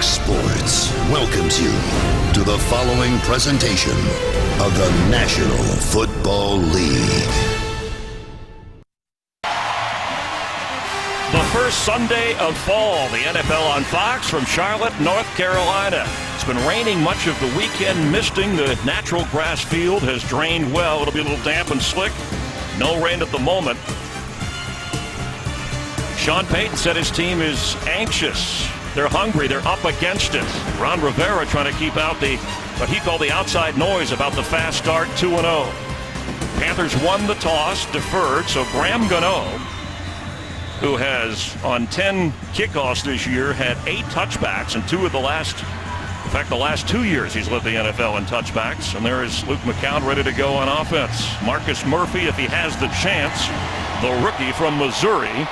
Fox Sports welcomes you to the following presentation of the National Football League. The first Sunday of fall, the NFL on Fox from Charlotte, North Carolina. It's been raining much of the weekend, misting. The natural grass field has drained well. It'll be a little damp and slick. No rain at the moment. Sean Payton said his team is anxious. They're hungry. They're up against it. Ron Rivera trying to keep out what he called the outside noise about the fast start, 2-0. Panthers won the toss, deferred, so Graham Gano, who has on 10 kickoffs this year had 8 touchbacks, and the last 2 years he's led the NFL in touchbacks. And there is Luke McCown ready to go on offense. Marcus Murphy, if he has the chance, the rookie from Missouri,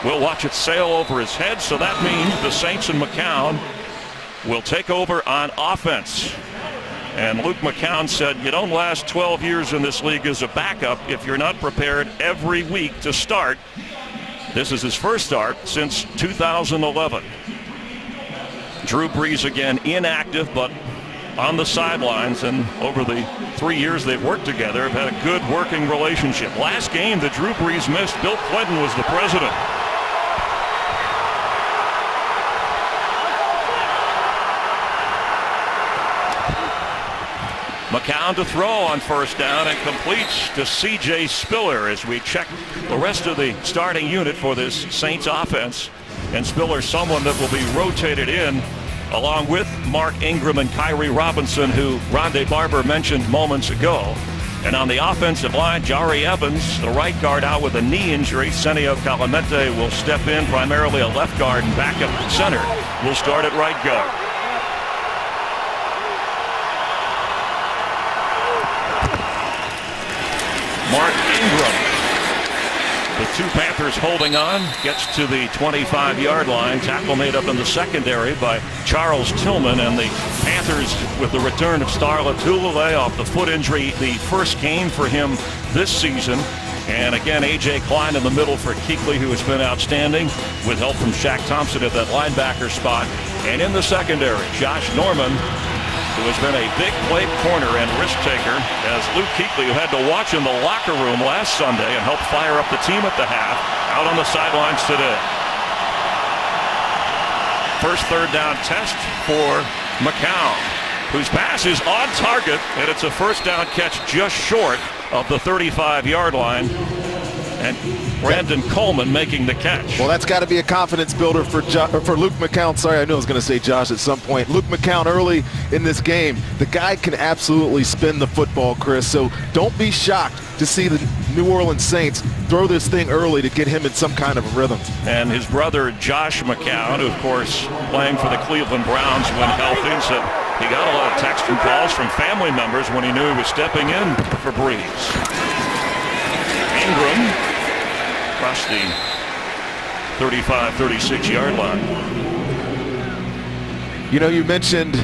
will watch it sail over his head. So that means the Saints and McCown will take over on offense. And Luke McCown said, you don't last 12 years in this league as a backup if you're not prepared every week to start. This is his first start since 2011. Drew Brees again inactive, but on the sidelines, and over the 3 years they've worked together have had a good working relationship. Last game that Drew Brees missed, Bill Clinton was the president. McCown to throw on first down and completes to C.J. Spiller as we check the rest of the starting unit for this Saints offense. And Spiller, someone that will be rotated in along with Mark Ingram and Kyrie Robinson, who Rondé Barber mentioned moments ago. And on the offensive line, Jari Evans, the right guard, out with a knee injury. Senio Calamente will step in, primarily a left guard, and backup center will start at right guard. Mark Ingram, the two Panthers holding on, gets to the 25-yard line. Tackle made up in the secondary by Charles Tillman, and the Panthers with the return of Starla Tulele off the foot injury, the first game for him this season. And again, A.J. Klein in the middle for Kuechly, who has been outstanding, with help from Shaq Thompson at that linebacker spot. And in the secondary, Josh Norman, who has been a big play corner and risk taker, as Luke Kuechly, who had to watch in the locker room last Sunday and help fire up the team at the half, out on the sidelines today. First third down test for McCown, whose pass is on target, and it's a first down catch just short of the 35-yard line. And Brandon Coleman making the catch. Well, that's got to be a confidence builder for Luke McCown. Sorry, I knew I was going to say Josh at some point. Luke McCown early in this game. The guy can absolutely spin the football, Chris. So don't be shocked to see the New Orleans Saints throw this thing early to get him in some kind of rhythm. And his brother Josh McCown, who of course playing for the Cleveland Browns when healthy, said he got a lot of text and calls from family members when he knew he was stepping in for Brees. Ingram across the 35, 36-yard line. You know, you mentioned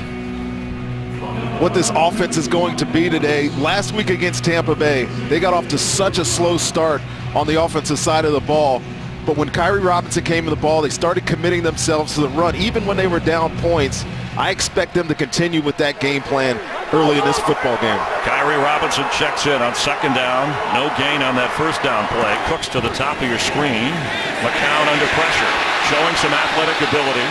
what this offense is going to be today. Last week against Tampa Bay, they got off to such a slow start on the offensive side of the ball. But when Kyrie Robinson came in the ball, they started committing themselves to the run. Even when they were down points, I expect them to continue with that game plan early in this football game. Kyrie Robinson checks in on second down. No gain on that first down play. Cooks to the top of your screen. McCown under pressure, showing some athletic ability.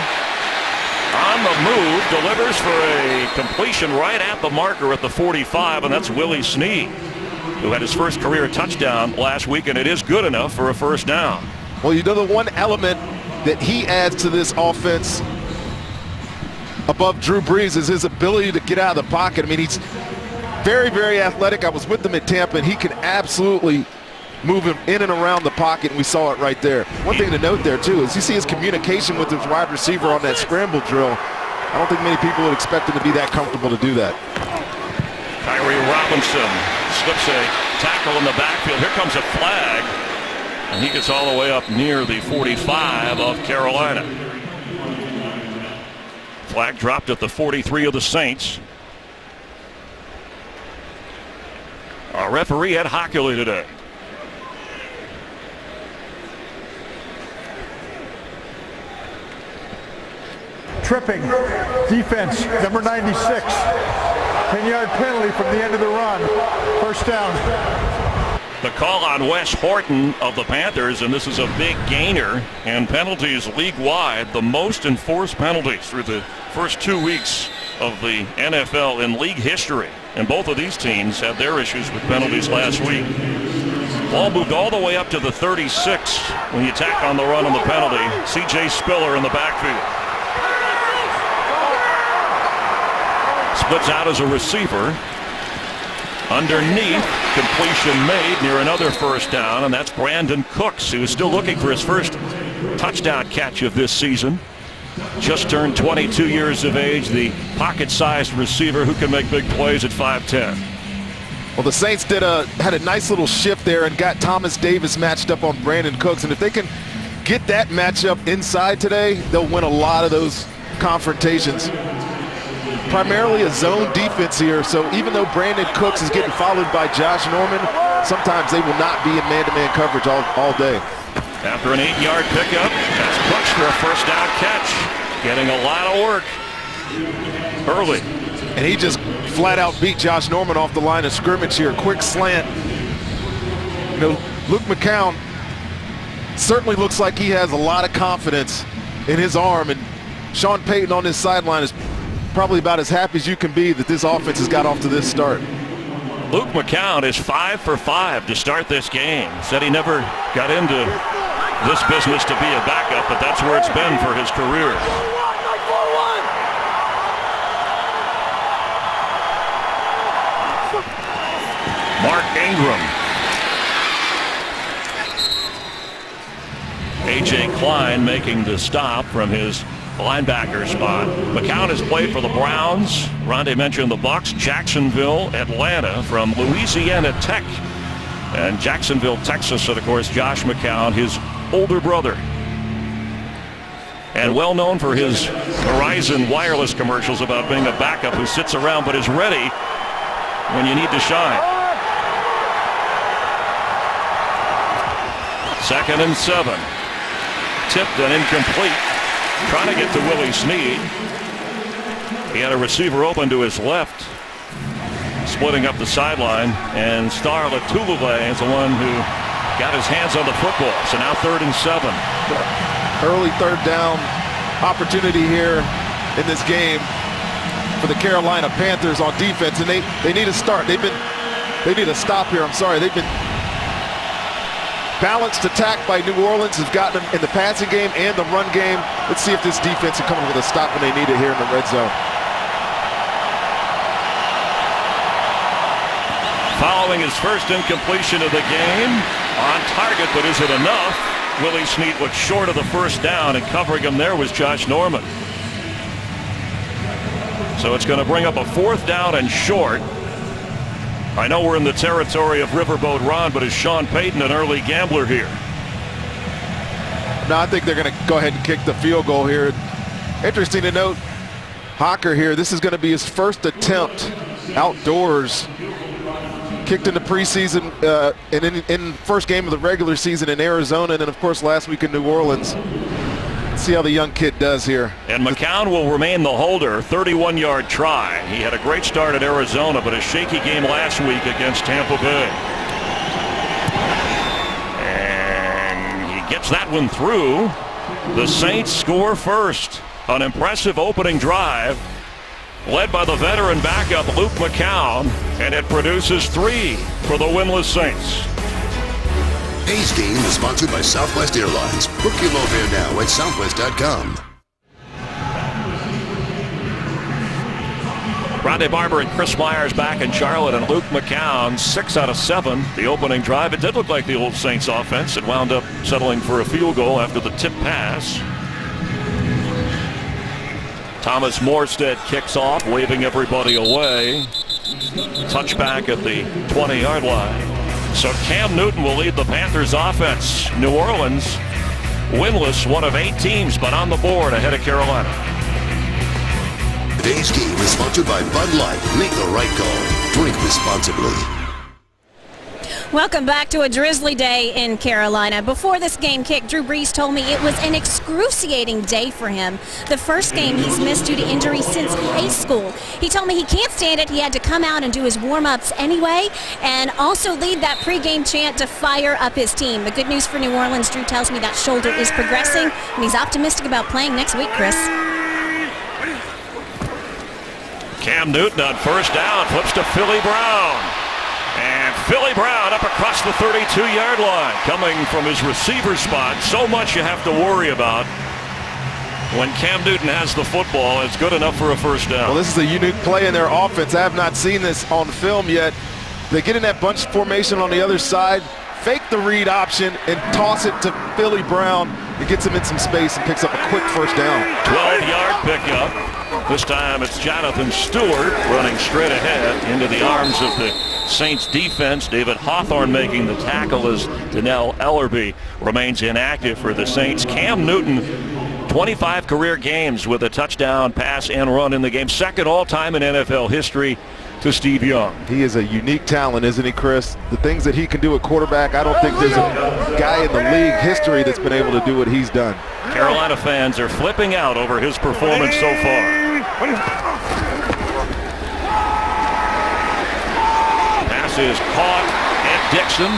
On the move, delivers for a completion right at the marker at the 45, and that's Willie Snead, who had his first career touchdown last week, and it is good enough for a first down. Well, you know, the one element that he adds to this offense above Drew Brees is his ability to get out of the pocket. I mean, he's very, very athletic. I was with him at Tampa, and he can absolutely move him in and around the pocket, and we saw it right there. One thing to note there, too, is you see his communication with his wide receiver on that scramble drill. I don't think many people would expect him to be that comfortable to do that. Kyrie Robinson slips a tackle in the backfield. Here comes a flag, and he gets all the way up near the 45 of Carolina. Flag dropped at the 43 of the Saints. Our referee Ed Hockley today. tripping. Defense, number 96. 10-yard penalty from the end of the run. First down. The call on Wes Horton of the Panthers, and this is a big gainer. And penalties league-wide, the most enforced penalties through the first 2 weeks of the NFL in league history. And both of these teams had their issues with penalties last week. Ball moved all the way up to the 36 when you tack on the run on the penalty. C.J. Spiller in the backfield. Splits out as a receiver. Underneath, completion made near another first down, and that's Brandon Cooks, who's still looking for his first touchdown catch of this season. Just turned 22 years of age, the pocket-sized receiver who can make big plays at 5'10". Well, the Saints had a nice little shift there and got Thomas Davis matched up on Brandon Cooks, and if they can get that matchup inside today, they'll win a lot of those confrontations. Primarily a zone defense here, so even though Brandon Cooks is getting followed by Josh Norman, sometimes they will not be in man-to-man coverage all day. After an 8-yard pickup, that's Cooks for a first down catch. Getting a lot of work early. And he just flat out beat Josh Norman off the line of scrimmage here. Quick slant. You know, Luke McCown certainly looks like he has a lot of confidence in his arm, and Sean Payton on his sideline is probably about as happy as you can be that this offense has got off to this start. Luke McCown is 5 for 5 to start this game. Said he never got into this business to be a backup, but that's where it's been for his career. Mark Ingram. A.J. Klein making the stop from his linebacker spot. McCown has played for the Browns. Rondé mentioned the Bucks, Jacksonville, Atlanta, from Louisiana Tech. And Jacksonville, Texas, and of course Josh McCown, his older brother. And well known for his Verizon wireless commercials about being a backup who sits around but is ready when you need to shine. 2nd and 7. Tipped and incomplete. Trying to get to Willie Snead. He had a receiver open to his left, splitting up the sideline, and Star Latulele is the one who got his hands on the football. So now 3rd and 7. Early third down opportunity here in this game for the Carolina Panthers on defense, and they need a start. They need a stop here. I'm sorry. They've been balanced attack by New Orleans, has gotten them in the passing game and the run game. Let's see if this defense can come up with a stop when they need it here in the red zone. Following his first incompletion of the game, on target, but is it enough? Willie Snead was short of the first down, and covering him there was Josh Norman. So it's going to bring up a 4th down and short. I know we're in the territory of Riverboat Ron, but is Sean Payton an early gambler here? No, I think they're going to go ahead and kick the field goal here. Interesting to note, Hocker here, this is going to be his first attempt outdoors. Kicked in the preseason and in first game of the regular season in Arizona, and then of course last week in New Orleans. Let's see how the young kid does here. And McCown will remain the holder. 31-yard try. He had a great start at Arizona, but a shaky game last week against Tampa Bay. And he gets that one through. The Saints score first. An impressive opening drive led by the veteran backup Luke McCown, and it produces 3 for the winless Saints. Today's game is sponsored by Southwest Airlines. Book your low fare now at southwest.com. Rondé Barber and Chris Myers back in Charlotte, and Luke McCown 6 out of 7. The opening drive, it did look like the old Saints offense. It wound up settling for a field goal after the tip pass. Thomas Morstead kicks off, waving everybody away. Touchback at the 20-yard line. So Cam Newton will lead the Panthers offense. New Orleans winless, one of 8 teams, but on the board ahead of Carolina. Today's game is sponsored by Bud Light. Make the right call. Drink responsibly. Welcome back to a drizzly day in Carolina. Before this game kicked, Drew Brees told me it was an excruciating day for him. The first game he's missed due to injury since high school. He told me he can't stand it. He had to come out and do his warm-ups anyway, and also lead that pregame chant to fire up his team. The good news for New Orleans, Drew tells me that shoulder is progressing, and he's optimistic about playing next week, Chris. Cam Newton on first down, flips to Philly Brown. And Philly Brown up across the 32-yard line, coming from his receiver spot. So much you have to worry about when Cam Newton has the football. It's good enough for a first down. Well, this is a unique play in their offense. I have not seen this on film yet. They get in that bunch formation on the other side, fake the read option, and toss it to Philly Brown. It gets him in some space and picks up a quick first down. 12-yard pickup. This time it's Jonathan Stewart running straight ahead into the arms of the Saints defense. David Hawthorne making the tackle as Donnell Ellerbe remains inactive for the Saints. Cam Newton, 25 career games with a touchdown, pass, and run in the game. Second all-time in NFL history to Steve Young. He is a unique talent, isn't he, Chris? The things that he can do at quarterback, I don't think there's a guy in the league history that's been able to do what he's done. Carolina fans are flipping out over his performance so far. Pass is caught, and Dixon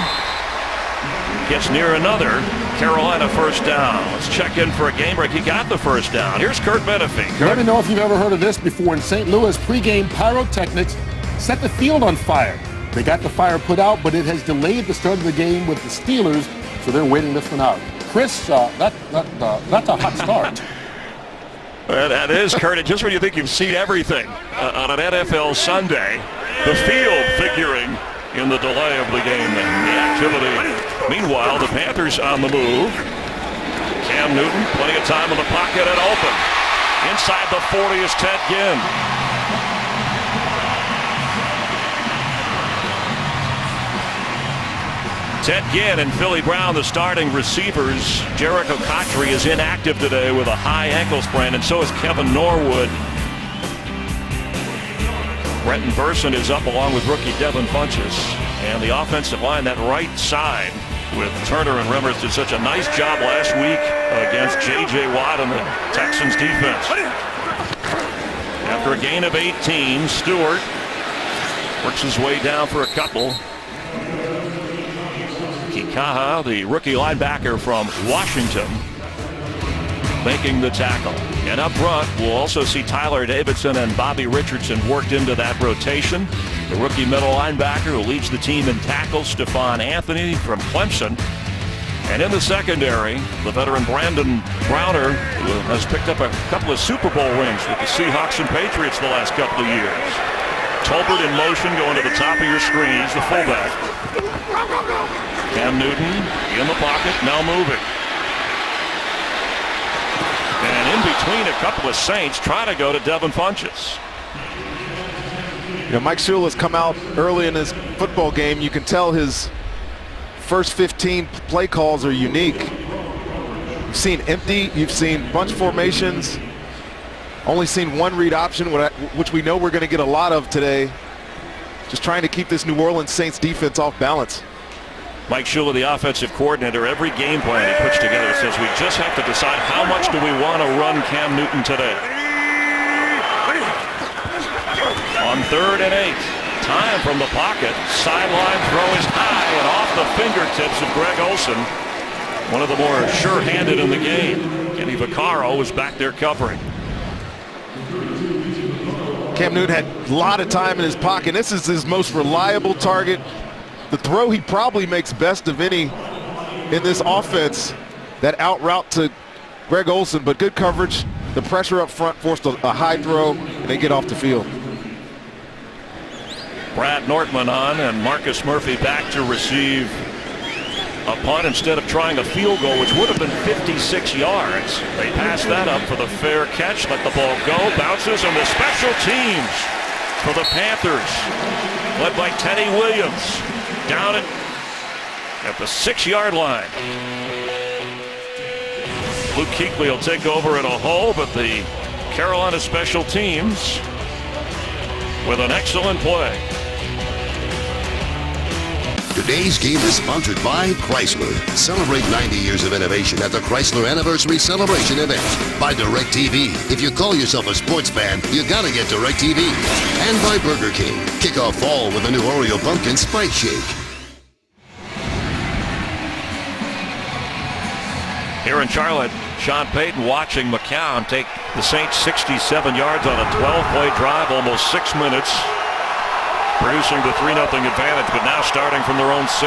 gets near another Carolina first down. Let's check in for a game break. He got the first down. Here's Kurt Menefee. Let me know if you've ever heard of this before. In St. Louis, pregame pyrotechnics set the field on fire. They got the fire put out, but it has delayed the start of the game with the Steelers, so they're waiting this one out. Chris, that's a hot start. That is, Kurt. Just when you think you've seen everything on an NFL Sunday, the field figuring in the delay of the game and the activity. Meanwhile, the Panthers on the move. Cam Newton, plenty of time in the pocket and open. Inside the 40 is Ted Ginn. Ted Ginn and Philly Brown, the starting receivers. Jericho Cotchery is inactive today with a high ankle sprain, and so is Kevin Norwood. Brenton Burson is up along with rookie Devin Funchess. And the offensive line, that right side with Turner and Remmers, did such a nice job last week against J.J. Watt and the Texans defense. After a gain of 18, Stewart works his way down for a couple. Kikaha, the rookie linebacker from Washington, making the tackle. And up front, we'll also see Tyler Davidson and Bobby Richardson worked into that rotation. The rookie middle linebacker who leads the team in tackles, Stephon Anthony from Clemson. And in the secondary, the veteran Brandon Browner, who has picked up a couple of Super Bowl rings with the Seahawks and Patriots the last couple of years. Tolbert in motion going to the top of your screen. He's the fullback. Cam Newton in the pocket, now moving. And in between a couple of Saints, trying to go to Devin Funchess. You know, Mike Shula has come out early in his football game. You can tell his first 15 play calls are unique. You've seen empty, you've seen bunch formations, only seen one read option, which we know we're going to get a lot of today. Just trying to keep this New Orleans Saints defense off balance. Mike Shula, the offensive coordinator, every game plan he puts together says we just have to decide how much do we want to run Cam Newton today. On 3rd and 8, time from the pocket. Sideline throw is high and off the fingertips of Greg Olsen. One of the more sure-handed in the game. Kenny Vaccaro was back there covering. Cam Newton had a lot of time in his pocket. This is his most reliable target. The throw he probably makes best of any in this offense, that out route to Greg Olsen, but good coverage. The pressure up front forced a high throw, and they get off the field. Brad Nortman on, and Marcus Murphy back to receive a punt instead of trying a field goal, which would have been 56 yards. They pass that up for the fair catch, let the ball go, bounces, and the special teams for the Panthers, led by Teddy Williams, down at the 6-yard line. Luke Kuechly will take over in a hole, but the Carolina special teams with an excellent play. Today's game is sponsored by Chrysler. Celebrate 90 years of innovation at the Chrysler Anniversary Celebration event by DirecTV. If you call yourself a sports fan, you gotta get DirecTV. And by Burger King. Kick off fall with a new Oreo Pumpkin Spice Shake. Here in Charlotte, Sean Payton watching McCown take the Saints 67 yards on a 12-play drive, almost 6 minutes, producing the 3-0 advantage, but now starting from their own 6.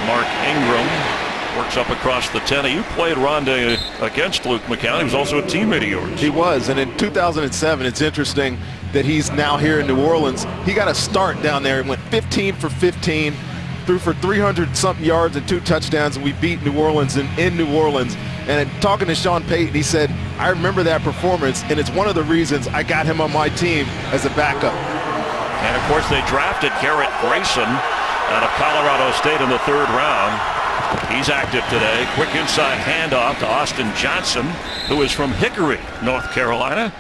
Mark Ingram works up across the 10. You played Rondé against Luke McCown. He was also a teammate of yours. He was, and in 2007, it's interesting that he's now here in New Orleans. He got a start down there and went 15 for 15, threw for 300-something yards and 2 touchdowns, and we beat New Orleans in New Orleans. And talking to Sean Payton, he said, I remember that performance, and it's one of the reasons I got him on my team as a backup. And, of course, they drafted Garrett Grayson out of Colorado State in the 3rd round. He's active today. Quick inside handoff to Austin Johnson, who is from Hickory, North Carolina.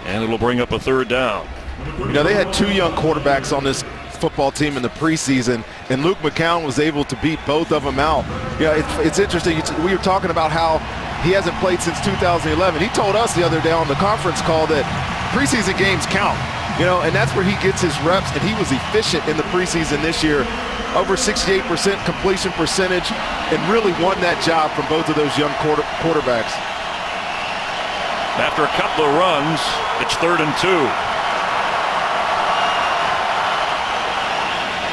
And it'll bring up a 3rd down. You know, they had 2 young quarterbacks on this football team in the preseason, and Luke McCown was able to beat both of them out. Yeah, it's interesting. We were talking about how he hasn't played since 2011. He told us the other day on the conference call that preseason games count, you know, and that's where he gets his reps, and he was efficient in the preseason this year. Over 68% completion percentage, and really won that job from both of those young quarterbacks. After a couple of runs, it's 3rd and 2.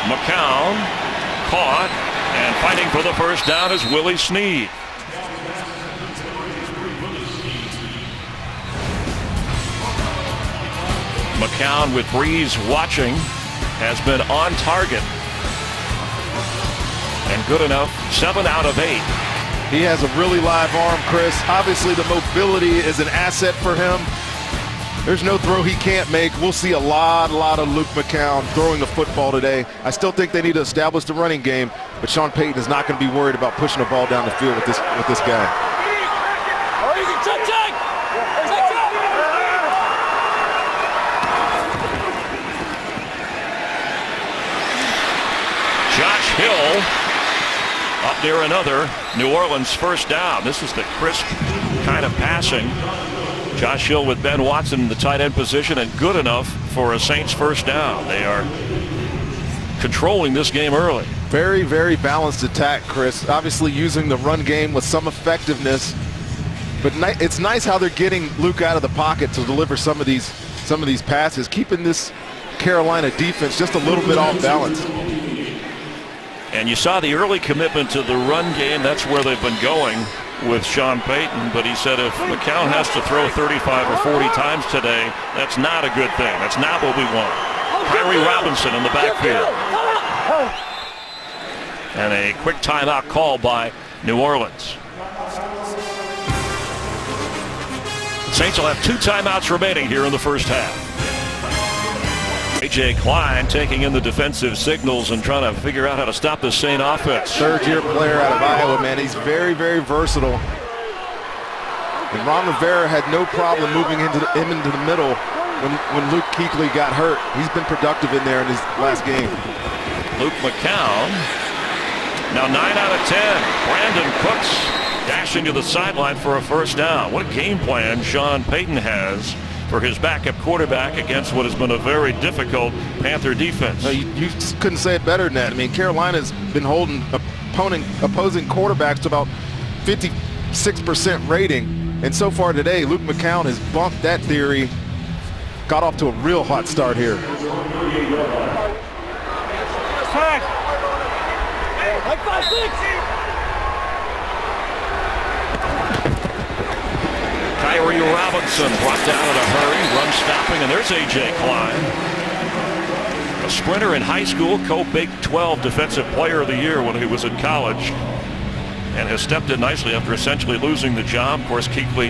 McCown caught, and fighting for the first down is Willie Snead. McCown, with Breeze watching, has been on target and good enough. 7 out of 8. He has a really live arm, Chris. Obviously, the mobility is an asset for him. There's no throw he can't make. We'll see a lot of Luke McCown throwing the football today. I still think they need to establish the running game, but Sean Payton is not going to be worried about pushing the ball down the field with this guy. Josh Hill up near another New Orleans first down. This is the crisp kind of passing. Josh Hill with Ben Watson in the tight end position, and good enough for a Saints first down. They are controlling this game early. Very, very balanced attack, Chris. Obviously using the run game with some effectiveness, but it's nice how they're getting Luke out of the pocket to deliver some of these passes, keeping this Carolina defense just a little bit off balance. And you saw the early commitment to the run game. That's where they've been going with Sean Payton. But he said if McCown has to throw 35 or 40 times today, that's not a good thing. That's not what we want. Kyrie Robinson in the backfield. And a quick timeout call by New Orleans. Saints will have 2 timeouts remaining here in the first half. A.J. Klein taking in the defensive signals and trying to figure out how to stop the Saint offense. 3rd-year player out of Iowa, man. He's very, very versatile. And Ron Rivera had no problem moving him into the middle when Luke Kuechly got hurt. He's been productive in there in his last game. Luke McCown, now 9 out of 10. Brandon Cooks dashing to the sideline for a first down. What a game plan Sean Payton has for his backup quarterback against what has been a very difficult Panther defense. You couldn't say it better than that. I mean, Carolina's been holding opposing quarterbacks to about 56% rating. And so far today, Luke McCown has bumped that theory, got off to a real hot start here. Kyrie Robinson brought down in a hurry, run stopping, and there's A.J. Klein. A sprinter in high school, co-Big 12 Defensive Player of the Year when he was in college, and has stepped in nicely after essentially losing the job. Of course, Kuechly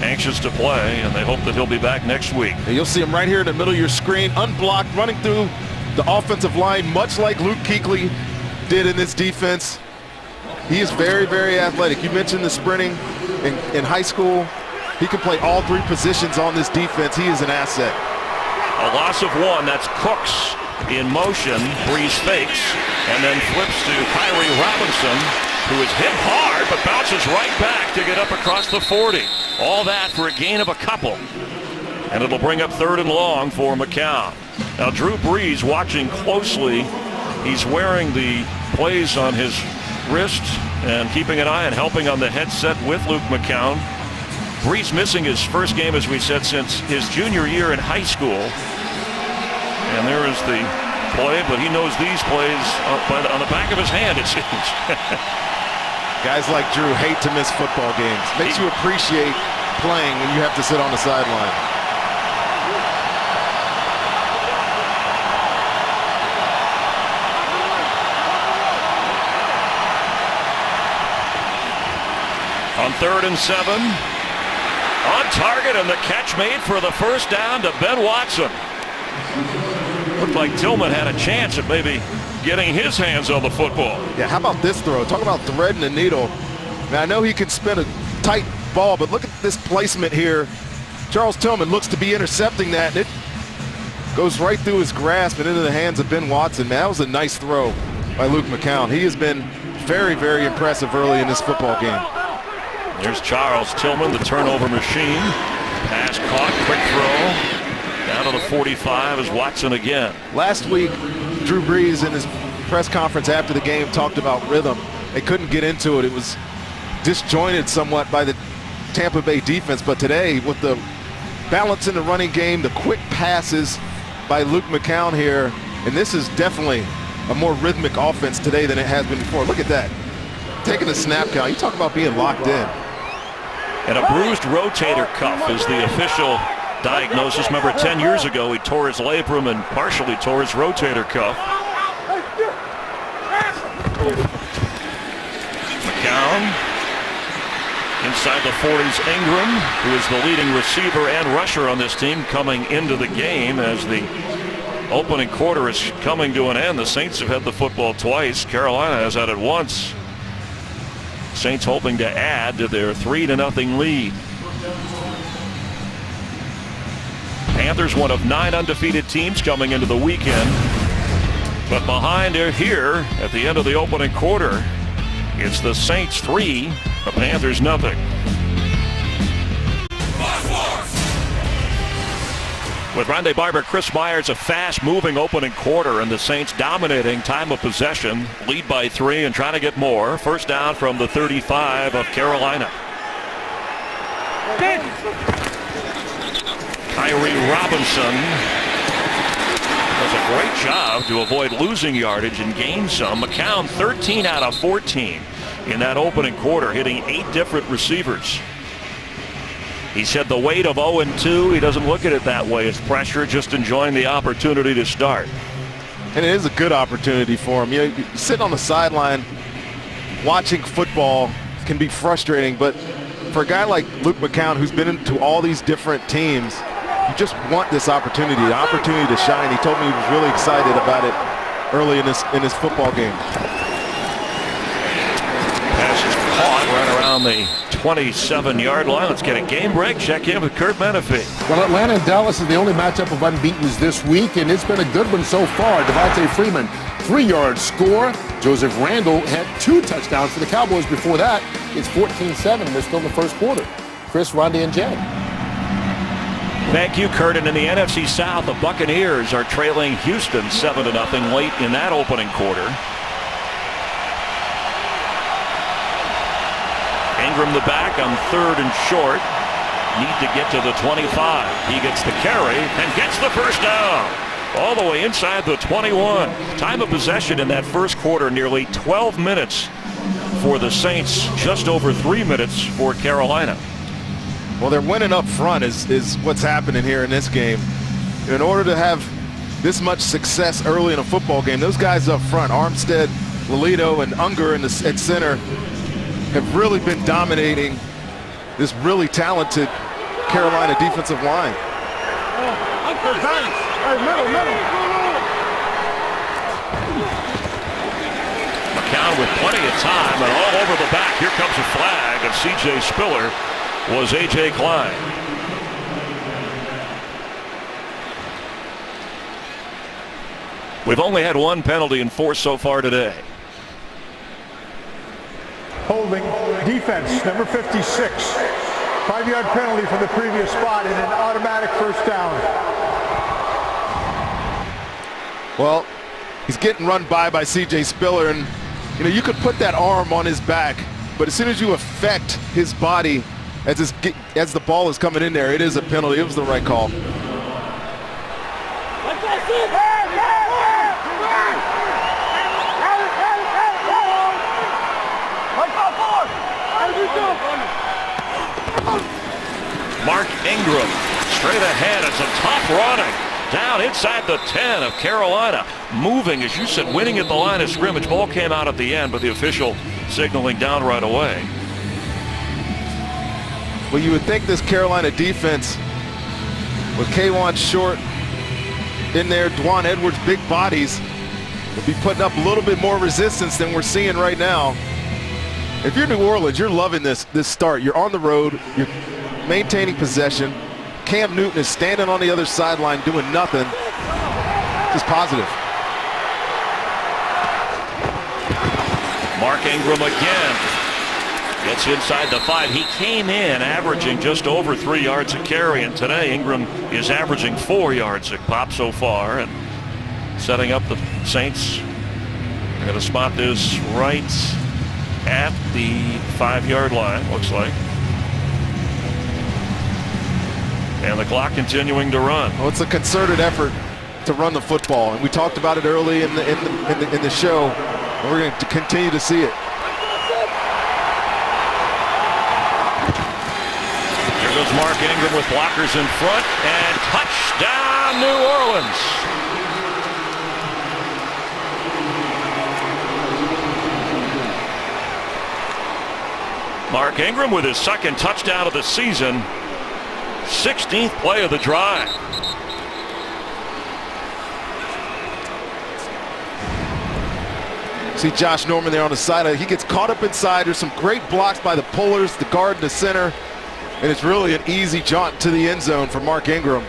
anxious to play, and they hope that he'll be back next week. And you'll see him right here in the middle of your screen, unblocked, running through the offensive line, much like Luke Kuechly did in this defense. He is very, very athletic. You mentioned the sprinting in high school. He can play all 3 positions on this defense. He is an asset. A loss of 1. That's Cooks in motion. Breeze fakes and then flips to Kyrie Robinson, who is hit hard but bounces right back to get up across the 40. All that for a gain of a couple. And it'll bring up 3rd and long for McCown. Now Drew Brees watching closely. He's wearing the plays on his wrist and keeping an eye and helping on the headset with Luke McCown. Brees missing his first game, as we said, since his junior year in high school. And there is the play, but he knows these plays on the back of his hand, it seems. Guys like Drew hate to miss football games. Makes you appreciate playing when you have to sit on the sideline. On 3rd and 7, on target, and the catch made for the first down to Ben Watson. Looked like Tillman had a chance at maybe getting his hands on the football. Yeah, how about this throw? Talk about threading the needle. Now, I know he can spin a tight ball, but look at this placement here. Charles Tillman looks to be intercepting that, and it goes right through his grasp and into the hands of Ben Watson. Man, that was a nice throw by Luke McCown. He has been very, very impressive early in this football game. There's Charles Tillman, the turnover machine. Pass caught, quick throw. Down to the 45 is Watson again. Last week, Drew Brees in his press conference after the game talked about rhythm. They couldn't get into it. It was disjointed somewhat by the Tampa Bay defense. But today, with the balance in the running game, the quick passes by Luke McCown here, and this is definitely a more rhythmic offense today than it has been before. Look at that. Taking the snap count. You talk about being locked in. And a bruised rotator cuff is the official diagnosis. Remember, 10 years ago, he tore his labrum and partially tore his rotator cuff. McCown inside the 40s. Ingram, who is the leading receiver and rusher on this team, coming into the game as the opening quarter is coming to an end. The Saints have had the football twice. Carolina has had it once. Saints hoping to add to their 3-0 lead. Panthers, one of 9 undefeated teams coming into the weekend. But behind here at the end of the opening quarter, it's the Saints 3, the Panthers nothing. With Rondé Barber, Chris Myers, a fast-moving opening quarter, and the Saints dominating time of possession, lead by 3 and trying to get more. First down from the 35 of Carolina. Kyrie Robinson does a great job to avoid losing yardage and gain some. McCown 13 out of 14 in that opening quarter, hitting 8 different receivers. He said the weight of 0-2, he doesn't look at it that way. It's pressure, just enjoying the opportunity to start. And it is a good opportunity for him. You know, sitting on the sideline watching football can be frustrating, but for a guy like Luke McCown, who's been into all these different teams, you just want this opportunity, the opportunity to shine. He told me he was really excited about it early in this football game. Pass is caught right around the 27-yard line. Let's get a game break. Check in with Kurt Menefee. Well, Atlanta and Dallas is the only matchup of unbeatens this week, and it's been a good one so far. Devontae Freeman, 3-yard score. Joseph Randle had 2 touchdowns for the Cowboys. Before that, it's 14-7, and they're still in the first quarter. Chris, Rondé, and Jed. Thank you, Kurt. And in the NFC South, the Buccaneers are trailing Houston 7-0 late in that opening quarter. Ingram the back on 3rd and short. Need to get to the 25. He gets the carry and gets the first down. All the way inside the 21. Time of possession in that first quarter, nearly 12 minutes for the Saints, just over 3 minutes for Carolina. Well, they're winning up front is what's happening here in this game. In order to have this much success early in a football game, those guys up front, Armstead, Lolito, and Unger at center, have really been dominating this really talented Carolina defensive line. McCown with plenty of time and all over the back. Here comes a flag, and C.J. Spiller was A.J. Klein. We've only had one penalty enforced so far today. Holding defense, number 56. 5-yard penalty from the previous spot and an automatic first down. Well, he's getting run by C.J. Spiller, and you could put that arm on his back, but as soon as you affect his body as the ball is coming in there, it is a penalty. It was the right call. Mark Ingram straight ahead. It's a tough running down inside the 10 of Carolina. Moving, as you said, winning at the line of scrimmage. Ball came out at the end, but the official signaling down right away. Well, you would think this Carolina defense, with K'Wan Short in there, Dwan Edwards, big bodies, would be putting up a little bit more resistance than we're seeing right now. If you're New Orleans, you're loving this start. You're on the road. You're maintaining possession. Cam Newton is standing on the other sideline doing nothing. Just positive. Mark Ingram again gets inside the 5. He came in averaging just over 3 yards a carry, and today Ingram is averaging 4 yards a pop so far, and setting up the Saints. They're going to spot this right at the 5-yard line, looks like. And the clock continuing to run. Well, it's a concerted effort to run the football, and we talked about it early in the show, and we're going to continue to see it. Here goes Mark Ingram with blockers in front, and touchdown New Orleans. Mark Ingram with his second touchdown of the season. 16th play of the drive. See Josh Norman there on the side. He gets caught up inside. There's some great blocks by the pullers, the guard in the center, and it's really an easy jaunt to the end zone for Mark Ingram.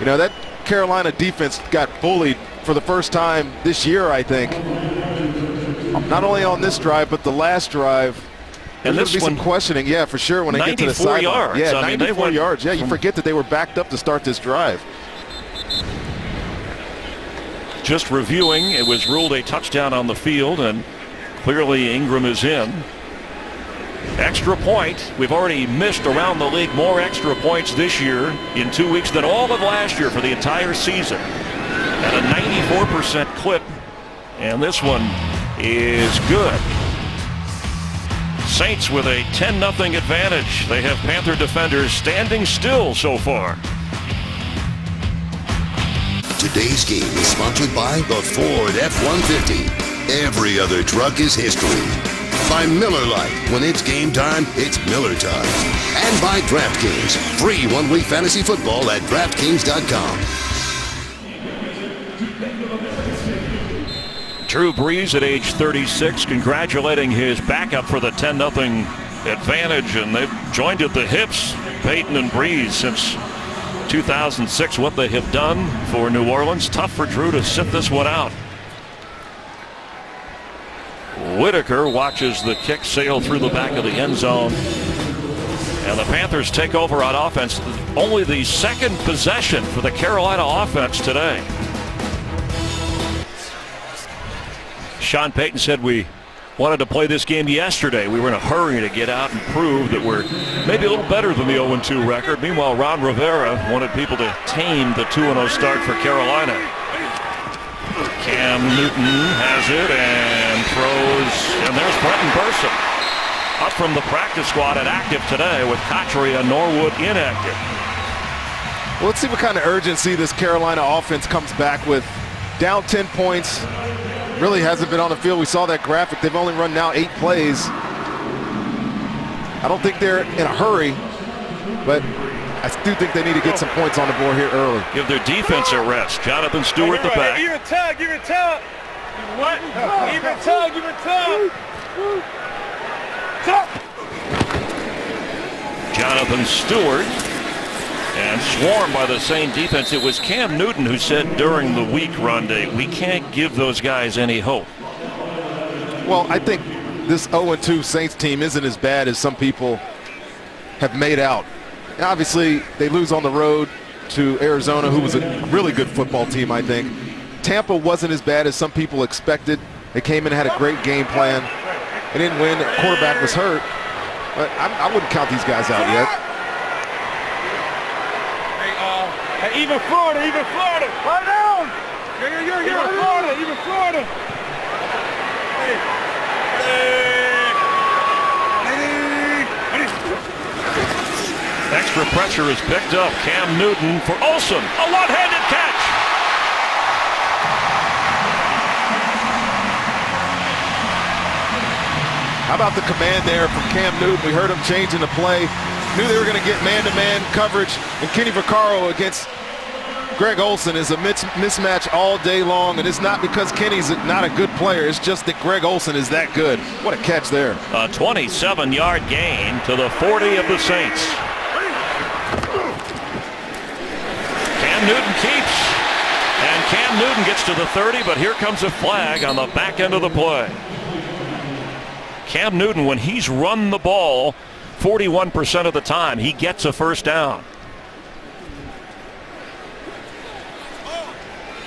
That Carolina defense got bullied for the first time this year, I think. Not only on this drive, but the last drive. And There's this going to be one, some questioning, yeah, for sure, when they get to the sideline. 94 yards. Yeah, I mean, 94 yards. Yeah, you forget that they were backed up to start this drive. Just reviewing, it was ruled a touchdown on the field, and clearly Ingram is in. Extra point. We've already missed around the league more extra points this year in 2 weeks than all of last year for the entire season. At a 94% clip, and this one is good. Saints with a 10-0 advantage. They have Panther defenders standing still so far. Today's game is sponsored by the Ford F-150. Every other truck is history. By Miller Lite. When it's game time, it's Miller time. And by DraftKings. Free 1-week fantasy football at DraftKings.com. Drew Brees at age 36 congratulating his backup for the 10-0 advantage, and they've joined at the hips, Peyton and Brees, since 2006. What they have done for New Orleans. Tough for Drew to sit this one out. Whitaker watches the kick sail through the back of the end zone, and the Panthers take over on offense. Only the second possession for the Carolina offense today. Sean Payton said we wanted to play this game yesterday. We were in a hurry to get out and prove that we're maybe a little better than the 0-2 record. Meanwhile, Ron Rivera wanted people to tame the 2-0 start for Carolina. Cam Newton has it and throws, and there's Brenton Burson up from the practice squad and active today with Cotchery and Norwood inactive. Well, let's see what kind of urgency this Carolina offense comes back with. Down 10 points. Really hasn't been on the field. We saw that graphic. They've only run now 8 plays. I don't think they're in a hurry, but I do think they need to get some points on the board here early. Give their defense a rest. Jonathan Stewart the back. Even tug, even tug. What? Even tug, even tug. Jonathan Stewart And swarmed by the Saint defense. It was Cam Newton who said during the week, Rondé, we can't give those guys any hope. Well, I think this 0-2 Saints team isn't as bad as some people have made out. Now, obviously, they lose on the road to Arizona, who was a really good football team, I think. Tampa wasn't as bad as some people expected. They came in and had a great game plan. They didn't win. The quarterback was hurt. But I wouldn't count these guys out yet. Hey, even Florida. Right down. Even Florida. Extra pressure is picked up. Cam Newton for Olsen. A one-handed catch. How about the command there from Cam Newton? We heard him changing the play. Knew they were going to get man-to-man coverage. And Kenny Vaccaro against Greg Olsen is a mismatch all day long. And it's not because Kenny's not a good player. It's just that Greg Olsen is that good. What a catch there. A 27-yard gain to the 40 of the Saints. Cam Newton keeps. And Cam Newton gets to the 30, but here comes a flag on the back end of the play. Cam Newton, when he's run the ball 41% of the time, he gets a first down.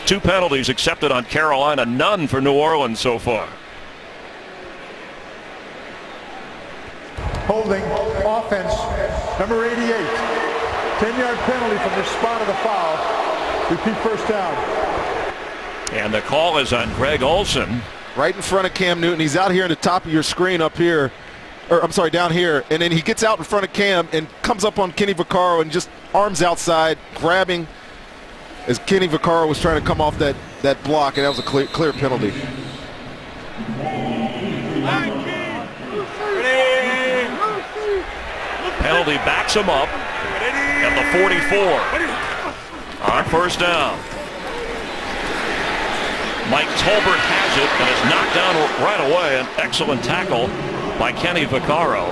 2 penalties accepted on Carolina, none for New Orleans so far. Holding offense, number 88. 10-yard penalty from the spot of the foul. Repeat first down. And the call is on Greg Olsen. Right in front of Cam Newton. He's out here in the top of your screen up here. Or I'm sorry, down here. And then he gets out in front of Cam and comes up on Kenny Vaccaro and just arms outside, grabbing as Kenny Vaccaro was trying to come off that block, and that was a clear penalty. Penalty backs him up at the 44 on first down. Mike Tolbert has it and is knocked down right away. An excellent tackle by Kenny Vaccaro,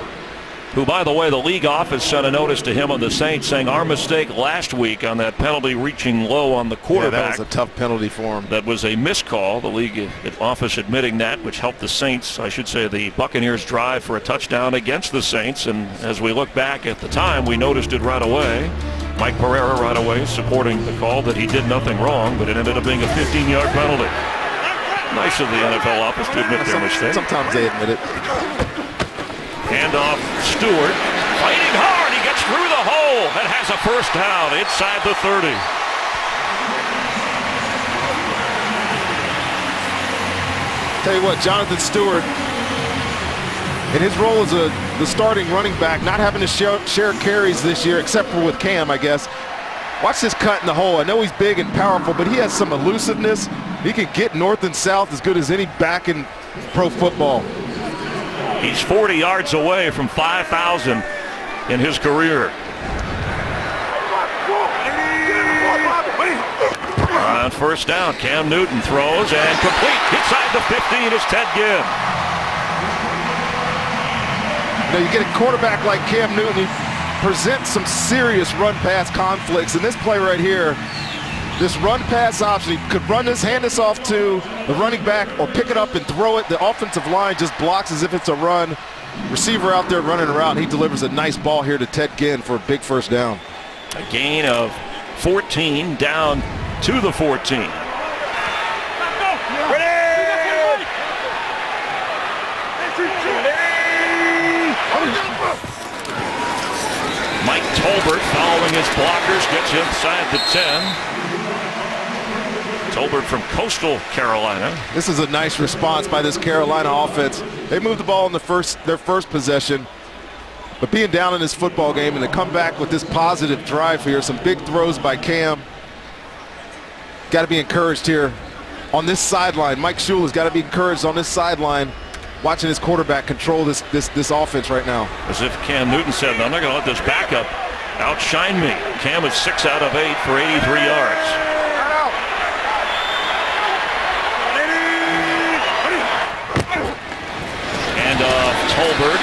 who, by the way, the league office sent a notice to him on the Saints saying our mistake last week on that penalty reaching low on the quarterback. Yeah, that was a tough penalty for him. That was a miscall. The league office admitting that, which helped the Saints, I should say, the Buccaneers drive for a touchdown against the Saints. And as we look back at the time, we noticed it right away. Mike Pereira right away supporting the call that he did nothing wrong, but it ended up being a 15-yard penalty. Nice of the NFL office to admit their mistake. Sometimes they admit it. Handoff, Stewart, fighting hard. He gets through the hole and has a first down inside the 30. Tell you what, Jonathan Stewart, in his role as the starting running back, not having to share carries this year, except for with Cam, I guess. Watch this cut in the hole. I know he's big and powerful, but he has some elusiveness. He can get north and south as good as any back in pro football. He's 40 yards away from 5,000 in his career. On first down, Cam Newton throws and complete. Inside the 15 is Ted Ginn. You know, you get a quarterback like Cam Newton, he presents some serious run-pass conflicts. In this play right here, this run-pass option, he could run this, hand this off to the running back, or pick it up and throw it. The offensive line just blocks as if it's a run. Receiver out there running around. He delivers a nice ball here to Ted Ginn for a big first down. A gain of 14 down to the 14. Mike Tolbert, following his blockers, gets inside the 10. Tolbert from Coastal Carolina. This is a nice response by this Carolina offense. They moved the ball in their first possession, but being down in this football game and to come back with this positive drive here, some big throws by Cam. Got to be encouraged here on this sideline. Mike Shula has got to be encouraged on this sideline, watching his quarterback control this offense right now. As if Cam Newton said, I'm not going to let this backup outshine me. Cam is 6 out of 8 for 83 yards. Tolbert,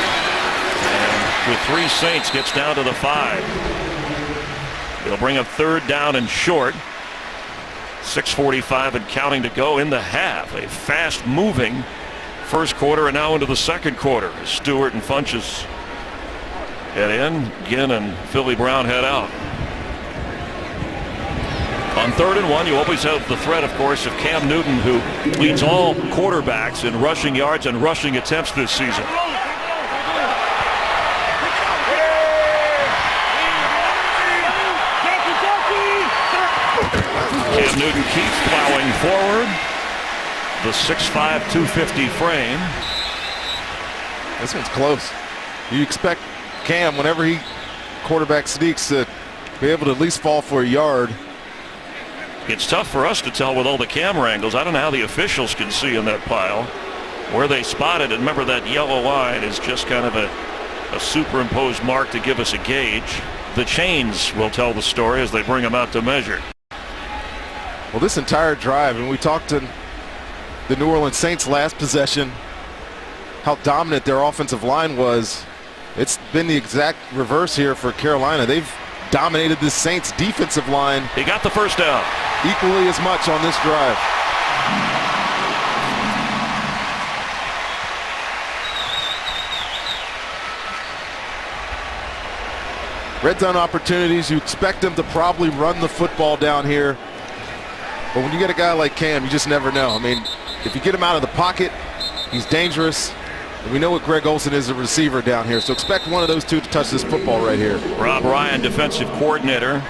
and with 3 Saints, gets down to the 5. They'll bring up 3rd down and short. 6:45 and counting to go in the half. A fast-moving first quarter and now into the second quarter. As Stewart and Funches head in, Ginn and Philly Brown head out. On 3rd and 1, you always have the threat, of course, of Cam Newton, who leads all quarterbacks in rushing yards and rushing attempts this season. Cam Newton keeps plowing forward. The 6'5", 250 frame. This one's close. You expect Cam, whenever he quarterback sneaks, to be able to at least fall for a yard. It's tough for us to tell with all the camera angles. I don't know how the officials can see in that pile where they spotted it. Remember, that yellow line is just kind of a superimposed mark to give us a gauge. The chains will tell the story as they bring them out to measure. Well, this entire drive, and we talked to the New Orleans Saints last possession, how dominant their offensive line was. It's been the exact reverse here for Carolina. They've dominated the Saints defensive line. He got the first down. Equally as much on this drive. Red zone opportunities, you expect them to probably run the football down here. But when you get a guy like Cam, you just never know. I mean, if you get him out of the pocket, he's dangerous. And we know what Greg Olsen is a receiver down here, so expect one of those two to touch this football right here. Rob Ryan, defensive coordinator,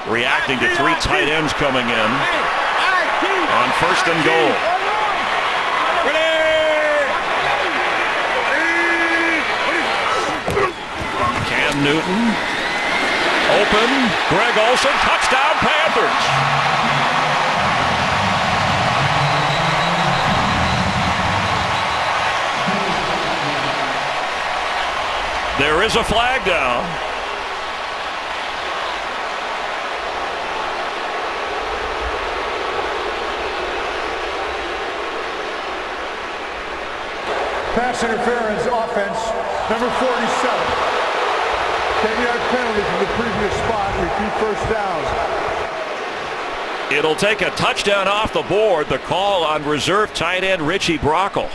reacting to 3 tight ends coming in on 1st and goal. Cam Newton, open, Greg Olsen, touchdown Panthers. There is a flag down. Pass interference offense, number 47. 10-yard penalty from the previous spot, repeat first down. It'll take a touchdown off the board. The call on reserve tight end Richie Brockle.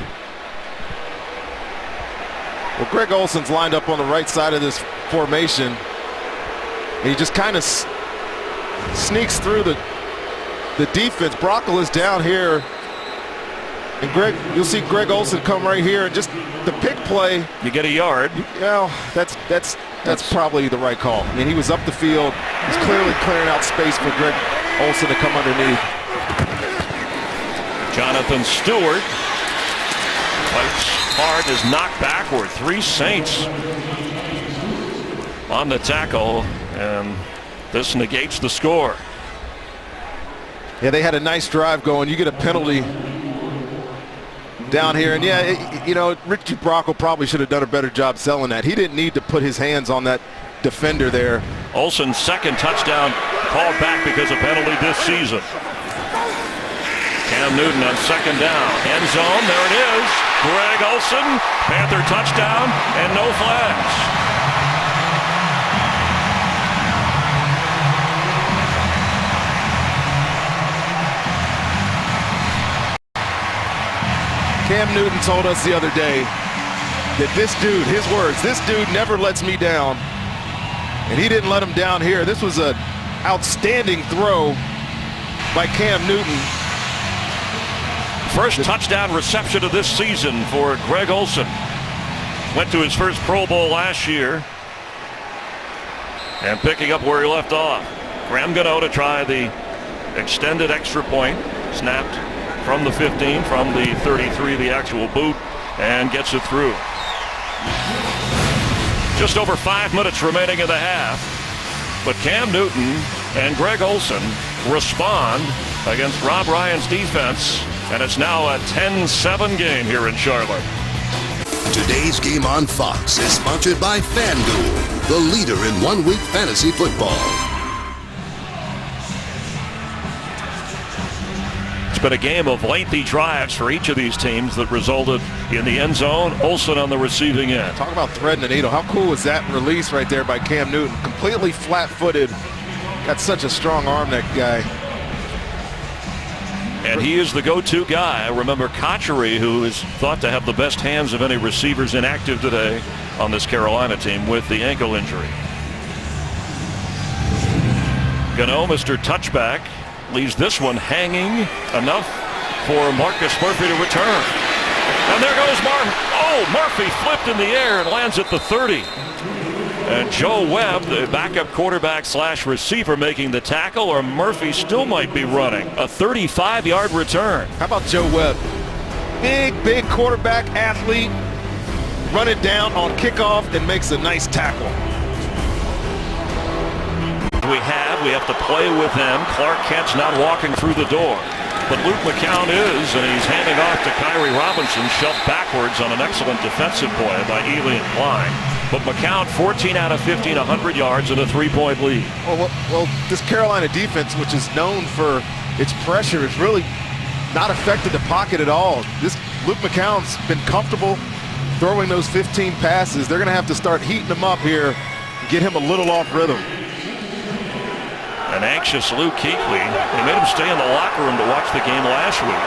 Well, Greg Olsen's lined up on the right side of this formation. And he just kind of sneaks through the defense. Brockle is down here. And you'll see Greg Olsen come right here, and just the pick play. You get a yard. Well, that's probably the right call. I mean, he was up the field. He's clearly clearing out space for Greg Olsen to come underneath. Jonathan Stewart fights hard, is knocked backward. 3 Saints on the tackle, and this negates the score. Yeah, they had a nice drive going. You get a penalty down here, and Richie Brockle probably should have done a better job selling that. He didn't need to put his hands on that defender there. Olsen's 2nd touchdown called back because of penalty this season. Cam Newton on 2nd down. End zone, there it is. Greg Olsen, Panther touchdown, and no flags. Cam Newton told us the other day that this dude, his words, this dude never lets me down. And he didn't let him down here. This was an outstanding throw by Cam Newton. First touchdown reception of this season for Greg Olsen. Went to his first Pro Bowl last year. And picking up where he left off. Graham Gano to try the extended extra point. Snapped from the 15, from the 33, the actual boot, and gets it through. Just over 5 minutes remaining in the half. But Cam Newton and Greg Olsen respond against Rob Ryan's defense. And it's now a 10-7 game here in Charlotte. Today's game on Fox is sponsored by FanDuel, the leader in one-week fantasy football. It's been a game of lengthy drives for each of these teams that resulted in the end zone. Olsen on the receiving end. Talk about threading the needle. How cool was that release right there by Cam Newton? Completely flat-footed. Got such a strong arm, that guy. And he is the go-to guy. Remember Cotchery, who is thought to have the best hands of any receivers inactive today on this Carolina team with the ankle injury. Gano, Mr. Touchback, leaves this one hanging enough for Marcus Murphy to return. And there goes Murphy flipped in the air and lands at the 30. And Joe Webb, the backup quarterback / receiver, making the tackle, or Murphy still might be running. A 35-yard return. How about Joe Webb? Big quarterback athlete. Run it down on kickoff and makes a nice tackle. We have to play with them. Clark Kent's not walking through the door. But Luke McCown is, and he's handing off to Kyrie Robinson, shoved backwards on an excellent defensive play by Elian Klein. But McCown, 14 out of 15, 100 yards and a 3-point lead. Well, this Carolina defense, which is known for its pressure, has really not affected the pocket at all. This Luke McCown's been comfortable throwing those 15 passes. They're going to have to start heating him up here and get him a little off rhythm. An anxious Luke Kuechly. They made him stay in the locker room to watch the game last week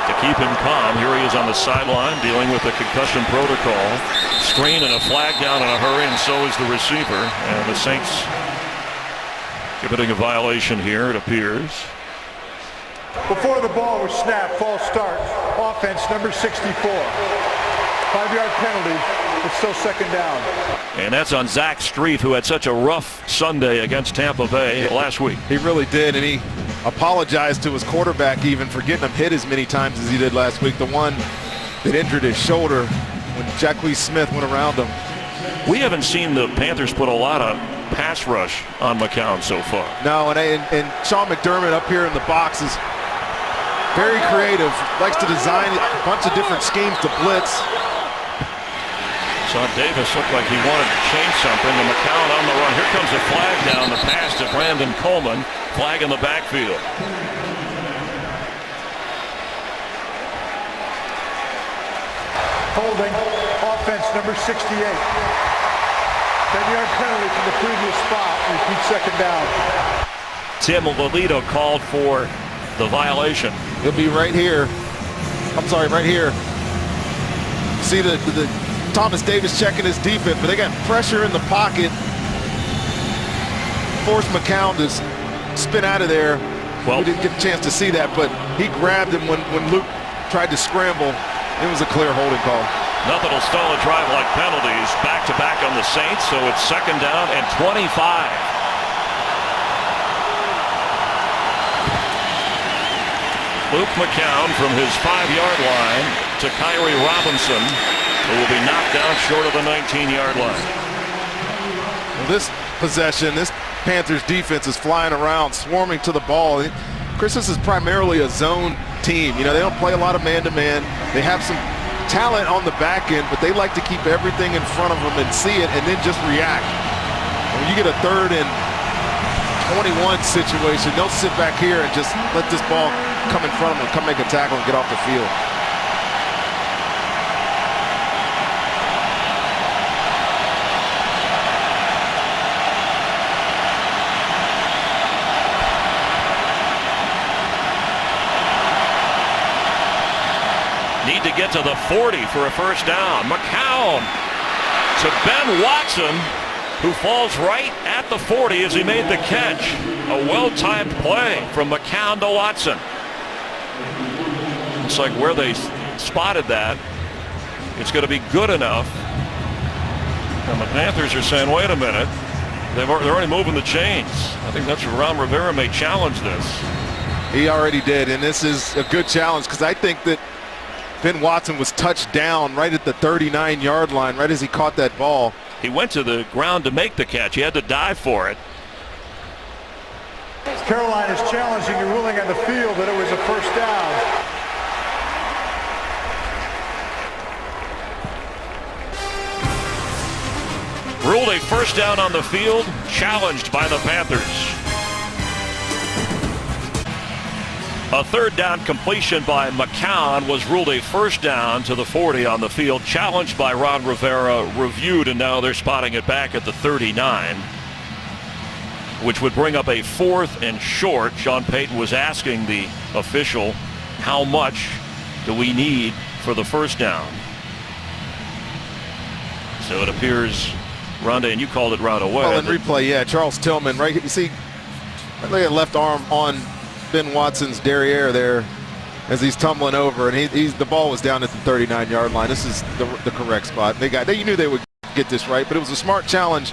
to keep him calm. Here he is on the sideline dealing with the concussion protocol. Screen and a flag down in a hurry, and so is the receiver. And the Saints committing a violation here, it appears. Before the ball was snapped, false start. Offense number 64. 5-yard penalty. It's still second down. And that's on Zach Strief, who had such a rough Sunday against Tampa Bay last week. He really did, and he apologized to his quarterback even for getting him hit as many times as he did last week. The one that injured his shoulder when Jacquez Smith went around him. We haven't seen the Panthers put a lot of pass rush on McCown so far. No, and Sean McDermott up here in the box is very creative, likes to design a bunch of different schemes to blitz. Saw Davis looked like he wanted to change something, and McCown on the run. Here comes a flag down the pass to Brandon Coleman. Flag in the backfield. Holding. Offense number 68. 10-yard penalty from the previous spot. Repeat second down. Tim Lolito called for the violation. He'll be right here. I'm sorry, right here. See the Thomas Davis checking his defense, but they got pressure in the pocket. Forced McCown to spin out of there. Well, we didn't get a chance to see that, but he grabbed him when Luke tried to scramble. It was a clear holding call. Nothing will stall a drive like penalties. Back-to-back on the Saints, so it's second down and 25. Luke McCown from his 5-yard line to Kyrie Robinson, who will be knocked down short of the 19-yard line. Well, this possession, this Panthers defense is flying around, swarming to the ball. Chris, this is primarily a zone team. You know, they don't play a lot of man-to-man. They have some talent on the back end, but they like to keep everything in front of them and see it and then just react. When you get a 3rd and 21 situation, they'll sit back here and just let this ball come in front of them, come make a tackle and get off the field. Need to get to the 40 for a first down. McCown to Ben Watson, who falls right at the 40 as he made the catch. A well-timed play from McCown to Watson. Looks like where they spotted that, it's going to be good enough. And the Panthers are saying, wait a minute, they're already moving the chains. I think that's where Ron Rivera may challenge this. He already did, and this is a good challenge because I think that Ben Watson was touched down right at the 39-yard line, right as he caught that ball. He went to the ground to make the catch. He had to dive for it. Carolina is challenging the ruling on the field that it was a first down. Ruled a first down on the field, challenged by the Panthers. A 3rd down completion by McCown was ruled a first down to the 40 on the field, challenged by Ron Rivera, reviewed, and now they're spotting it back at the 39. which would bring up a 4th and short. Sean Payton was asking the official, how much do we need for the first down? So it appears, Rondé, and you called it right away. Well, in replay, yeah, Charles Tillman, right? You see, look at left arm on Ben Watson's derriere there as he's tumbling over, and the ball was down at the 39-yard line. This is the correct spot. You knew they would get this right, but it was a smart challenge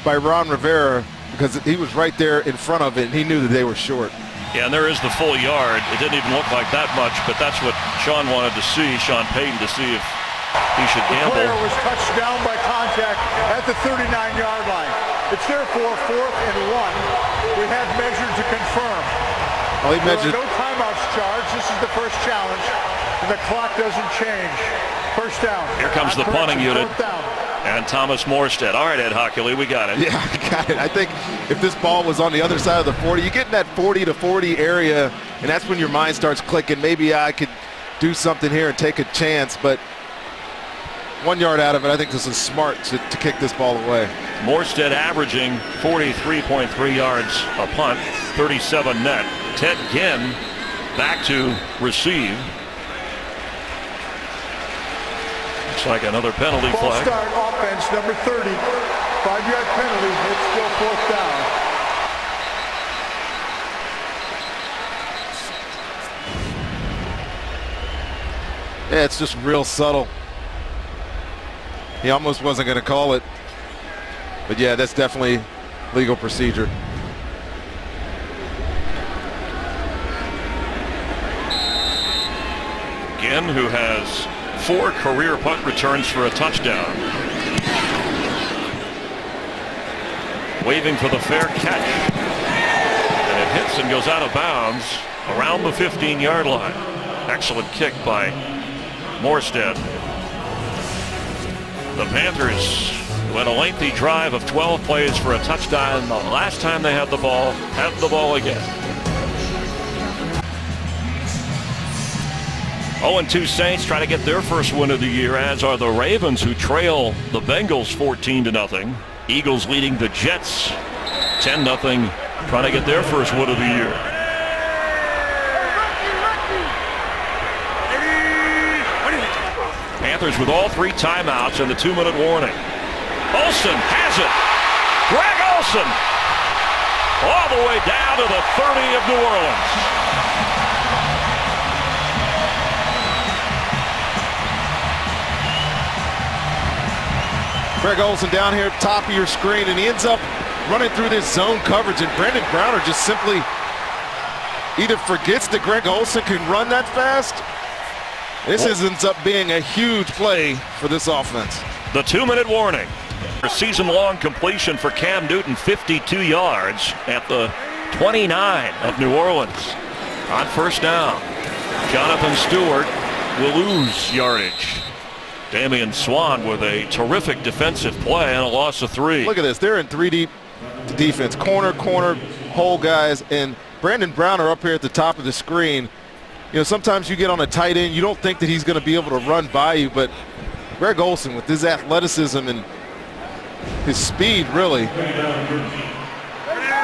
by Ron Rivera because he was right there in front of it, and he knew that they were short. Yeah, and there is the full yard. It didn't even look like that much, but that's what Sean wanted to see, Sean Payton, to see if he should gamble. The player was touched down by contact at the 39-yard line. It's therefore 4th and 1. We have measured to confirm. Well, he measured. No timeouts charged. This is the first challenge, and the clock doesn't change. First down. Here comes the punting unit. And Thomas Morstead. All right, Ed Hockley, we got it. Yeah, I got it. I think if this ball was on the other side of the 40, you get in that 40 to 40 area, and that's when your mind starts clicking. Maybe I could do something here and take a chance, but 1 yard out of it, I think this is smart to kick this ball away. Morstead averaging 43.3 yards a punt, 37 net. Ted Ginn back to receive. Looks like another penalty flag. False start offense, number 30. 5-yard penalty. It's still 4th down. Yeah, it's just real subtle. He almost wasn't going to call it. But yeah, that's definitely legal procedure. Ginn, who has 4 career punt returns for a touchdown. Waving for the fair catch. And it hits and goes out of bounds around the 15-yard line. Excellent kick by Morstead. The Panthers went a lengthy drive of 12 plays for a touchdown. The last time they had the ball again. 0-2 Saints try to get their first win of the year, as are the Ravens, who trail the Bengals 14-0. Eagles leading the Jets 10-0, trying to get their first win of the year. Panthers with all 3 timeouts and the 2-minute warning. Olsen has it. Greg Olsen all the way down to the 30 of New Orleans. Greg Olsen down here, top of your screen, and he ends up running through this zone coverage, and Brandon Browner just simply either forgets that Greg Olsen can run that fast. This ends up being a huge play for this offense. The 2-minute warning. A season-long completion for Cam Newton, 52 yards at the 29 of New Orleans. On first down, Jonathan Stewart will lose yardage. Damian Swan with a terrific defensive play and a loss of 3. Look at this. They're in 3 deep defense. Corner, hole guys, and Brandon Browner up here at the top of the screen. You know, sometimes you get on a tight end, you don't think that he's going to be able to run by you, but Greg Olsen with his athleticism and his speed really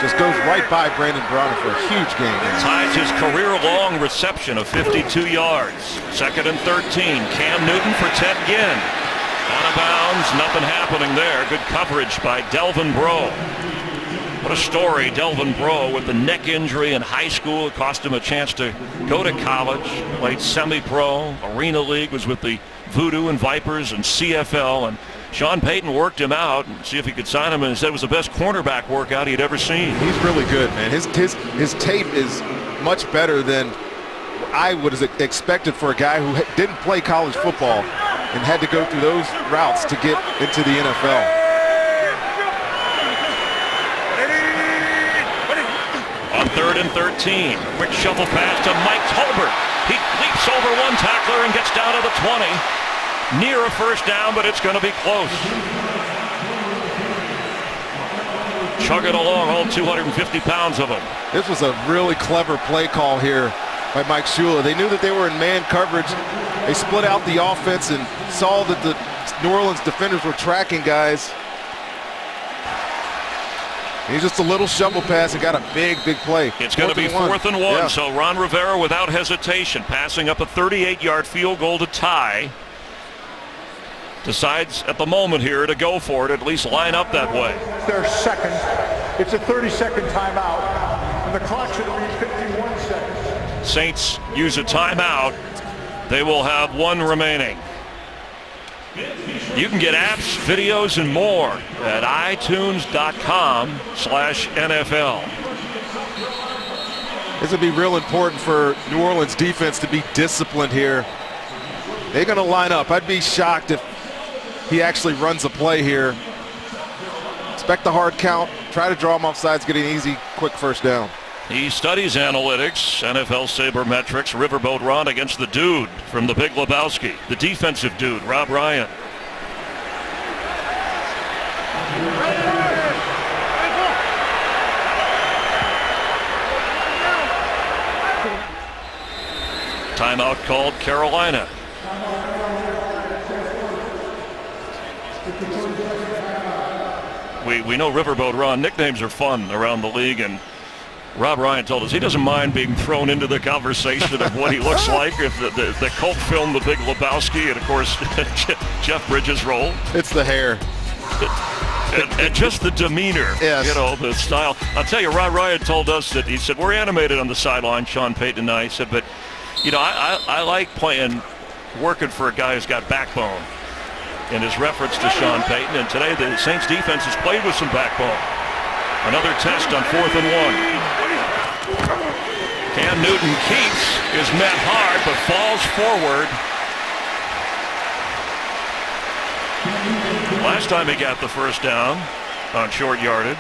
just goes right by Brandon Browner for a huge gain. Ties his career-long reception of 52 yards. 2nd and 13. Cam Newton for Ted Ginn. Out of bounds, nothing happening there. Good coverage by Delvin Breaux. What a story, Delvin Breaux with the neck injury in high school. It cost him a chance to go to college. Played semi-pro, Arena League, was with the Voodoo and Vipers and CFL, and Sean Payton worked him out and see if he could sign him, and said it was the best cornerback workout he'd ever seen. He's really good, man. His tape is much better than I would have expected for a guy who didn't play college football and had to go through those routes to get into the NFL. On 3rd and 13, quick shuffle pass to Mike Tolbert. He leaps over one tackler and gets down to the 20. Near a first down, but it's going to be close. Chugging along, all 250 pounds of him. This was a really clever play call here by Mike Shula. They knew that they were in man coverage. They split out the offense and saw that the New Orleans defenders were tracking guys. He's just a little shovel pass and got a big play. It's going to be 4th and 1. Yeah. So Ron Rivera, without hesitation, passing up a 38-yard field goal to tie. Decides at the moment here to go for it, at least line up that way. Their second. It's a 30-second timeout, and the clock should read 51 seconds. Saints use a timeout. They will have one remaining. You can get apps, videos, and more at itunes.com/NFL. This would be real important for New Orleans defense to be disciplined here. They're going to line up. I'd be shocked if he actually runs a play here. Expect the hard count. Try to draw him off sides, get an easy, quick first down. He studies analytics, NFL sabermetrics. Riverboat Ron against the dude from the Big Lebowski, the defensive dude, Rob Ryan. Timeout called Carolina. We know Riverboat Ron. Nicknames are fun around the league, and Rob Ryan told us he doesn't mind being thrown into the conversation of what he looks like if the cult film The Big Lebowski, and of course Jeff Bridges' role. It's the hair. And just the demeanor, yes. You know, the style. I'll tell you, Rob Ryan told us that, he said, we're animated on the sideline, Sean Payton and I. He said, but, you know, I like working for a guy who's got backbone, in his reference to Sean Payton. And today the Saints defense has played with some backbone. Another test on 4th and 1. Cam Newton keeps, is met hard, but falls forward. Last time he got the first down on short yardage.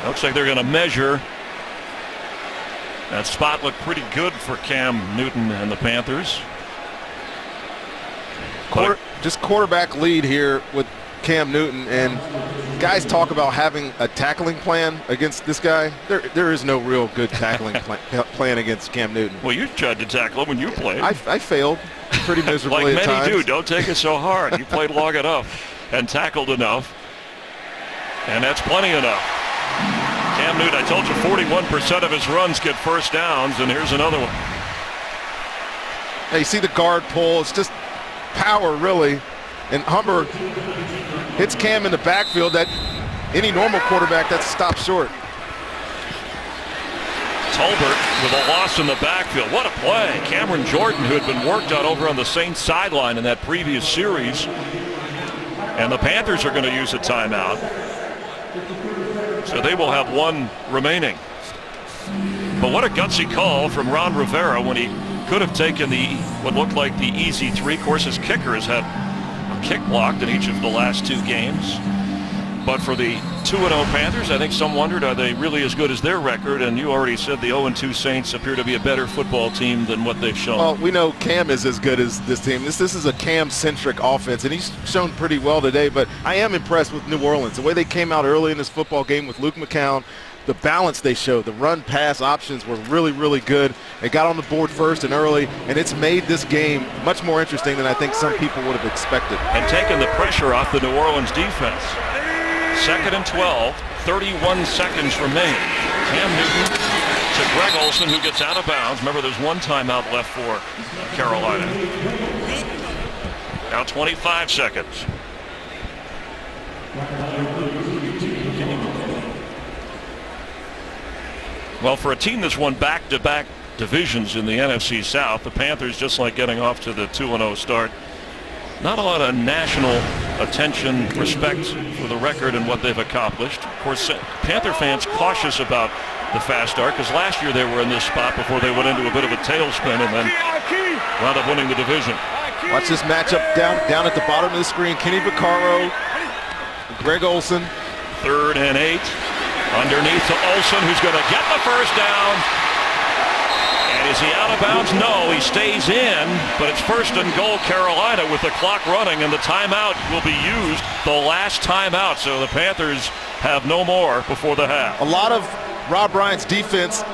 Looks like they're going to measure. That spot looked pretty good for Cam Newton and the Panthers. Just quarterback lead here with Cam Newton, and guys talk about having a tackling plan against this guy. There is no real good tackling plan against Cam Newton. Well, you tried to tackle him when you played. I failed pretty miserably like at many times. do. Don't take it so hard. You played long enough and tackled enough, and that's plenty enough. Cam Newton, I told you 41% of his runs get first downs, and here's another one. Hey, you see the guard pull. It's just power, really. And Humber hits Cam in the backfield. That any normal quarterback, that's stopped short. Tolbert with a loss in the backfield. What a play. Cameron Jordan, who had been worked on over on the Saints sideline in that previous series. And the Panthers are going to use a timeout. So they will have one remaining. But what a gutsy call from Ron Rivera when he could have taken what looked like the easy 3. Of course, his kicker has had a kick blocked in each of the last 2 games. But for the 2-0 Panthers, I think some wondered, are they really as good as their record? And you already said the 0-2 Saints appear to be a better football team than what they've shown. Well, we know Cam is as good as this team. This is a Cam-centric offense, and he's shown pretty well today. But I am impressed with New Orleans. The way they came out early in this football game with Luke McCown, the balance they showed, the run-pass options were really, really good. They got on the board first and early, and it's made this game much more interesting than I think some people would have expected. And taking the pressure off the New Orleans defense. 2nd and 12, 31 seconds remain. Cam Newton to Greg Olsen, who gets out of bounds. Remember, there's one timeout left for Carolina. Now 25 seconds. Well, for a team that's won back-to-back divisions in the NFC South, the Panthers, just like getting off to the 2-0 start, not a lot of national attention, respect for the record and what they've accomplished. Of course, Panther fans cautious about the fast start because last year they were in this spot before they went into a bit of a tailspin and then wound up winning the division. Watch this matchup down at the bottom of the screen. Kenny Vaccaro, Greg Olsen. 3rd and 8. Underneath to Olsen, who's going to get the first down. And is he out of bounds? No, he stays in, but it's 1st and goal Carolina with the clock running, and the timeout will be used, the last timeout. So the Panthers have no more before the half. A lot of Rob Ryan's defense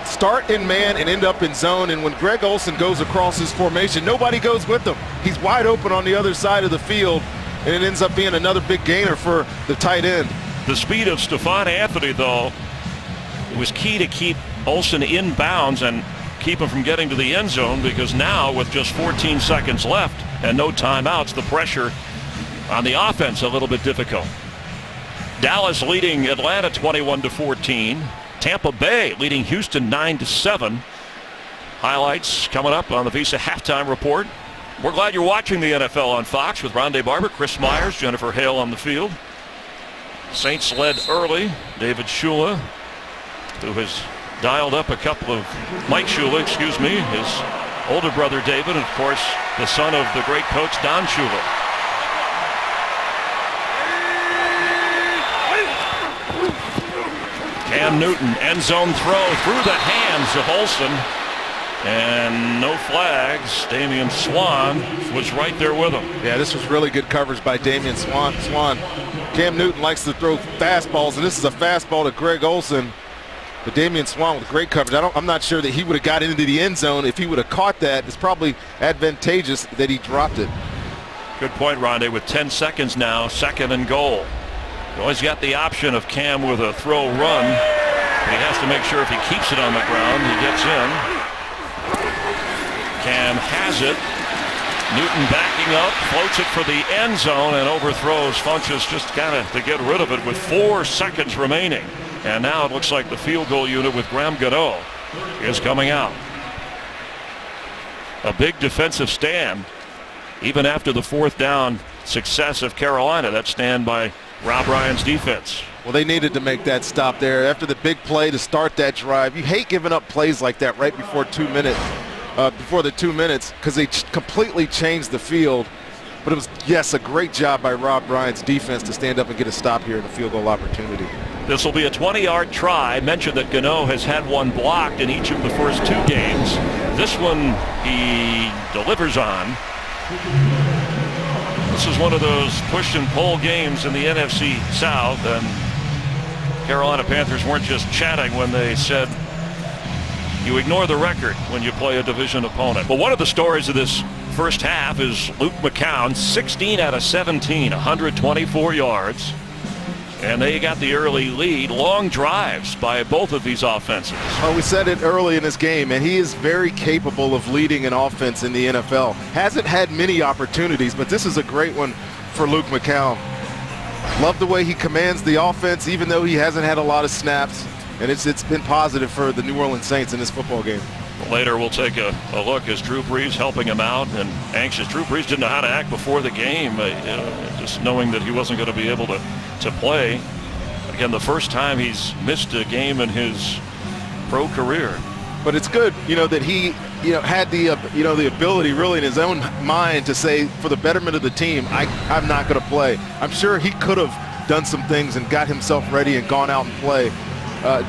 start in man and end up in zone, and when Greg Olsen goes across his formation, nobody goes with him. He's wide open on the other side of the field, and it ends up being another big gainer for the tight end. The speed of Stephon Anthony, though, it was key to keep Olsen in bounds and keep him from getting to the end zone, because now with just 14 seconds left and no timeouts, the pressure on the offense a little bit difficult. Dallas leading Atlanta 21-14. Tampa Bay leading Houston 9-7. Highlights coming up on the Visa Halftime Report. We're glad you're watching the NFL on Fox with Rondé Barber, Chris Myers, Jennifer Hale on the field. Saints led early. David Shula, who has dialed up a couple of Mike Shula, his older brother David, and of course the son of the great coach Don Shula. Cam Newton, end zone throw through the hands of Olsen, and no flags. Damian Swan was right there with him. Yeah, this was really good coverage by Damian Swan. Cam Newton likes to throw fastballs, and this is a fastball to Greg Olsen. But Damian Swan with great coverage. I'm not sure that he would have got into the end zone. If he would have caught that, it's probably advantageous that he dropped it. Good point, Rondé, with 10 seconds now, 2nd and goal. You always got the option of Cam with a throw run, but he has to make sure if he keeps it on the ground, he gets in. Cam has it. Newton backing up, floats it for the end zone, and overthrows Funchess just kind of to get rid of it with 4 seconds remaining. And now it looks like the field goal unit with Graham Gano is coming out. A big defensive stand, even after the 4th down success of Carolina. That stand by Rob Ryan's defense. Well, they needed to make that stop there after the big play to start that drive. You hate giving up plays like that right before 2 minutes, before the 2 minutes, because they completely changed the field. But it was, yes, a great job by Rob Ryan's defense to stand up and get a stop here in a field goal opportunity. This will be a 20-yard try. I mentioned that Gano has had one blocked in each of the first 2 games. This one he delivers on. This is one of those push and pull games in the NFC South, and Carolina Panthers weren't just chatting when they said you ignore the record when you play a division opponent. But one of the stories of this first half is Luke McCown, 16 out of 17, 124 yards. And they got the early lead. Long drives by both of these offenses. Well, we said it early in this game, and he is very capable of leading an offense in the NFL. Hasn't had many opportunities, but this is a great one for Luke McCown. Love the way he commands the offense, even though he hasn't had a lot of snaps. And it's been positive for the New Orleans Saints in this football game. Later, we'll take a look as Drew Brees helping him out, and anxious. Drew Brees didn't know how to act before the game, just knowing that he wasn't going to be able to play. Again, the first time he's missed a game in his pro career. But it's good, that he, had the, the ability really in his own mind to say, for the betterment of the team, I'm not going to play. I'm sure he could have done some things and got himself ready and gone out and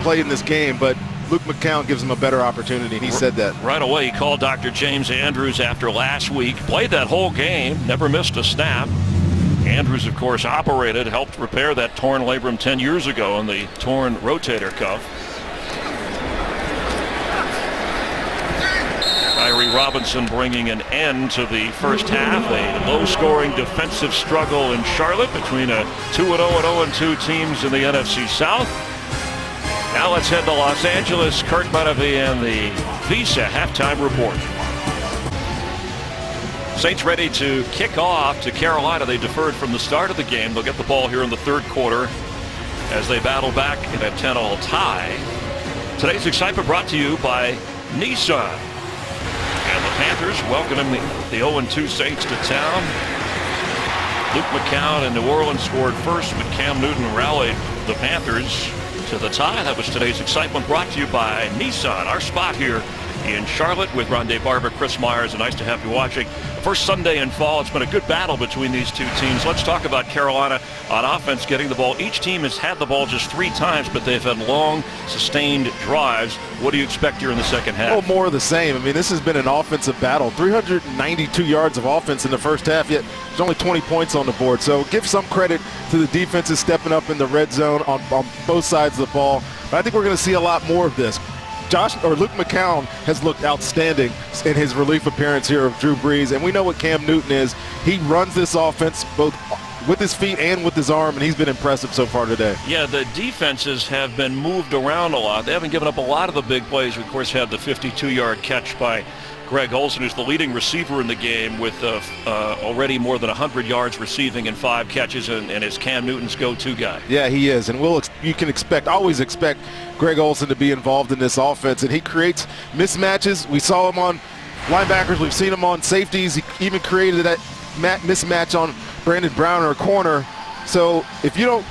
played in this game, but Luke McCown gives him a better opportunity, and he said that. Right away, he called Dr. James Andrews after last week. Played that whole game, never missed a snap. Andrews, of course, helped repair that torn labrum 10 years ago in the torn rotator cuff. Kyrie Robinson bringing an end to the first half. A low-scoring defensive struggle in Charlotte between a 2-0 and 0-2 teams in the NFC South. Now let's head to Los Angeles. Kurt Menefee and the Visa Halftime Report. Saints ready to kick off to Carolina. They deferred from the start of the game. They'll get the ball here in the 3rd quarter as they battle back in a 10-all tie. Today's excitement brought to you by Nissan. And the Panthers welcoming the 0-2 Saints to town. Luke McCown in New Orleans scored first, but Cam Newton rallied the Panthers to the tie. That was today's excitement brought to you by Nissan. Our spot here in Charlotte with Rondé Barber, Chris Myers, and nice to have you watching. First Sunday in fall. It's been a good battle between these two teams. Let's talk about Carolina on offense getting the ball. Each team has had the ball just 3 times, but they've had long, sustained drives. What do you expect here in the second half? Well, more of the same. I mean, this has been an offensive battle. 392 yards of offense in the first half, yet there's only 20 points on the board. So give some credit to the defenses stepping up in the red zone on both sides of the ball. But I think we're going to see a lot more of this. Luke McCown has looked outstanding in his relief appearance here of Drew Brees, and we know what Cam Newton is. He runs this offense both with his feet and with his arm, and he's been impressive so far today. Yeah, the defenses have been moved around a lot. They haven't given up a lot of the big plays. We, of course, had the 52-yard catch by Greg Olsen, who's the leading receiver in the game with already more than 100 yards receiving and 5 catches, and is Cam Newton's go-to guy. Yeah, he is, and you can always expect Greg Olsen to be involved in this offense, and he creates mismatches. We saw him on linebackers. We've seen him on safeties. He even created that mismatch on Brandon Brown or a corner. So if you don't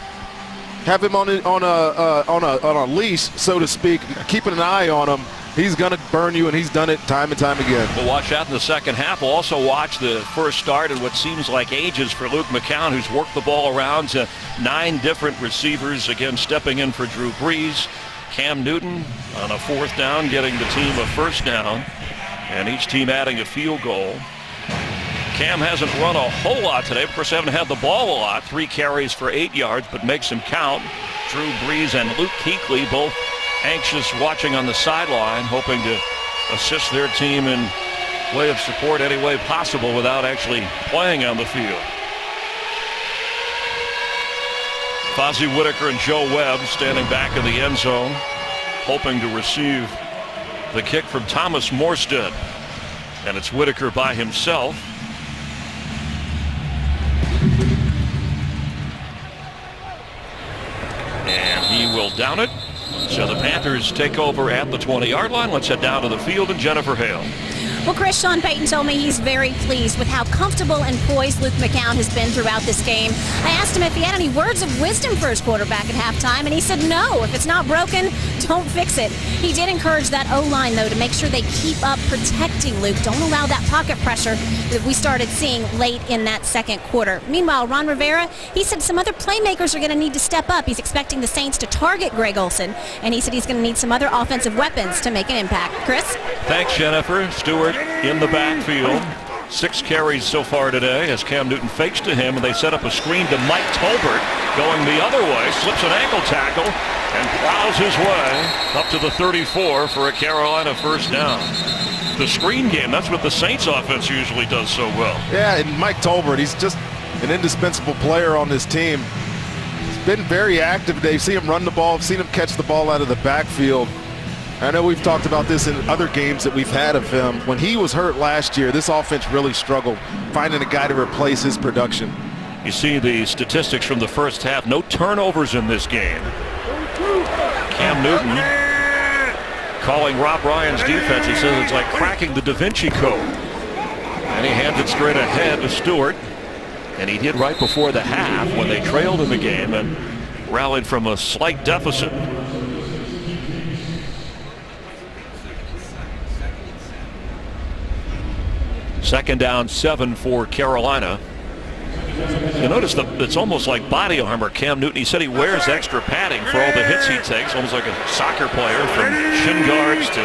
have him on a leash, so to speak, keeping an eye on him, he's going to burn you, and he's done it time and time again. We'll watch that in the second half. We'll also watch the first start in what seems like ages for Luke McCown, who's worked the ball around to 9 different receivers, again stepping in for Drew Brees. Cam Newton on a 4th down, getting the team a 1st down, and each team adding a field goal. Cam hasn't run a whole lot today. Of course, they haven't had the ball a lot. 3 carries for 8 yards, but makes him count. Drew Brees and Luke Kuechly both anxious, watching on the sideline, hoping to assist their team in way of support any way possible without actually playing on the field. Fozzie Whitaker and Joe Webb standing back in the end zone, hoping to receive the kick from Thomas Morstead. And it's Whitaker by himself. And he will down it. So the Panthers take over at the 20-yard line. Let's head down to the field and Jennifer Hale. Well, Chris, Sean Payton told me he's very pleased with how comfortable and poised Luke McCown has been throughout this game. I asked him if he had any words of wisdom for his quarterback at halftime, and he said no. If it's not broken, don't fix it. He did encourage that O-line, though, to make sure they keep up protecting Luke. Don't allow that pocket pressure that we started seeing late in that second quarter. Meanwhile, Ron Rivera, he said some other playmakers are going to need to step up. He's expecting the Saints to target Greg Olsen, and he said he's going to need some other offensive weapons to make an impact. Chris? Thanks, Jennifer. Stewart in the backfield. 6 carries so far today as Cam Newton fakes to him, and they set up a screen to Mike Tolbert going the other way, slips an ankle tackle, and plows his way up to the 34 for a Carolina 1st down. The screen game, that's what the Saints offense usually does so well. Yeah, and Mike Tolbert, he's just an indispensable player on this team. He's been very active today. You've seen him run the ball, I've seen him catch the ball out of the backfield. I know we've talked about this in other games that we've had of him. When he was hurt last year, this offense really struggled finding a guy to replace his production. You see the statistics from the first half. No turnovers in this game. Cam Newton calling Rob Ryan's defense. He says it's like cracking the Da Vinci Code. And he hands it straight ahead to Stewart. And he did right before the half when they trailed in the game and rallied from a slight deficit. Second down, 7 for Carolina. You notice it's almost like body armor. Cam Newton, he said he wears extra padding for all the hits he takes, almost like a soccer player, from shin guards to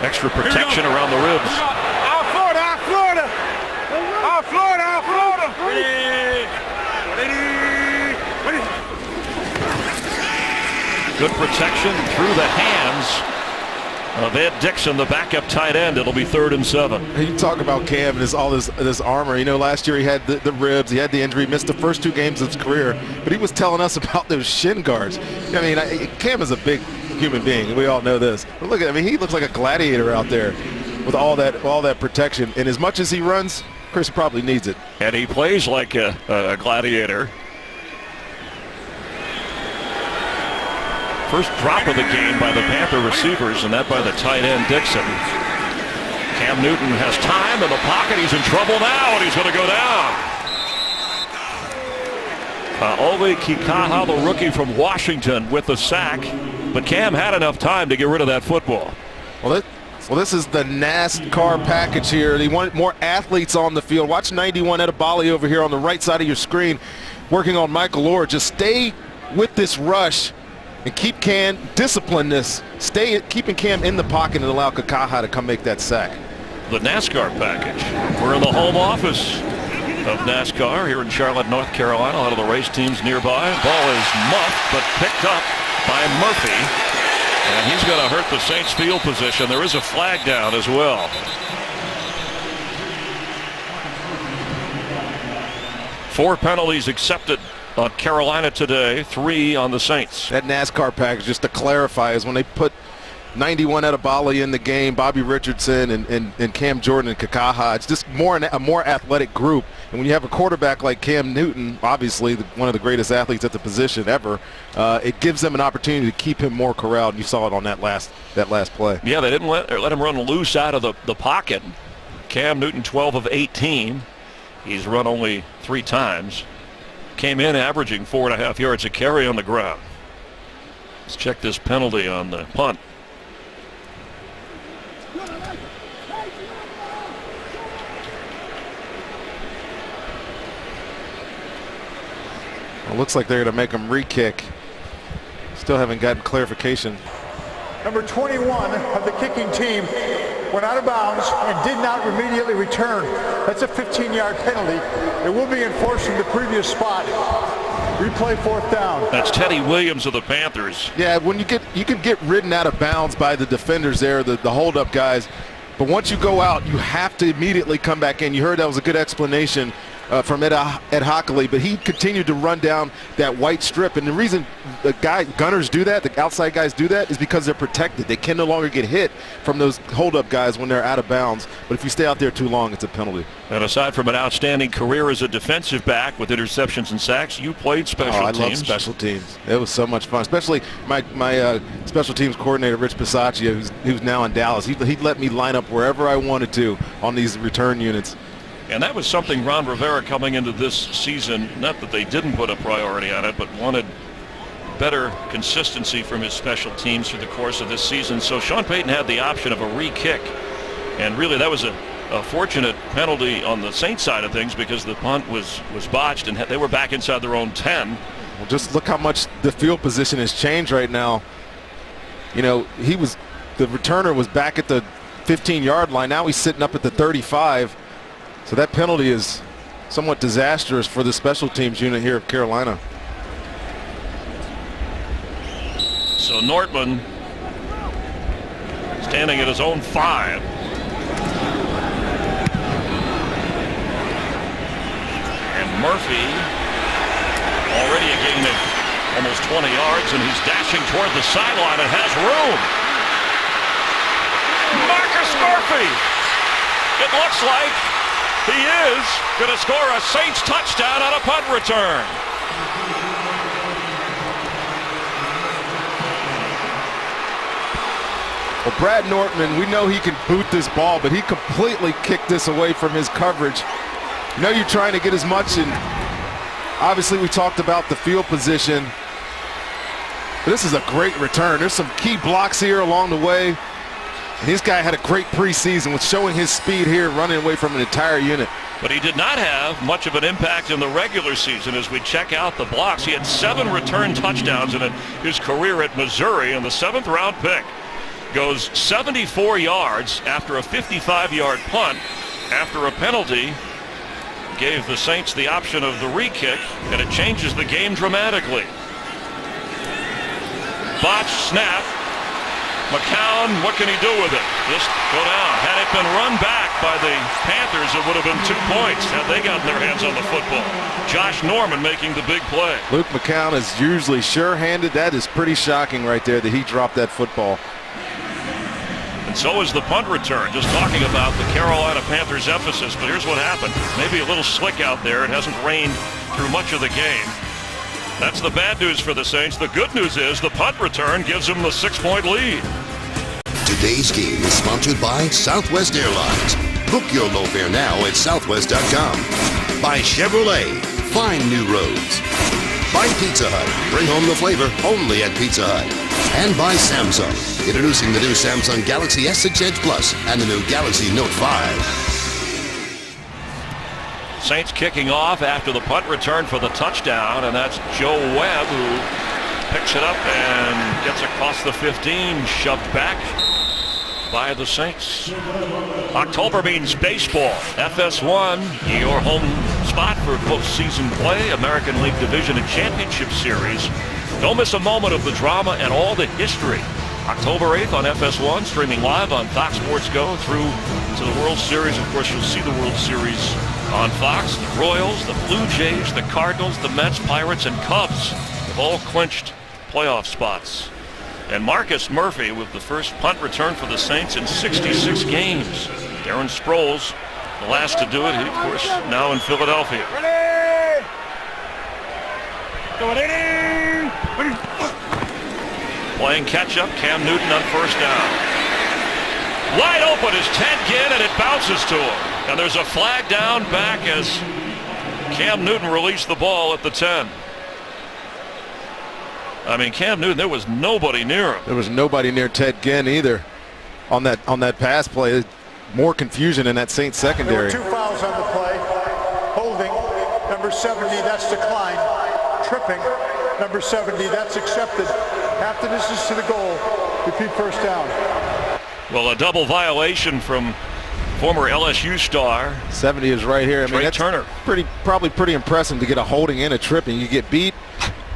extra protection around the ribs. Out Florida, out Florida. Out Florida, out Florida. Good protection through the hands of Ed Dixon, the backup tight end. It'll be 3rd and 7. You talk about Cam and all this armor. You know, last year he had the ribs, he had the injury, missed the first 2 games of his career, but he was telling us about those shin guards. I mean, Cam is a big human being. We all know this. But look at, I mean, he looks like a gladiator out there with all that protection. And as much as he runs, Chris probably needs it. And he plays like a gladiator. First drop of the game by the Panther receivers, and that by the tight end Dixon. Cam Newton has time in the pocket. He's in trouble now, and he's going to go down. Ole Kikaha, the rookie from Washington, with the sack. But Cam had enough time to get rid of that football. Well, this is the NASCAR package here. They want more athletes on the field. Watch 91 Edibali over here on the right side of your screen working on Michael Orr. Just stay with this rush and keep Cam, discipline this, keeping Cam in the pocket and allow Kikaha to come make that sack. The NASCAR package. We're in the home office of NASCAR here in Charlotte, North Carolina. A lot of the race teams nearby. Ball is muffed, but picked up by Murphy. And he's going to hurt the Saints field position. There is a flag down as well. 4 penalties accepted on Carolina today, 3 on the Saints. That NASCAR package, just to clarify, is when they put 91 Adebali in the game, Bobby Richardson and Cam Jordan and Kakaha. It's just a more athletic group. And when you have a quarterback like Cam Newton, obviously one of the greatest athletes at the position ever, it gives them an opportunity to keep him more corralled. You saw it on that last play. Yeah, they didn't let him run loose out of the pocket. Cam Newton, 12 of 18. He's run only 3 times. Came in averaging 4.5 yards a carry on the ground. Let's check this penalty on the punt. It looks like they're going to make him re-kick. Still haven't gotten clarification. Number 21 of the kicking team went out of bounds and did not immediately return. That's a 15-yard penalty. It will be enforced from the previous spot. Replay 4th down. That's Teddy Williams of the Panthers. Yeah, when you can get ridden out of bounds by the defenders there, the hold-up guys. But once you go out, you have to immediately come back in. You heard that was a good explanation from Ed Hockley, but he continued to run down that white strip. And the reason the gunners do that, the outside guys do that, is because they're protected. They can no longer get hit from those hold-up guys when they're out of bounds. But if you stay out there too long, it's a penalty. And aside from an outstanding career as a defensive back with interceptions and sacks, you played special teams. I love special teams. It was so much fun, especially my special teams coordinator, Rich Bisaccia, who's now in Dallas. He'd let me line up wherever I wanted to on these return units. And that was something Ron Rivera coming into this season, not that they didn't put a priority on it, but wanted better consistency from his special teams through the course of this season. So Sean Payton had the option of a re-kick. And really that was a fortunate penalty on the Saints side of things because the punt was botched and they were back inside their own 10. Well, just look how much the field position has changed right now. You know, the returner was back at the 15-yard line. Now he's sitting up at the 35. So that penalty is somewhat disastrous for the special teams unit here of Carolina. So Nortman standing at his own 5. And Murphy already a gain of almost 20 yards, and he's dashing toward the sideline and has room. Marcus Murphy. It looks like he is going to score a Saints touchdown on a punt return. Well, Brad Nortman, we know he can boot this ball, but he completely kicked this away from his coverage. You know you're trying to get as much, and obviously we talked about the field position. But this is a great return. There's some key blocks here along the way. And this guy had a great preseason with showing his speed here, running away from an entire unit. But he did not have much of an impact in the regular season as we check out the blocks. He had 7 return touchdowns in his career at Missouri, and the 7th round pick goes 74 yards after a 55-yard punt after a penalty. Gave the Saints the option of the re-kick, and it changes the game dramatically. Botched snap. McCown, what can he do with it? Just go down. Had it been run back by the Panthers, it would have been 2 points had they gotten their hands on the football. Josh Norman making the big play. Luke McCown is usually sure-handed. That is pretty shocking right there that he dropped that football. And so is the punt return. Just talking about the Carolina Panthers emphasis, but here's what happened. Maybe a little slick out there. It hasn't rained through much of the game. That's the bad news for the Saints. The good news is the punt return gives them the 6-point lead. Today's game is sponsored by Southwest Airlines. Book your low fare now at southwest.com. By Chevrolet, find new roads. By Pizza Hut, bring home the flavor only at Pizza Hut. And by Samsung, introducing the new Samsung Galaxy S6 Edge Plus and the new Galaxy Note 5. Saints kicking off after the punt return for the touchdown, and that's Joe Webb who picks it up and gets across the 15, shoved back by the Saints. October means baseball. FS1, your home spot for postseason play, American League Division and Championship Series. Don't miss a moment of the drama and all the history October 8th on FS1, streaming live on Fox Sports Go through to the World Series. Of course, you'll see the World Series on Fox. The Royals, the Blue Jays, the Cardinals, the Mets, Pirates, and Cubs have all clinched playoff spots. And Marcus Murphy with the first punt return for the Saints in 66 games. Darren Sproles, the last to do it. He, of course, now in Philadelphia. Playing catch-up, Cam Newton on first down. Wide open is Ted Ginn, and it bounces to him. And there's a flag down back as Cam Newton released the ball at the 10. I mean, Cam Newton, there was nobody near him. There was nobody near Ted Ginn either on that pass play. More confusion in that Saints secondary. There were 2 fouls on the play. Holding, number 70, that's declined. Tripping, number 70, that's accepted. Half the distance to the goal. Repeat first down. Well, a double violation from former LSU star. 70 is right here. I mean, that's Turner. Probably pretty impressive to get a holding and a tripping. You get beat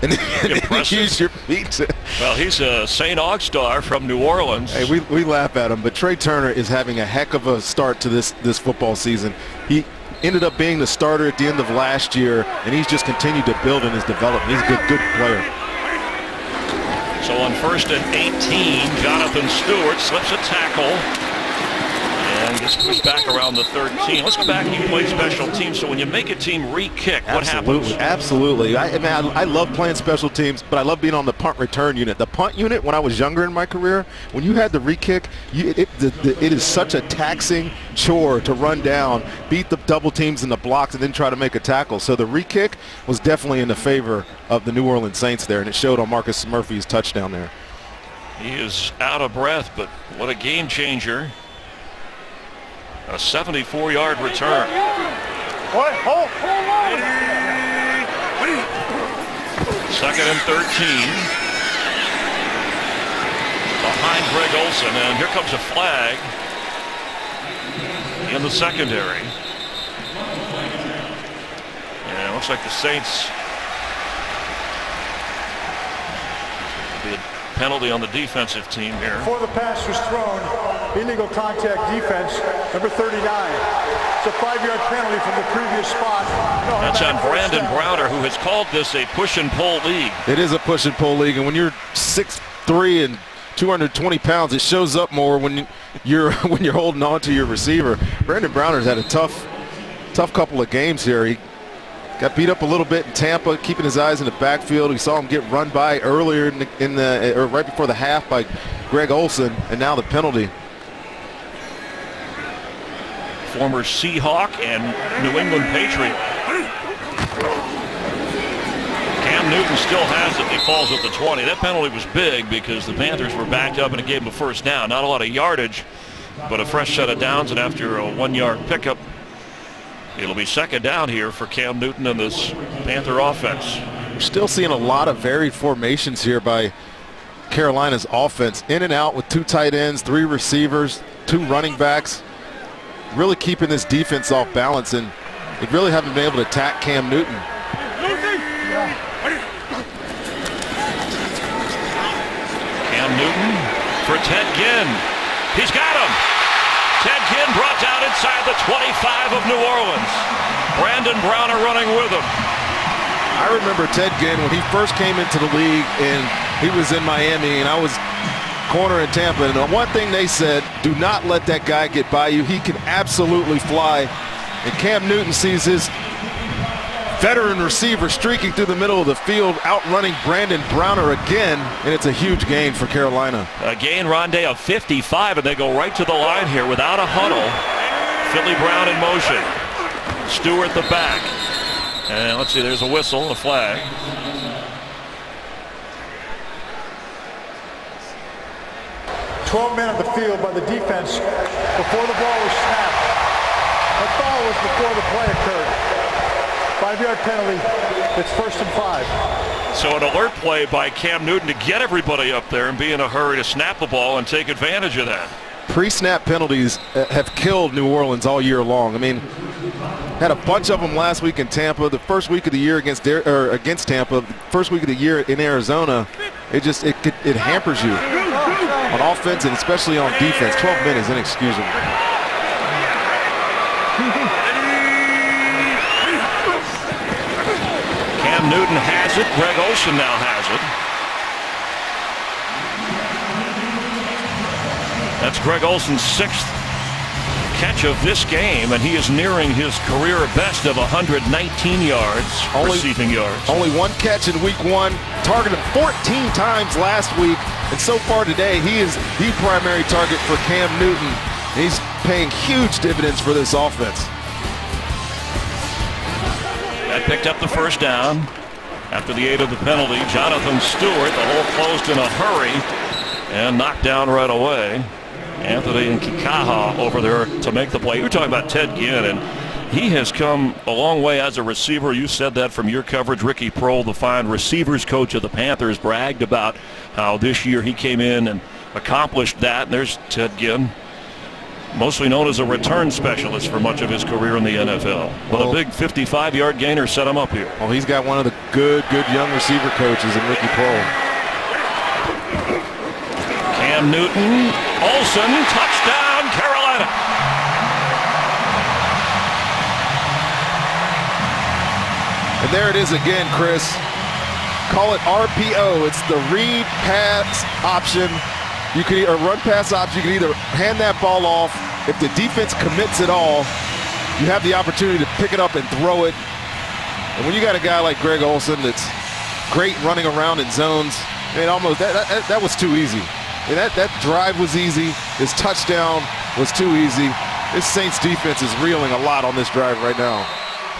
and then you use your feet. Well, he's a St. Aug star from New Orleans. Hey, we laugh at him, but Trey Turner is having a heck of a start to this football season. He ended up being the starter at the end of last year, and he's just continued to build in his development. He's a good player. So on 1st and 18, Jonathan Stewart slips a tackle and gets pushed back around the 13. Let's go back. You played special teams, so when you make a team re-kick, what happens? Absolutely. I love playing special teams, but I love being on the punt return unit. The punt unit, when I was younger in my career, when you had the re-kick, it is such a taxing chore to run down, beat the double teams in the blocks, and then try to make a tackle. So the re-kick was definitely in the favor of the New Orleans Saints there, and it showed on Marcus Murphy's touchdown there. He is out of breath, but what a game changer. A 74-yard return. Second and 13. Behind Greg Olsen, and here comes a flag in the secondary. And it looks like the Saints. The penalty on the defensive team here. Before the pass was thrown, illegal contact defense, number 39. It's a 5-yard penalty from the previous spot. That's on Brandon Browner, who has called this a push and pull league. It is a push and pull league, and when you're 6'3" and 220 pounds, it shows up more when you're holding on to your receiver. Brandon Browner's had a tough couple of games here. He got beat up a little bit in Tampa, keeping his eyes in the backfield. We saw him get run by earlier or right before the half by Greg Olsen, and now the penalty. Former Seahawk and New England Patriot. Cam Newton still has it. He falls at the 20. That penalty was big because the Panthers were backed up and it gave him a first down. Not a lot of yardage, but a fresh set of downs, and after a 1-yard pickup, it'll be second down here for Cam Newton and this Panther offense. We're still seeing a lot of varied formations here by Carolina's offense. In and out with 2 tight ends, 3 receivers, 2 running backs. Really keeping this defense off balance, and they really haven't been able to attack Cam Newton. Cam Newton for Ted Ginn. He's got him. Ted Ginn brought down inside the 25 of New Orleans. Brandon Browner running with him. I remember Ted Ginn when he first came into the league, and he was in Miami, and I was corner in Tampa. And the one thing they said, do not let that guy get by you. He can absolutely fly. And Cam Newton sees his veteran receiver streaking through the middle of the field, outrunning Brandon Browner again, and it's a huge gain for Carolina. A gain, Rondé, of 55, and they go right to the line here without a huddle. Philly Brown in motion. Stewart the back. And let's see, there's a whistle, a flag. 12 men on the field by the defense before the ball was snapped. The foul was before the play occurred. 5-yard penalty. It's 1st and 5. So an alert play by Cam Newton to get everybody up there and be in a hurry to snap the ball and take advantage of that. Pre-snap penalties have killed New Orleans all year long. I mean, had a bunch of them last week in Tampa. The first week of the year against Tampa. The first week of the year in Arizona. It hampers you. on offense and especially on defense. 12 men is inexcusable. Cam Newton has it. Greg Olsen now has it. That's Greg Olsen's 6th catch of this game, and he is nearing his career best of 119 yards, receiving yards. Only 1 catch in week 1, targeted 14 times last week, and so far today he is the primary target for Cam Newton. He's paying huge dividends for this offense. That picked up the first down after the 8 of the penalty. Jonathan Stewart, the hole closed in a hurry and knocked down right away. Anthony and Kikaha over there to make the play. You're talking about Ted Ginn, and he has come a long way as a receiver. You said that from your coverage. Ricky Prohl, the fine receivers coach of the Panthers, bragged about how this year he came in and accomplished that. And there's Ted Ginn, mostly known as a return specialist for much of his career in the NFL. But a big 55-yard gainer set him up here. Well, he's got one of the good young receiver coaches in Ricky Prohl. Cam Newton, Olsen, touchdown, Carolina. And there it is again, Chris. Call it RPO. It's the read pass option. You can or run pass option. You can either hand that ball off. If the defense commits it all, you have the opportunity to pick it up and throw it. And when you got a guy like Greg Olsen that's great running around in zones, it almost that was too easy. And that drive was easy. His touchdown was too easy. This Saints defense is reeling a lot on this drive right now.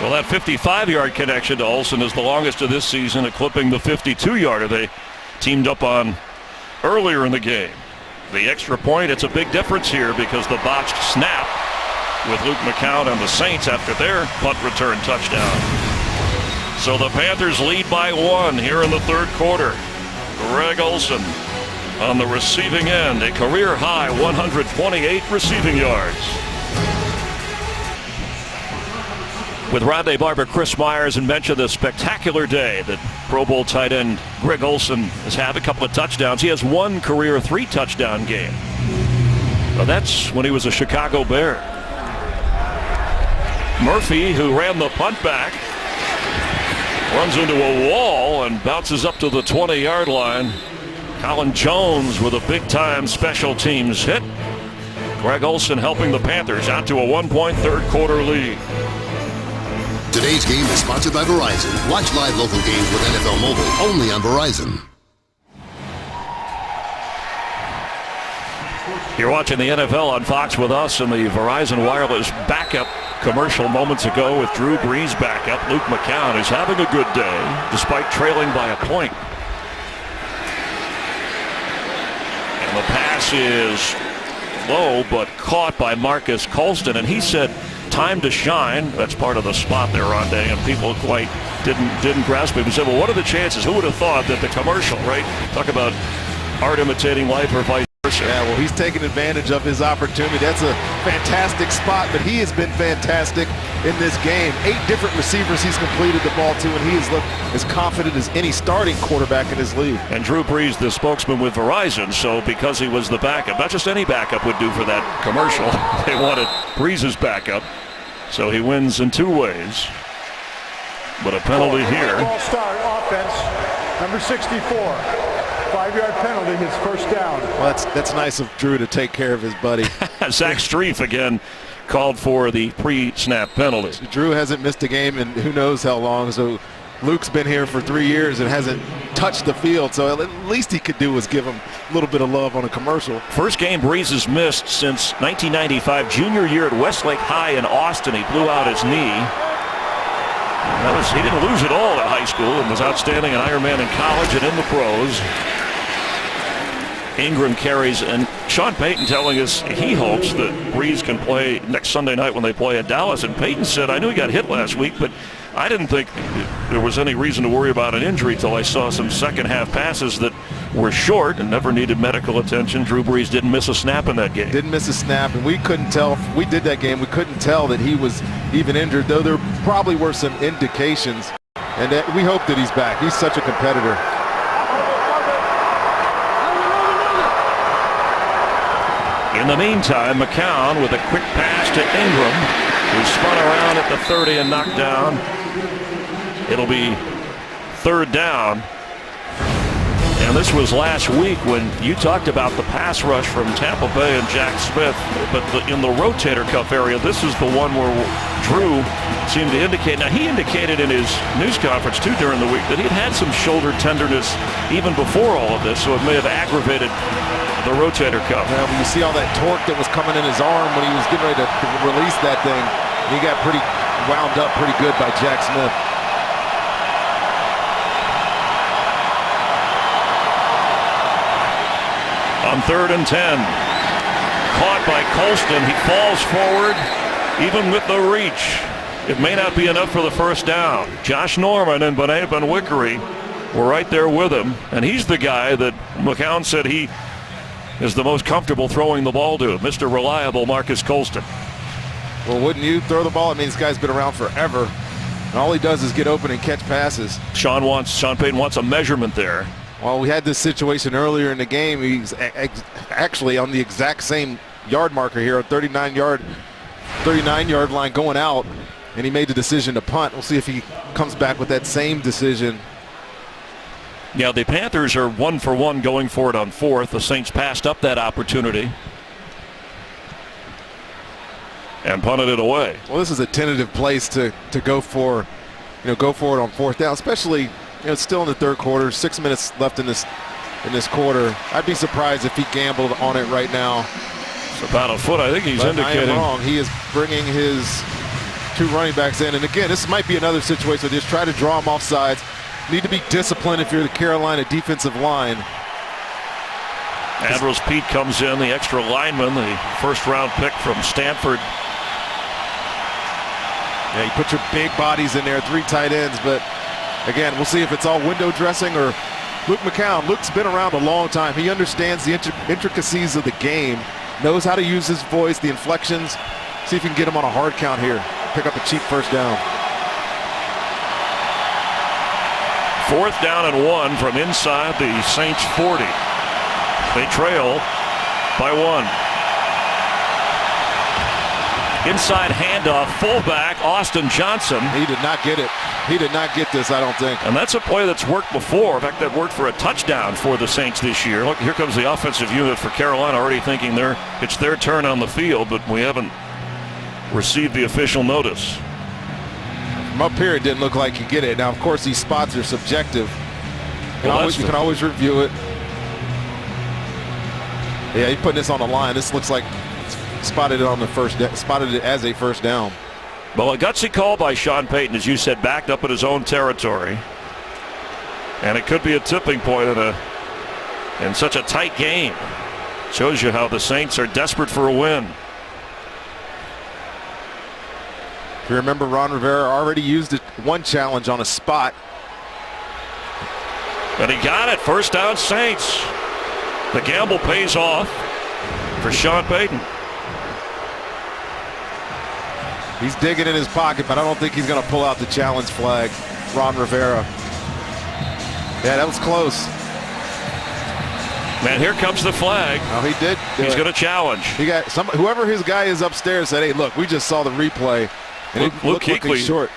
Well, that 55-yard connection to Olsen is the longest of this season, eclipsing the 52-yarder they teamed up on earlier in the game. The extra point, it's a big difference here because the botched snap with Luke McCown and the Saints after their punt return touchdown. So the Panthers lead by 1 here in the 3rd quarter. Greg Olsen on the receiving end, a career-high 128 receiving yards. With Rodney Barber, Chris Myers, and mentioned the spectacular day that Pro Bowl tight end Greg Olsen has had, a couple of touchdowns. He has 1 career 3-touchdown game. Well, that's when he was a Chicago Bear. Murphy, who ran the punt back, runs into a wall and bounces up to the 20-yard line. Colin Jones with a big-time special teams hit. Greg Olsen helping the Panthers out to a 1-point 3rd quarter lead. Today's game is sponsored by Verizon. Watch live local games with NFL Mobile only on Verizon. You're watching the NFL on Fox with us and the Verizon Wireless backup commercial moments ago with Drew Brees backup. Luke McCown is having a good day despite trailing by a point. And the pass is low but caught by Marcus Colston, and he said time to shine. That's part of the spot there, Rondé, and people quite didn't grasp it. He said, well, what are the chances? Who would have thought that the commercial, right? Talk about art imitating life or vice versa. Yeah, well, he's taking advantage of his opportunity. That's a fantastic spot, but he has been fantastic in this game. 8 different receivers he's completed the ball to, and he has looked as confident as any starting quarterback in his league. And Drew Brees, the spokesman with Verizon, so because he was the backup, not just any backup would do for that commercial, they wanted Brees' backup. So he wins in 2 ways. But a penalty here. Ball start, offense, number 64. 5-yard penalty, his first down. Well, that's nice of Drew to take care of his buddy. Zach Strief again called for the pre-snap penalty. Drew hasn't missed a game in who knows how long, so Luke's been here for 3 years and hasn't touched the field, so at least he could do was give him a little bit of love on a commercial. First game Brees has missed since 1995, junior year at Westlake High in Austin. He blew out his knee. He didn't lose it all in high school and was outstanding in Ironman in college and in the pros. Ingram carries, and Sean Payton telling us he hopes that Brees can play next Sunday night when they play at Dallas. And Payton said, I knew he got hit last week, but I didn't think there was any reason to worry about an injury till I saw some second half passes that were short and never needed medical attention. Drew Brees didn't miss a snap in that game. Didn't miss a snap, and we couldn't tell. If we did that game, we couldn't tell that he was even injured, though there probably were some indications. And we hope that he's back. He's such a competitor. In the meantime, McCown with a quick pass to Ingram, who spun around at the 30 and knocked down. It'll be third down. And this was last week when you talked about the pass rush from Tampa Bay and Jack Smith. But in the rotator cuff area, this is the one where Drew seemed to indicate. Now, he indicated in his news conference, too, during the week that he'd had some shoulder tenderness even before all of this, so it may have aggravated the rotator cuff. Now, when you see all that torque that was coming in his arm when he was getting ready to release that thing, he got pretty wound up pretty good by Jack Smith. On 3rd and 10, caught by Colston. He falls forward, even with the reach. It may not be enough for the first down. Josh Norman and Benet Benwickery were right there with him, and he's the guy that McCown said he is the most comfortable throwing the ball to, Mr. Reliable Marcus Colston. Well, wouldn't you throw the ball? I mean, this guy's been around forever, and all he does is get open and catch passes. Sean Payton wants a measurement there. Well, we had this situation earlier in the game. He's actually on the exact same yard marker here, a 39-yard line going out, and he made the decision to punt. We'll see if he comes back with that same decision. Yeah, the Panthers are 1 for 1 going for it on 4th. The Saints passed up that opportunity and punted it away. Well, this is a tentative place to go for it on 4th down, especially. It's still in the third quarter, 6 minutes left in this quarter. I'd be surprised if he gambled on it right now. It's about a foot, I think he's indicating. I am wrong. He is bringing his 2 running backs in. And again, this might be another situation where just try to draw them off sides. Need to be disciplined if you're the Carolina defensive line. Andros Pete comes in, the extra lineman, the first-round pick from Stanford. Yeah, you put your big bodies in there, 3 tight ends, but again, we'll see if it's all window dressing or Luke McCown. Luke's been around a long time. He understands the intricacies of the game, knows how to use his voice, the inflections. See if we can get him on a hard count here. Pick up a cheap first down. 4th down and 1 from inside the Saints 40. They trail by 1. Inside handoff, fullback Austin Johnson. He did not get it. He did not get this, I don't think. And that's a play that's worked before. In fact, that worked for a touchdown for the Saints this year. Look, here comes the offensive unit for Carolina already thinking it's their turn on the field, but we haven't received the official notice. From up here, it didn't look like you get it. Now, of course, these spots are subjective. You can always review it. Yeah, he's putting this on the line. This looks like spotted it as a first down. Well, a gutsy call by Sean Payton, as you said, backed up in his own territory. And it could be a tipping point in such a tight game. Shows you how the Saints are desperate for a win. If you remember, Ron Rivera already used one challenge on a spot. But he got it. First down, Saints. The gamble pays off for Sean Payton. He's digging in his pocket, but I don't think he's going to pull out the challenge flag. Ron Rivera. Yeah, that was close. Man, here comes the flag. Oh, he did. He's going to challenge. He got whoever his guy is upstairs said, "Hey, look, we just saw the replay." And Luke Kuechly short,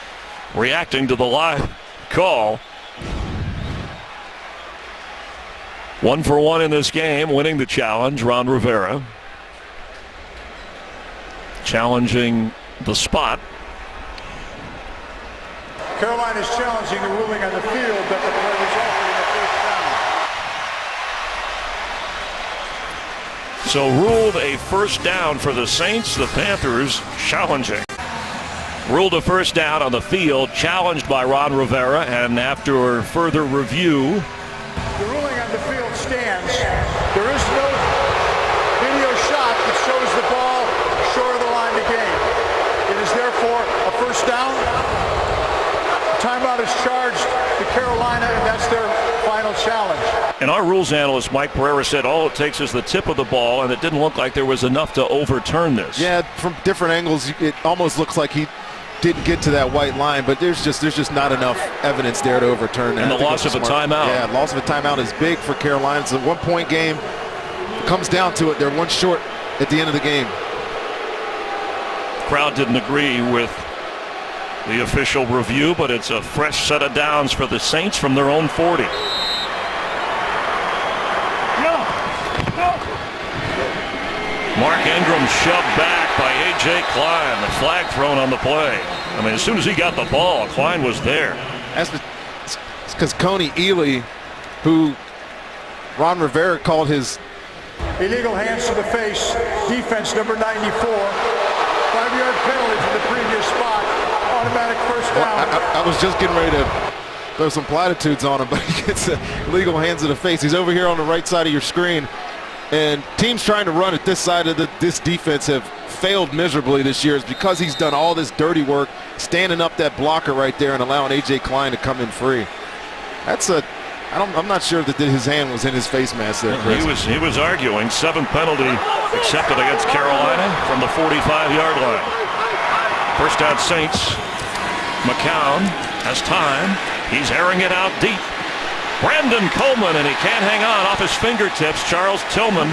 reacting to the live call. 1 for 1 in this game, winning the challenge. Ron Rivera challenging the spot. Carolina is challenging the ruling on the field that the play resulted in a first down. So ruled a first down for the Saints. The Panthers challenging. Ruled a first down on the field, challenged by Ron Rivera, and after further review, the ruling on the field stands. There is no video shot that shows the ball short of the line of game. It is therefore a first down. Timeout is charged to Carolina, and that's their final challenge. And our rules analyst, Mike Pereira, said all it takes is the tip of the ball, and it didn't look like there was enough to overturn this. Yeah, from different angles, it almost looks like he didn't get to that white line, but there's just not enough evidence there to overturn that. And the loss of a timeout. Yeah, loss of a timeout is big for Carolina. It's a 1-point game. It comes down to it. They're one short at the end of the game. Crowd didn't agree with the official review, but it's a fresh set of downs for the Saints from their own 40. Mark Ingram shoved back by A.J. Klein. The flag thrown on the play. I mean, as soon as he got the ball, Klein was there. It's because Coney Ely, who Ron Rivera called his illegal hands to the face, defense number 94. 5-yard penalty for the previous spot. Automatic first down. I was just getting ready to throw some platitudes on him, but he gets illegal hands to the face. He's over here on the right side of your screen. And teams trying to run at this side of this defense have failed miserably this year. It's because he's done all this dirty work, standing up that blocker right there and allowing A.J. Klein to come in free. I'm not sure that his hand was in his face mask there, Chris. He was arguing. 7th penalty accepted against Carolina from the 45-yard line. First down Saints. McCown has time. He's airing it out deep. Brandon Coleman, and he can't hang on off his fingertips. Charles Tillman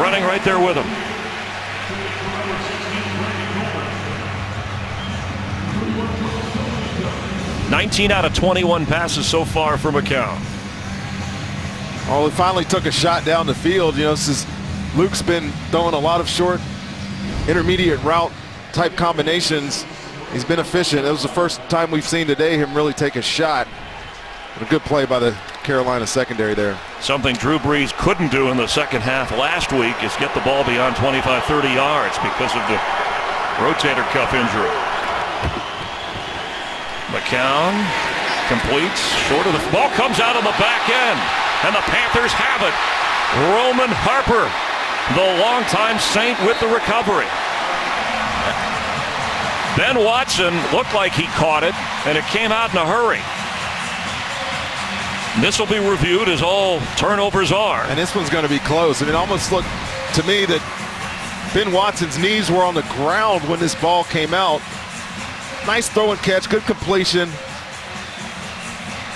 running right there with him. $19 out of 21 passes so far for McCown. Oh, he finally took a shot down the field. You know, since Luke's been throwing a lot of short, intermediate route type combinations, he's been efficient. It was the first time we've seen today him really take a shot. A good play by the Carolina secondary there. Something Drew Brees couldn't do in the second half last week is get the ball beyond 25, 30 yards because of the rotator cuff injury. McCown completes short of the ball, comes out on the back end, and the Panthers have it. Roman Harper, the longtime Saint, with the recovery. Ben Watson looked like he caught it, and it came out in a hurry. This will be reviewed as all turnovers are. And this one's going to be close. And it almost looked to me that Ben Watson's knees were on the ground when this ball came out. Nice throw and catch, good completion.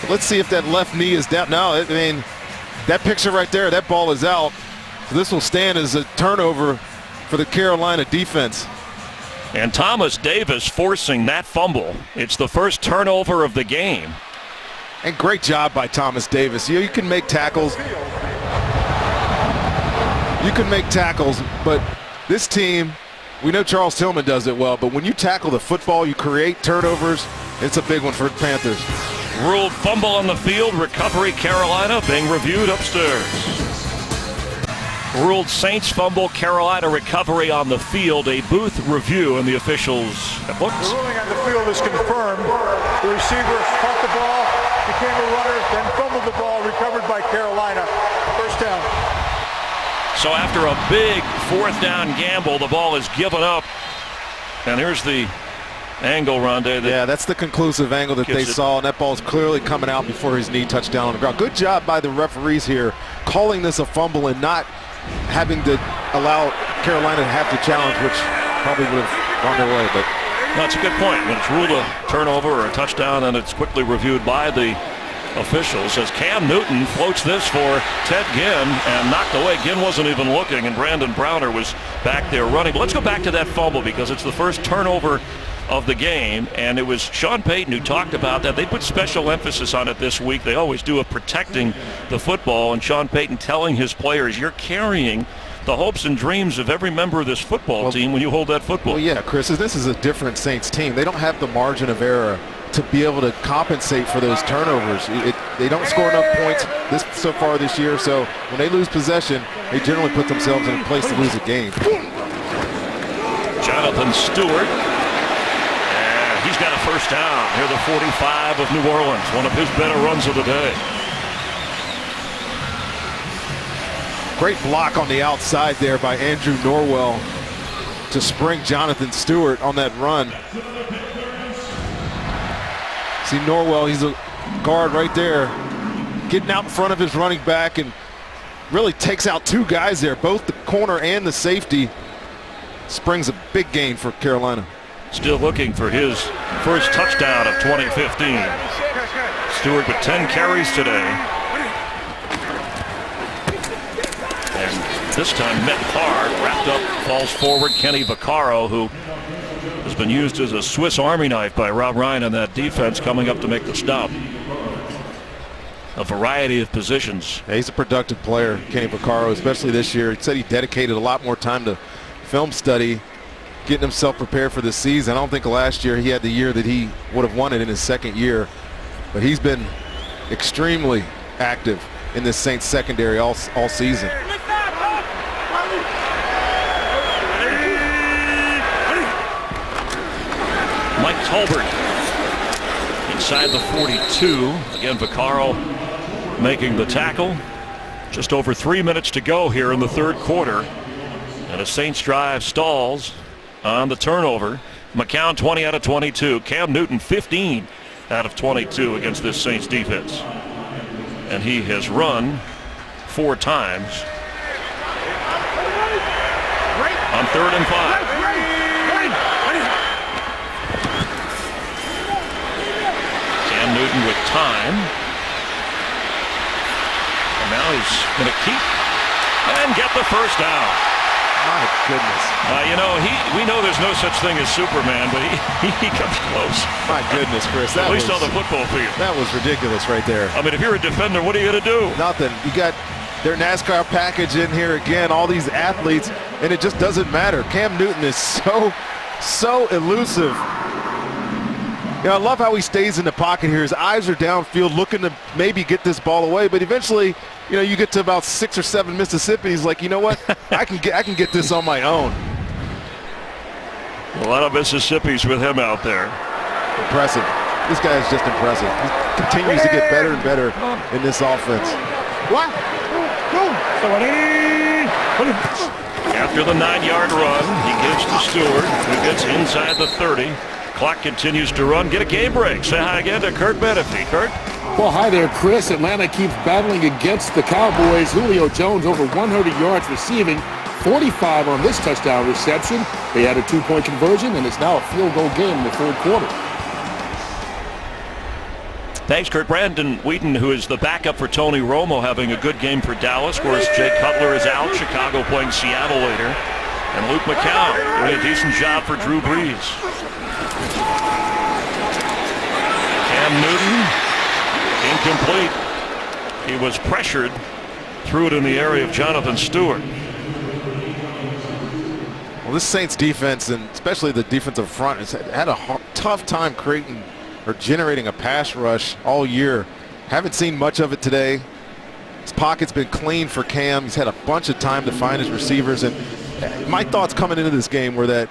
But let's see if that left knee is down. No, I mean, that picture right there, that ball is out. So this will stand as a turnover for the Carolina defense. And Thomas Davis forcing that fumble. It's the first turnover of the game. And great job by Thomas Davis. You can make tackles. You can make tackles, but this team, we know Charles Tillman does it well, but when you tackle the football, you create turnovers. It's a big one for the Panthers. Ruled fumble on the field, recovery Carolina being reviewed upstairs. Ruled Saints fumble, Carolina recovery on the field, a booth review, and the officials have looked. The ruling on the field is confirmed. The receiver caught the ball, became a runner, then fumbled the ball, recovered by Carolina. First down. So after a big 4th down gamble, the ball is given up. And here's the angle, Rondé. Yeah, that's the conclusive angle that they saw, and that ball's clearly coming out before his knee touched down on the ground. Good job by the referees here, calling this a fumble and not having to allow Carolina to have to challenge, which probably would have gone their way. But that's a good point. When it's ruled a turnover or a touchdown, and it's quickly reviewed by the officials as Cam Newton floats this for Ted Ginn and knocked away. Ginn wasn't even looking, and Brandon Browner was back there running. But let's go back to that fumble because it's the first turnover of the game, and it was Sean Payton who talked about that. They put special emphasis on it this week. They always do, of protecting the football, and Sean Payton telling his players, you're carrying the hopes and dreams of every member of this football team when you hold that football. Well, yeah, Chris, this is a different Saints team. They don't have the margin of error to be able to compensate for those turnovers. They don't score enough points so far this year, so when they lose possession, they generally put themselves in a place to lose a game. Jonathan Stewart. He's got a first down near the 45 of New Orleans, one of his better runs of the day. Great block on the outside there by Andrew Norwell to spring Jonathan Stewart on that run. See Norwell, he's a guard right there, getting out in front of his running back and really takes out 2 guys there, both the corner and the safety. Springs a big gain for Carolina. Still looking for his first touchdown of 2015. Stewart with 10 carries today. And This time met hard, wrapped up, falls forward. Kenny Vaccaro, who has been used as a Swiss Army knife by Rob Ryan in that defense, coming up to make the stop. A variety of positions. Yeah, he's a productive player, Kenny Vaccaro, especially this year. He said he dedicated a lot more time to film study, getting himself prepared for this season. I don't think last year he had the year that he would have wanted in his second year, but he's been extremely active in this Saints secondary all season. Mike Tolbert inside the 42. Again, Vaccaro making the tackle. Just over 3 minutes to go here in the third quarter. And a Saints drive stalls on the turnover. McCown 20 out of 22. Cam Newton 15 out of 22 against this Saints defense. And he has run 4 times on 3rd and 5. Cam Newton with time. And now he's going to keep and get the first down. My goodness. We know there's no such thing as Superman, but he comes close. My goodness, Chris. At least on the football field. That was ridiculous right there. I mean, if you're a defender, what are you going to do? Nothing. You got their NASCAR package in here again, all these athletes, and it just doesn't matter. Cam Newton is so elusive. I love how he stays in the pocket here. His eyes are downfield looking to maybe get this ball away, but eventually, you get to about 6 or 7 Mississippi. He's like, you know what? I can get this on my own. A lot of Mississippis with him out there. Impressive. This guy is just impressive. He continues to get better and better in this offense. After the 9-yard run, he gives to Stewart, who gets inside the 30. Clock continues to run. Get a game break. Say hi again to Kurt Menefee. Kurt? Well, hi there, Chris. Atlanta keeps battling against the Cowboys. Julio Jones over 100 yards receiving, 45 on this touchdown reception. They had a 2-point conversion, and it's now a field goal game in the third quarter. Thanks, Kurt. Brandon Wheaton, who is the backup for Tony Romo, having a good game for Dallas. Of course, Jay Cutler is out. Chicago playing Seattle later. And Luke McCown doing a decent job for Drew Brees. Cam Newton, incomplete. He was pressured, threw it in the area of Jonathan Stewart. Well, this Saints defense, and especially the defensive front, has had a tough time creating or generating a pass rush all year. Haven't seen much of it today. His pocket's been clean for Cam. He's had a bunch of time to find his receivers. And my thoughts coming into this game were that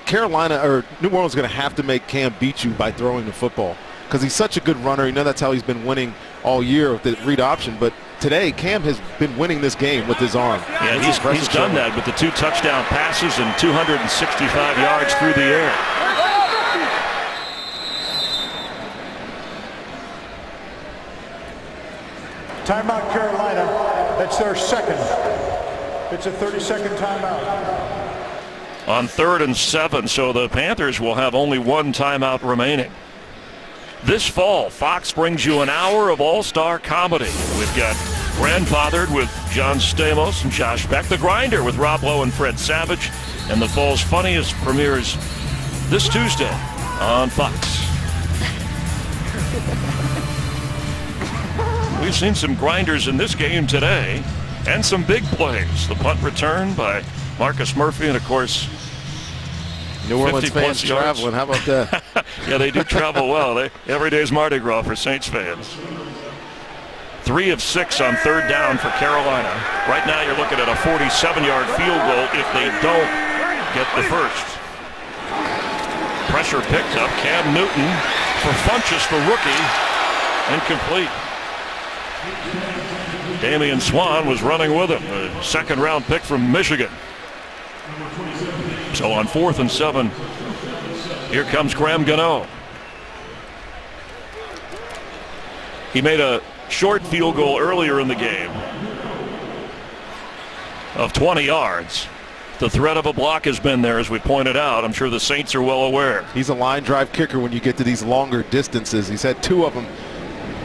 Carolina or New Orleans is going to have to make Cam beat you by throwing the football, because he's such a good runner. That's how he's been winning all year with the read option. But today, Cam has been winning this game with his arm. Yeah, he's done that with the 2 touchdown passes and 265 yards through the air. Timeout, Carolina. That's their second. It's a 30-second timeout. On 3rd and 7, so the Panthers will have only 1 timeout remaining. This fall, Fox brings you an hour of all-star comedy. We've got Grandfathered with John Stamos and Josh Beck, The Grinder with Rob Lowe and Fred Savage, and the fall's funniest premieres this Tuesday on Fox. We've seen some grinders in this game today and some big plays. The punt return by Marcus Murphy, and of course, New Orleans fans traveling. How about that? Yeah, they do travel well. Every day's Mardi Gras for Saints fans. 3 of 6 on 3rd down for Carolina. Right now you're looking at a 47-yard field goal if they don't get the first. Pressure picked up. Cam Newton for Funchess, the rookie. Incomplete. Damian Swan was running with him, a 2nd-round pick from Michigan. So on 4th and 7, here comes Graham Gano. He made a short field goal earlier in the game of 20 yards. The threat of a block has been there, as we pointed out. I'm sure the Saints are well aware. He's a line drive kicker when you get to these longer distances. He's had 2 of them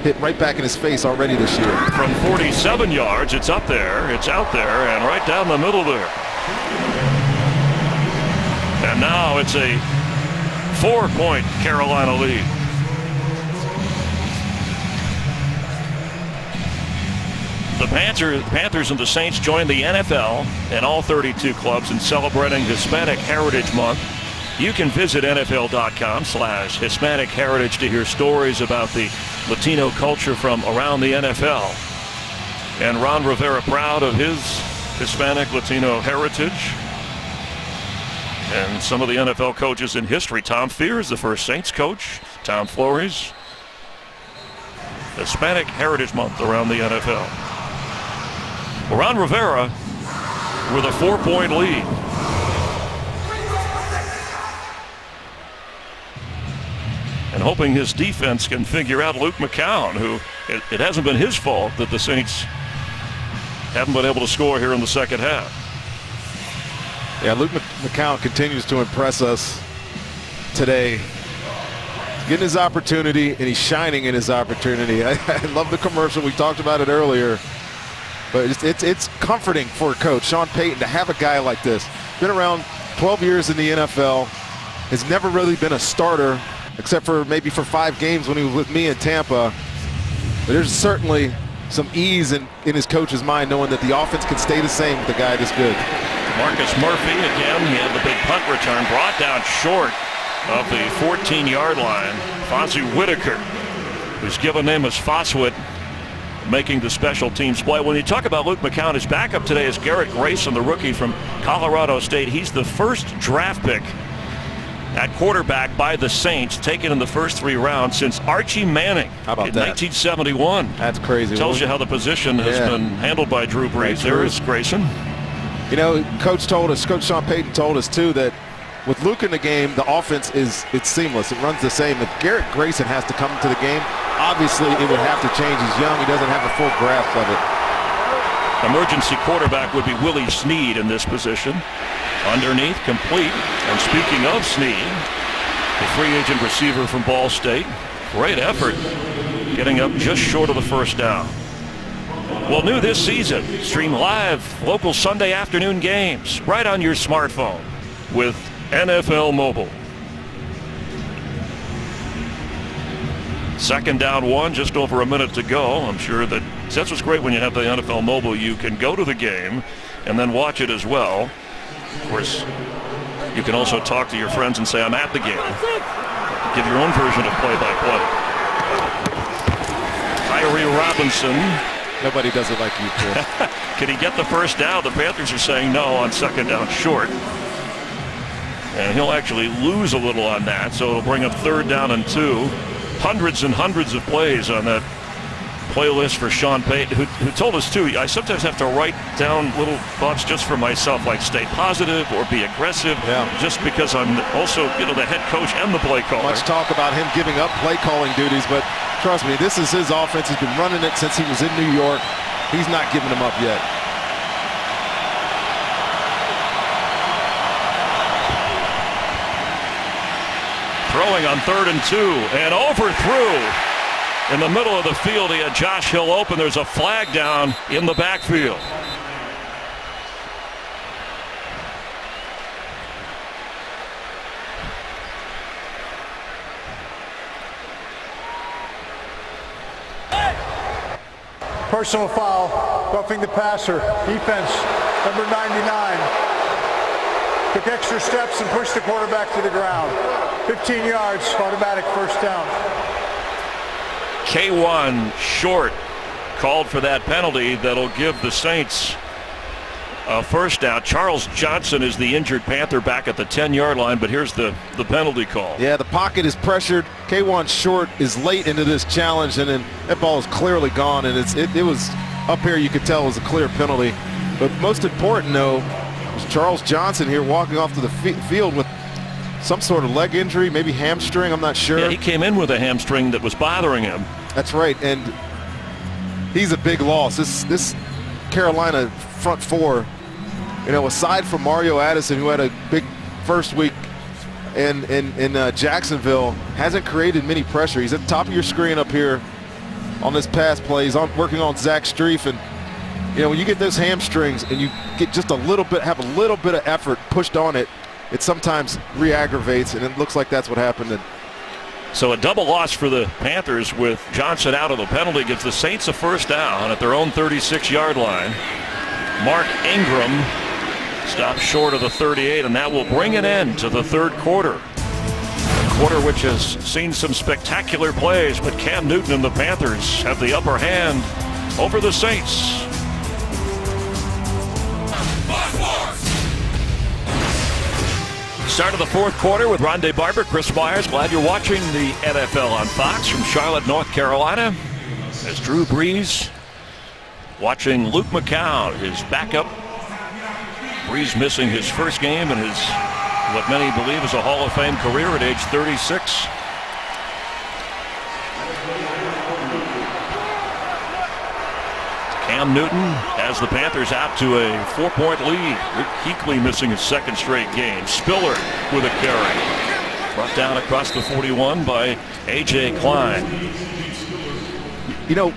hit right back in his face already this year. From 47 yards, it's up there, it's out there, and right down the middle there. And now it's a 4-point Carolina lead. The Panthers and the Saints joined the NFL and all 32 clubs in celebrating Hispanic Heritage Month. You can visit NFL.com/Hispanic Heritage to hear stories about the Latino culture from around the NFL. And Ron Rivera proud of his Hispanic Latino heritage. And some of the NFL coaches in history. Tom Fears, the first Saints coach. Tom Flores. Hispanic Heritage Month around the NFL. Ron Rivera with a 4-point lead. And hoping his defense can figure out Luke McCown, who it hasn't been his fault that the Saints haven't been able to score here in the second half. Yeah, Luke McCown continues to impress us today. He's getting his opportunity, and he's shining in his opportunity. I love the commercial. We talked about it earlier. But it's comforting for a coach, Sean Payton, to have a guy like this. Been around 12 years in the NFL, has never really been a starter, except for maybe for 5 games when he was with me in Tampa. But there's certainly some ease in his coach's mind, knowing that the offense can stay the same with a guy this good. Marcus Murphy, again, he had the big punt return, brought down short of the 14-yard line. Fonzie Whitaker, whose given name is Foswit, making the special teams play. When you talk about Luke McCown, his backup today is Garrett Grayson, the rookie from Colorado State. He's the first draft pick at quarterback by the Saints, taken in the first 3 rounds since Archie Manning in 1971. That's crazy. Tells you how the position has been handled by Drew Brees. There is Grayson. You know, Coach Sean Payton told us too that with Luke in the game, the offense it's seamless. It runs the same. If Garrett Grayson has to come into the game, obviously it would have to change. He's young. He doesn't have a full grasp of it. Emergency quarterback would be Willie Snead in this position. Underneath, complete. And speaking of Snead, the free agent receiver from Ball State, great effort, getting up just short of the first down. Well, new this season, stream live local Sunday afternoon games right on your smartphone with NFL Mobile. Second down 1, just over a minute to go. I'm sure that's what's great when you have the NFL Mobile. You can go to the game and then watch it as well. Of course, you can also talk to your friends and say, I'm at the game. Give your own version of play-by-play. Tyree Robinson. Nobody does it like you, Chris. Can he get the first down? The Panthers are saying no on second down short. And he'll actually lose a little on that, so it'll bring up 3rd down and 2. Hundreds and hundreds of plays on that playlist for Sean Payton, who told us too, I sometimes have to write down little thoughts just for myself, like stay positive or be aggressive, just because I'm also, the head coach and the play caller. Much talk about him giving up play calling duties, but trust me, this is his offense. He's been running it since he was in New York. He's not giving them up yet. Throwing on 3rd and 2 and overthrew in the middle of the field. He had Josh Hill open. There's a flag down in the backfield. Personal foul, roughing the passer. Defense, number 99. Took extra steps and pushed the quarterback to the ground. 15 yards, automatic first down. K1 short called for that penalty that'll give the Saints a first down. Charles Johnson is the injured Panther back at the 10-yard line, but here's the penalty call. Yeah, the pocket is pressured. K1 short is late into this challenge, and then that ball is clearly gone, and it was up here. You could tell it was a clear penalty. But most important, though, was Charles Johnson here walking off to the field with some sort of leg injury, maybe hamstring, I'm not sure. Yeah, he came in with a hamstring that was bothering him. That's right, and he's a big loss. This Carolina front four, aside from Mario Addison, who had a big first week in Jacksonville, hasn't created many pressure. He's at the top of your screen up here. on this pass play. He's working on Zach Strief, and you know, when you get those hamstrings and you get just a little bit, have a little bit of effort pushed on it, it sometimes re-aggravates, and it looks like that's what happened. So a double loss for the Panthers with Johnson out of the penalty gives the Saints a first down at their own 36-yard line. Mark Ingram stops short of the 38, and that will bring an end to the third quarter. A quarter which has seen some spectacular plays, but Cam Newton and the Panthers have the upper hand over the Saints. Start of the fourth quarter with Rondé Barber, Chris Myers. Glad you're watching the NFL on Fox from Charlotte, North Carolina. As Drew Brees watching Luke McCown, his backup. Brees missing his first game in his, what many believe is a Hall of Fame career at age 36. Cam Newton has the Panthers out to a 4-point lead. Luke Kuechly missing his second straight game. Spiller with a carry. Brought down across the 41 by A.J. Klein. You know,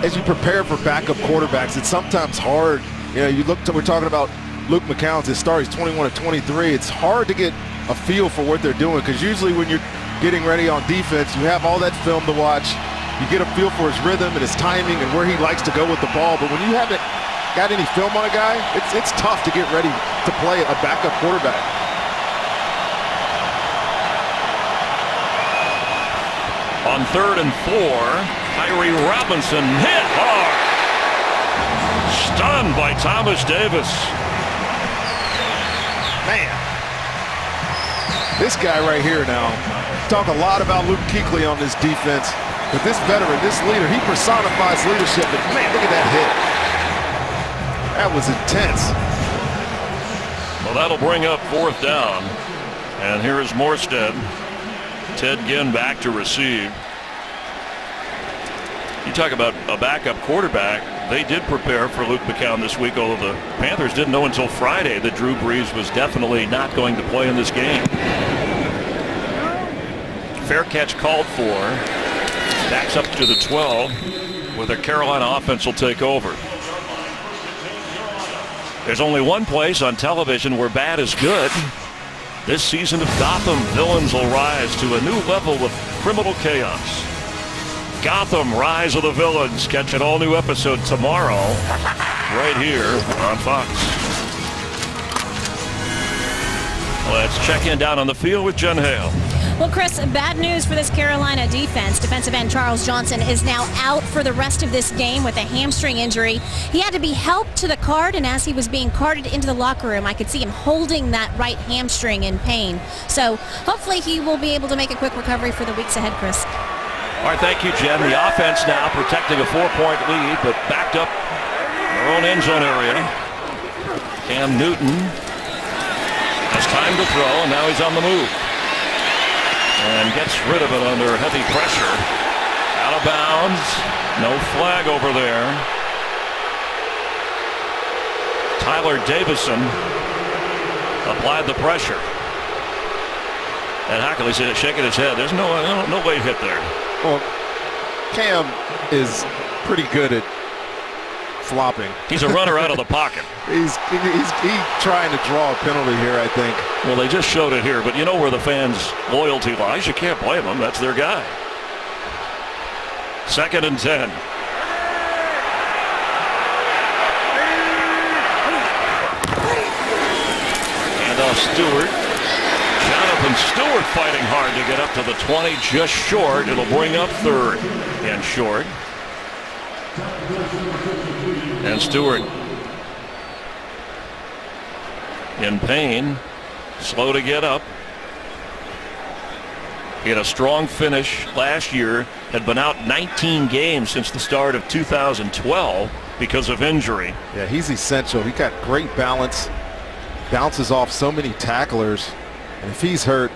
as you prepare for backup quarterbacks, it's sometimes hard. You know, you look to, we're talking about Luke McCown's his start, he's 21 to 23. It's hard to get a feel for what they're doing, because usually when you're getting ready on defense, you have all that film to watch. You get a feel for his rhythm and his timing and where he likes to go with the ball. But when you haven't got any film on a guy, it's tough to get ready to play a backup quarterback. On 3rd and 4, Tyree Robinson hit hard. Stunned by Thomas Davis. Man, this guy right here now, talk a lot about Luke Kuechly on this defense. But this veteran, this leader, he personifies leadership. But man, look at that hit. That was intense. Well, that'll bring up 4th down. And here is Morstead. Ted Ginn back to receive. You talk about a backup quarterback. They did prepare for Luke McCown this week, although the Panthers didn't know until Friday that Drew Brees was definitely not going to play in this game. Fair catch called for. Backs up to the 12, where the Carolina offense will take over. There's only one place on television where bad is good. This season of Gotham, villains will rise to a new level with criminal chaos. Gotham, Rise of the Villains. Catch an all-new episode tomorrow, right here on Fox. Let's check in down on the field with Jen Hale. Well, Chris, bad news for this Carolina defense. Defensive end Charles Johnson is now out for the rest of this game with a hamstring injury. He had to be helped to the cart, and as he was being carted into the locker room, I could see him holding that right hamstring in pain. So hopefully he will be able to make a quick recovery for the weeks ahead, Chris. All right, thank you, Jen. The offense now protecting a 4-point lead, but backed up in their own end zone area. Cam Newton has time to throw, and now he's on the move. And gets rid of it under heavy pressure. Out of bounds. No flag over there. Tyler Davison applied the pressure. And Hockley said, shaking his head. There's no late hit there. Well, Cam is pretty good at flopping. He's a runner out of the pocket. He's trying to draw a penalty here, I think. Well, they just showed it here, but you know where the fans' loyalty lies. You can't blame them. That's their guy. 2nd and 10. Handoff Stewart. Jonathan Stewart fighting hard to get up to the 20, just short. It'll bring up 3rd and short. And Stewart in pain, slow to get up. He had a strong finish last year, had been out 19 games since the start of 2012 because of injury. Yeah, he's essential. He got great balance, bounces off so many tacklers, and if he's hurt.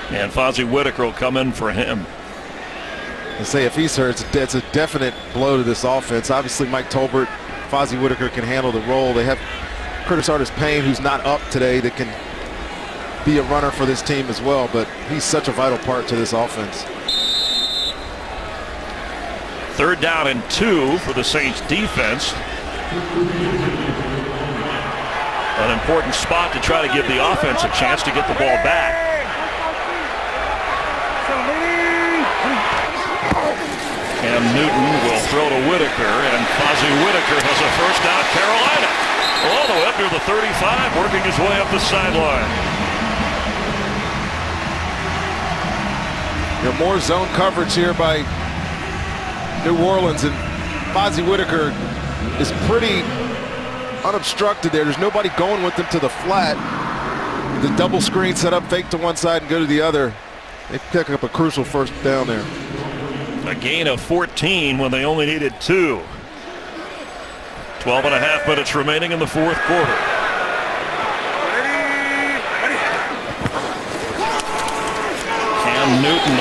And Fozzie Whitaker will come in for him. And say if he's hurt, it's a definite blow to this offense. Obviously, Mike Tolbert, Fozzie Whitaker can handle the role. They have Curtis Artis-Payne, who's not up today, that can be a runner for this team as well, but he's such a vital part to this offense. 3rd down and 2 for the Saints defense. An important spot to try to give the offense a chance to get the ball back. Cam Newton will throw to Whitaker, and Fozzie Whitaker has a first down. Carolina all the way up near the 35, working his way up the sideline. More zone coverage here by New Orleans, and Fozzie Whitaker is pretty unobstructed there. There's nobody going with him to the flat. The double screen set up, fake to one side and go to the other. They pick up a crucial first down there. A gain of 14 when they only needed 2. 12 and a half minutes remaining in the 4th quarter. Cam Newton,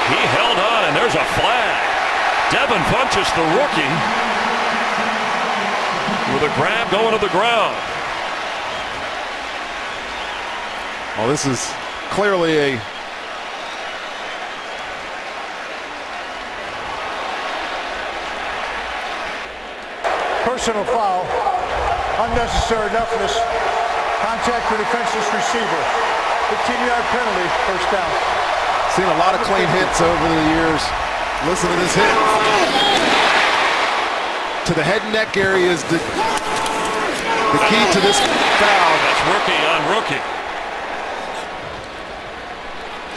he held on, and there's a flag. Devin Funchess, the rookie, with a grab going to the ground. Well, this is clearly a personal foul, unnecessary roughness, contact the defenseless receiver, 15-yard penalty, first down. Seen a lot of clean hits over the years. Listen to this hit. To the head and neck area is the key to this foul. That's rookie on rookie.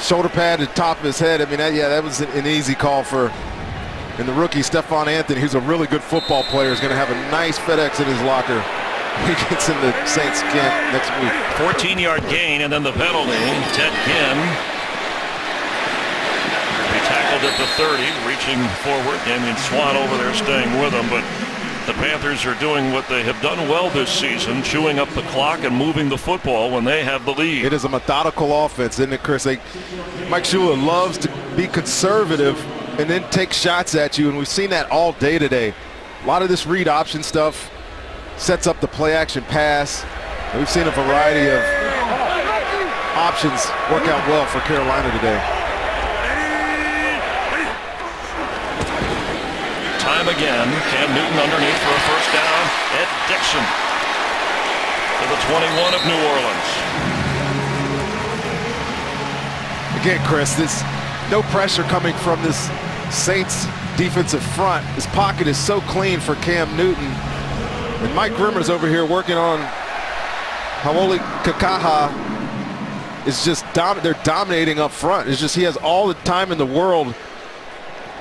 Shoulder pad at the top of his head. I mean, that was an easy call for. And the rookie, Stephon Anthony, who's a really good football player, is going to have a nice FedEx in his locker. He gets in the Saints camp next week. 14-yard gain, and then the penalty. Ted Ginn. He tackled at the 30, reaching forward. Damian Swann over there staying with him. But the Panthers are doing what they have done well this season, chewing up the clock and moving the football when they have the lead. It is a methodical offense, isn't it, Chris? Mike Shula loves to be conservative and then take shots at you, and we've seen that all day today. A lot of this read option stuff sets up the play action pass. And we've seen a variety of options work out well for Carolina today. Time again, Cam Newton underneath for a first down. Ed Dixon to the 21 of New Orleans. Again, Chris, this no pressure coming from this Saints defensive front. This pocket is so clean for Cam Newton. And Mike Rimmer's over here working on Hawoli Kakaha. Is just they're dominating up front. It's just he has all the time in the world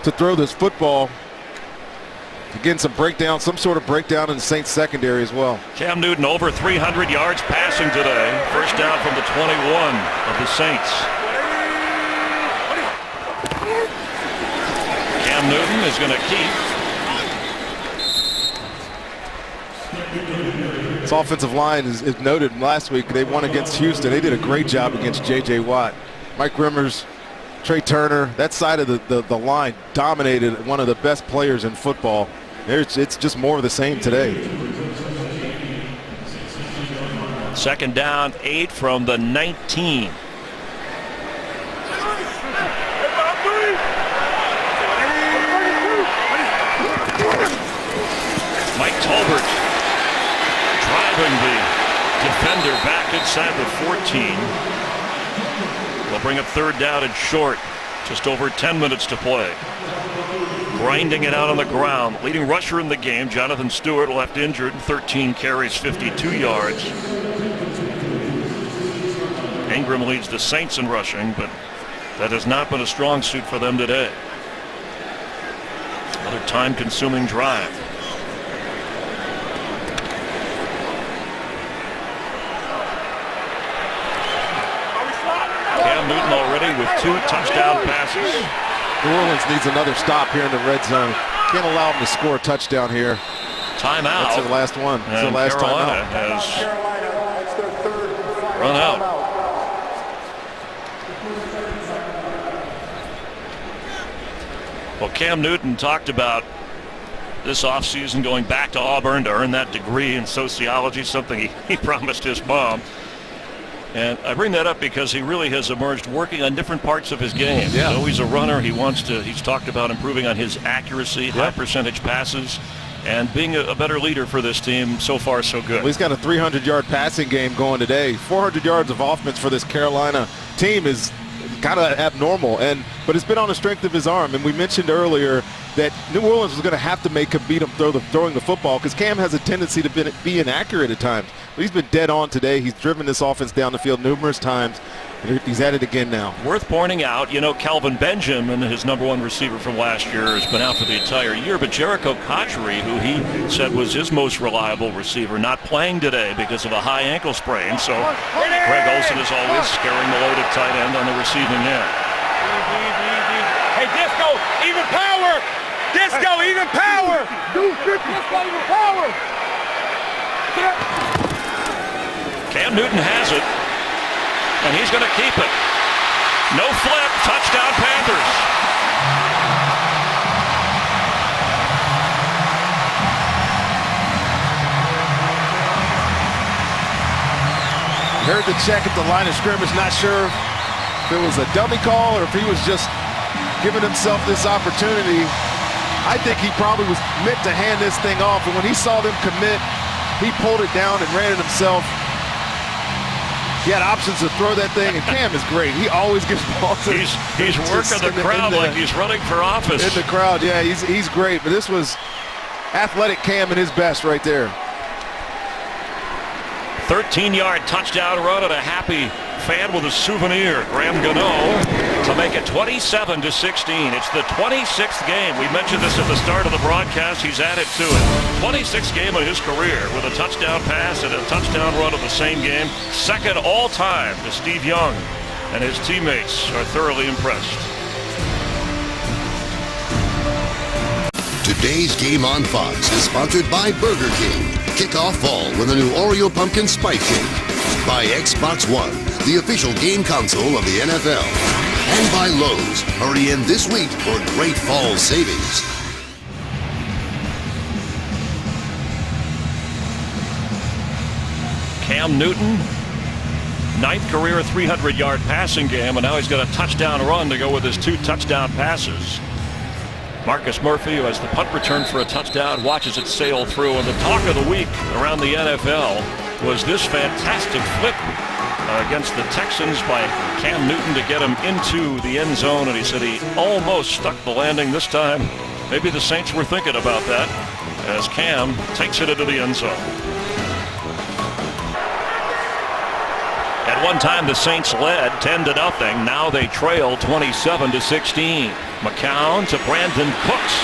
to throw this football. Again, some sort of breakdown in the Saints secondary as well. Cam Newton over 300 yards passing today. First down from the 21 of the Saints. Cam Newton is going to keep. This offensive line is noted last week. They won against Houston. They did a great job against J.J. Watt. Mike Rimmers, Trey Turner, that side of the line dominated one of the best players in football. It's just more of the same today. Second down, 8 from the 19. Mike Tolbert driving the defender back inside the 14. They'll bring up third down and short. Just over 10 minutes to play. Grinding it out on the ground. Leading rusher in the game, Jonathan Stewart, left injured. 13 carries, 52 yards. Ingram leads the Saints in rushing, but that has not been a strong suit for them today. Another time-consuming drive. Cam Newton already with 2 touchdown passes. New Orleans needs another stop here in the red zone. Can't allow them to score a touchdown here. Timeout. That's their last one. That's their last Carolina timeout. has run out. Well, Cam Newton talked about this offseason going back to Auburn to earn that degree in sociology, something he promised his mom. And I bring that up because he really has emerged working on different parts of his game. Yeah. You know, he's a runner. He's talked about improving on his accuracy, high percentage passes, and being a better leader for this team. So far, so good. Well, he's got a 300-yard passing game going today. 400 yards of offense for this Carolina team is kind of abnormal, but it's been on the strength of his arm. And we mentioned earlier that New Orleans was going to have to make him beat him throwing the football, because Cam has a tendency to be inaccurate at times. But he's been dead on today. He's driven this offense down the field numerous times. He's at it again now. Worth pointing out, you know, Calvin Benjamin, his #1 receiver from last year, has been out for the entire year. But Jericho Cotchery, who he said was his most reliable receiver, not playing today because of a high ankle sprain. So Greg Olsen is always scaring the loaded tight end on the receiving end. Hey, Disco, even power! Disco, even power! Disco, even power! Cam Newton has it, and he's going to keep it. No flip, touchdown Panthers. Heard the check at the line of scrimmage. Not sure if it was a dummy call or if he was just giving himself this opportunity. I think he probably was meant to hand this thing off, and when he saw them commit, he pulled it down and ran it himself. He had options to throw that thing, and Cam is great. He always gets balls. He's working the crowd like he's running for office. In the crowd, yeah, he's great. But this was athletic Cam at his best right there. 13-yard touchdown run and a happy fan with a souvenir. Graham Gano to make it 27-16. It's the 26th game. We mentioned this at the start of the broadcast. He's added to it. 26th game of his career with a touchdown pass and a touchdown run of the same game. Second all time to Steve Young, and his teammates are thoroughly impressed. Today's game on Fox is sponsored by Burger King. Kick off fall with a new Oreo Pumpkin Spice Shake. By Xbox One, the official game console of the NFL. And by Lowe's. Hurry in this week for great fall savings. Cam Newton, 9th career 300-yard passing game, and now he's got a touchdown run to go with his 2 touchdown passes. Marcus Murphy, who has the punt return for a touchdown, watches it sail through. And the talk of the week around the NFL was this fantastic flip against the Texans by Cam Newton to get him into the end zone. And he said he almost stuck the landing this time. Maybe the Saints were thinking about that as Cam takes it into the end zone. At one time, the Saints led 10-0. Now they trail 27-16. McCown to Brandon Cooks,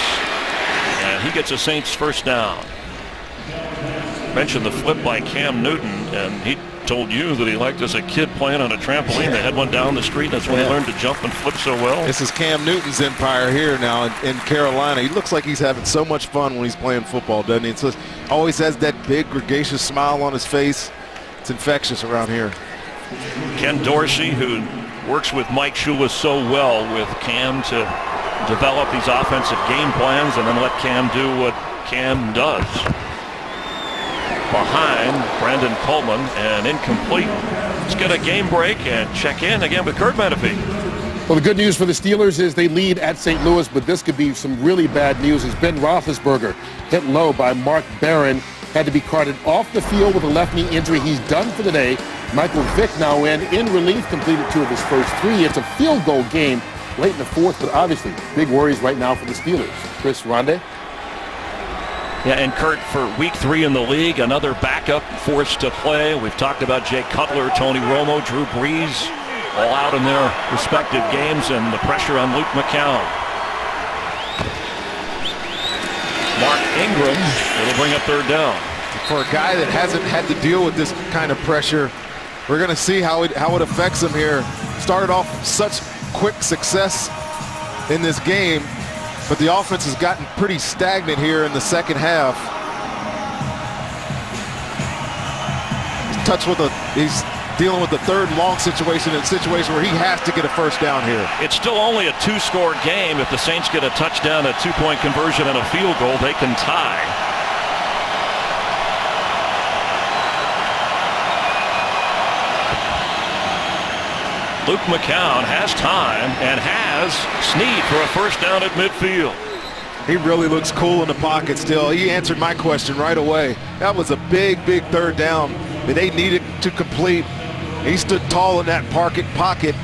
and he gets a Saints first down. Mentioned the flip by Cam Newton, and he told you that he liked as a kid playing on a trampoline. They had one down the street. That's when he learned to jump and flip so well. This is Cam Newton's empire here now in Carolina. He looks like he's having so much fun when he's playing football, doesn't he? It's just, always has that big, gregarious smile on his face. It's infectious around here. Ken Dorsey, who works with Mike Shula so well with Cam to develop these offensive game plans and then let Cam do what Cam does. Behind Brandon Coleman, and incomplete. Let's get a game break and check in again with Kurt Menefee. Well, the good news for the Steelers is they lead at St. Louis, but this could be some really bad news as Ben Roethlisberger, hit low by Mark Barron, had to be carted off the field with a left knee injury. He's done for the day. Michael Vick now in relief, completed 2 of his first 3. It's a field goal game late in the 4th, but obviously big worries right now for the Steelers. Chris Ronde? Yeah, and Kurt, for week 3 in the league, another backup forced to play. We've talked about Jay Cutler, Tony Romo, Drew Brees, all out in their respective games, and the pressure on Luke McCown. Mark Ingram, it'll bring up 3rd down. For a guy that hasn't had to deal with this kind of pressure, we're going to see how it affects him here. Started off such quick success in this game, but the offense has gotten pretty stagnant here in the second half. He's dealing with the 3rd and long situation, in a situation where he has to get a first down here. It's still only a 2-score game. If the Saints get a touchdown, a 2-point conversion, and a field goal, they can tie. Luke McCown has time and has Snead for a first down at midfield. He really looks cool in the pocket still. He answered my question right away. That was a big third down that they needed to complete. He stood tall in that pocket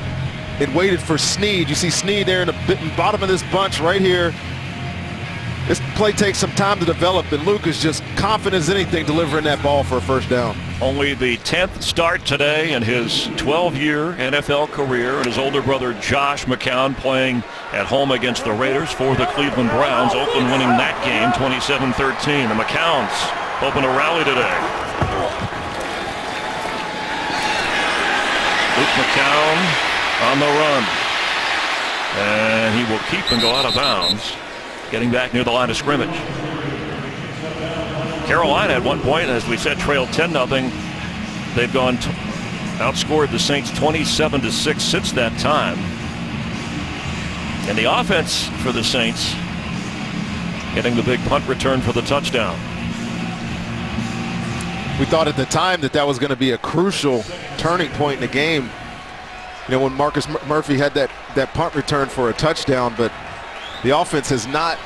and waited for Snead. You see Snead there in the bottom of this bunch right here. This play takes some time to develop, and Luke is just confident as anything delivering that ball for a first down. Only the 10th start today in his 12-year NFL career, and his older brother Josh McCown playing at home against the Raiders for the Cleveland Browns. Oakland winning that game 27-13. The McCowns hoping to rally today. Luke McCown on the run. And he will keep and go out of bounds, getting back near the line of scrimmage. Carolina at one point, as we said, trailed 10-0. They've outscored the Saints 27-6 since that time. And the offense for the Saints getting the big punt return for the touchdown. We thought at the time that was going to be a crucial turning point in the game. You know, when Marcus Murphy had that punt return for a touchdown, but the offense has not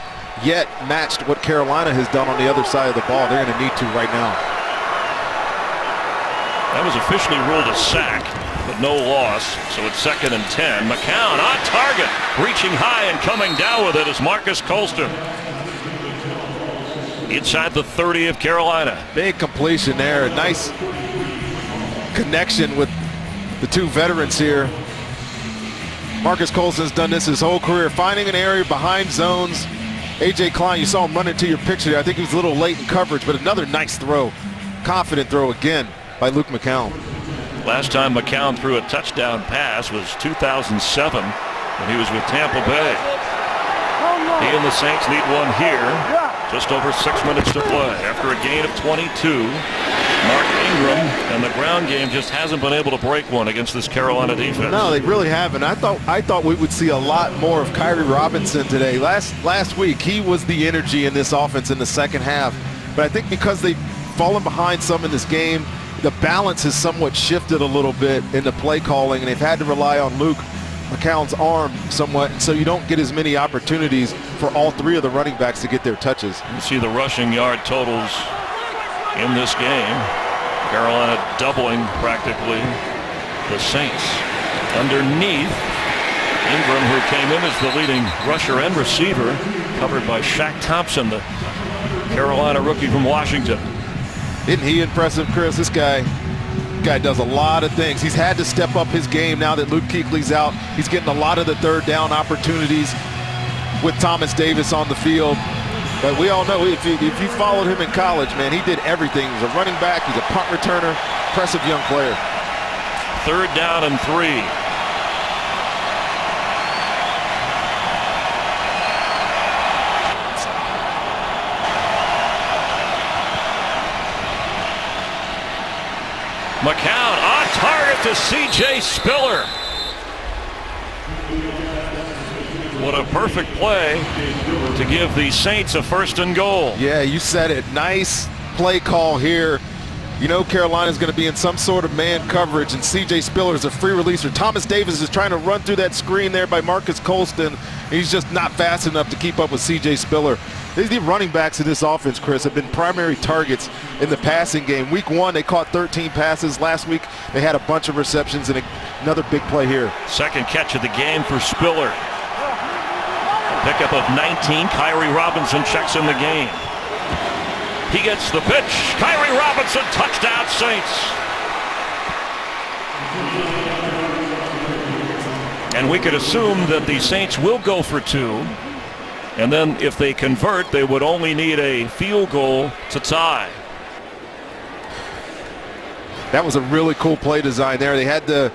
yet matched what Carolina has done on the other side of the ball. They're going to need to right now. That was officially ruled a sack, but no loss. So it's 2nd and 10. McCown on target, reaching high and coming down with it is Marcus Colston. Inside the 30 of Carolina. Big completion there. A nice connection with the two veterans here. Marcus Colston's done this his whole career, finding an area behind zones. A.J. Klein, you saw him run into your picture there. I think he was a little late in coverage, but another nice throw. Confident throw again by Luke McCown. Last time McCown threw a touchdown pass was 2007 when he was with Tampa Bay. He and the Saints need one here. Just over 6 minutes to play. After a gain of 22, Mark Ingram and the ground game just hasn't been able to break one against this Carolina defense. No, they really haven't. I thought we would see a lot more of Kyrie Robinson today. Last week, he was the energy in this offense in the second half. But I think because they've fallen behind some in this game, the balance has somewhat shifted a little bit in the play calling, and they've had to rely on Luke McCown's arm somewhat, so you don't get as many opportunities for all three of the running backs to get their touches. You see the rushing yard totals in this game. Carolina doubling practically the Saints. Underneath, Ingram, who came in as the leading rusher and receiver, covered by Shaq Thompson, the Carolina rookie from Washington. Isn't he impressive, Chris? This guy does a lot of things. He's had to step up his game now that Luke Kuechly's out. He's getting a lot of the third down opportunities with Thomas Davis on the field. But we all know if you followed him in college, man, he did everything. He's a running back. He's a punt returner. Impressive young player. 3rd down and 3. McCown on target to C.J. Spiller. What a perfect play to give the Saints a 1st and goal. Yeah, you said it. Nice play call here. You know Carolina's going to be in some sort of man coverage, and C.J. Spiller is a free releaser. Thomas Davis is trying to run through that screen there by Marcus Colston. He's just not fast enough to keep up with C.J. Spiller. The running backs in this offense, Chris, have been primary targets in the passing game. Week 1, they caught 13 passes. Last week, they had a bunch of receptions and another big play here. 2nd catch of the game for Spiller. Pickup of 19. Kyrie Robinson checks in the game. He gets the pitch. Kyrie Robinson, touchdown Saints. And we could assume that the Saints will go for 2. And then if they convert, they would only need a field goal to tie. That was a really cool play design there. They had the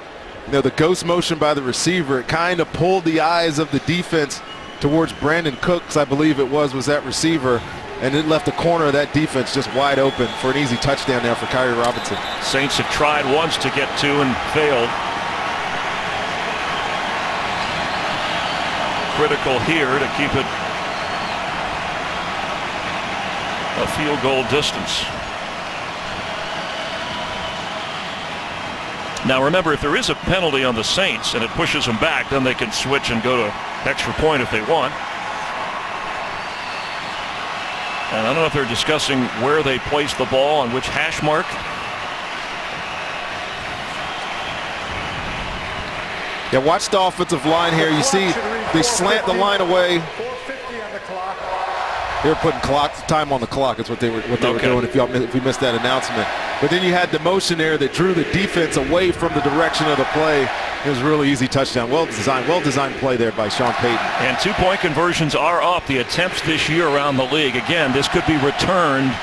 ghost motion by the receiver. It kind of pulled the eyes of the defense towards Brandon Cooks, I believe it was that receiver, and it left the corner of that defense just wide open for an easy touchdown now for Kyrie Robinson. Saints have tried once to get 2 and failed. Critical here to keep it a field goal distance. Now remember, if there is a penalty on the Saints and it pushes them back, then they can switch and go to extra point if they want. And I don't know if they're discussing where they place the ball on which hash mark. Yeah, watch the offensive line here. You see they slant the line away. 4:50 on the clock. They were putting time on the clock. That's what they were doing. If we missed that announcement. But then you had the motion there that drew the defense away from the direction of the play. It was a really easy touchdown. Well designed play there by Sean Payton. And 2-point conversions are up. The attempts this year around the league. Again, this could be returned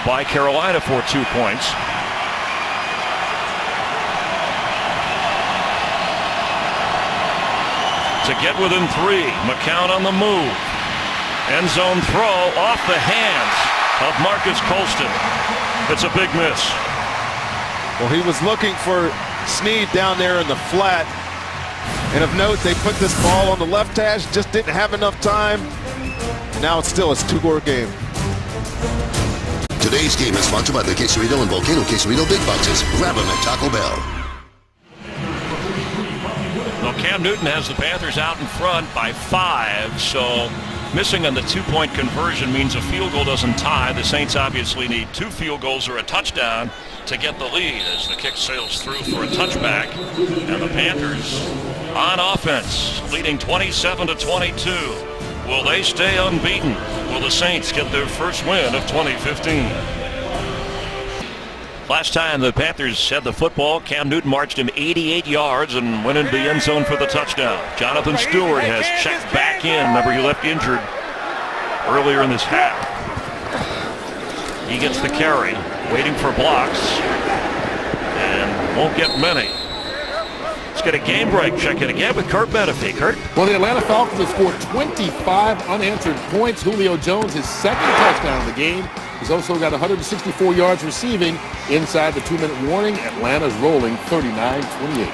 by Carolina for 2 points. To get within 3, McCown on the move. End zone throw off the hands of Marcus Colston. It's a big miss. Well, he was looking for Snead down there in the flat. And of note, they put this ball on the left hash, just didn't have enough time. Now it's a 2-score game. Today's game is sponsored by the Quesarito and Volcano Quesarito Big Boxes. Grab them at Taco Bell. Well, Cam Newton has the Panthers out in front by 5, so missing on the 2-point conversion means a field goal doesn't tie. The Saints obviously need 2 field goals or a touchdown to get the lead as the kick sails through for a touchback. And the Panthers on offense, leading 27-22. Will they stay unbeaten? Will the Saints get their first win of 2015? Last time the Panthers had the football, Cam Newton marched him 88 yards and went into the end zone for the touchdown. Jonathan Stewart has checked back in. Remember, he left injured earlier in this half. He gets the carry, waiting for blocks, and won't get many. Let's get a game break. Check it again with Kurt Menefee. Kurt? Well, the Atlanta Falcons have scored 25 unanswered points. Julio Jones, his second touchdown of the game. He's also got 164 yards receiving inside the 2-minute warning. Atlanta's rolling 39-28.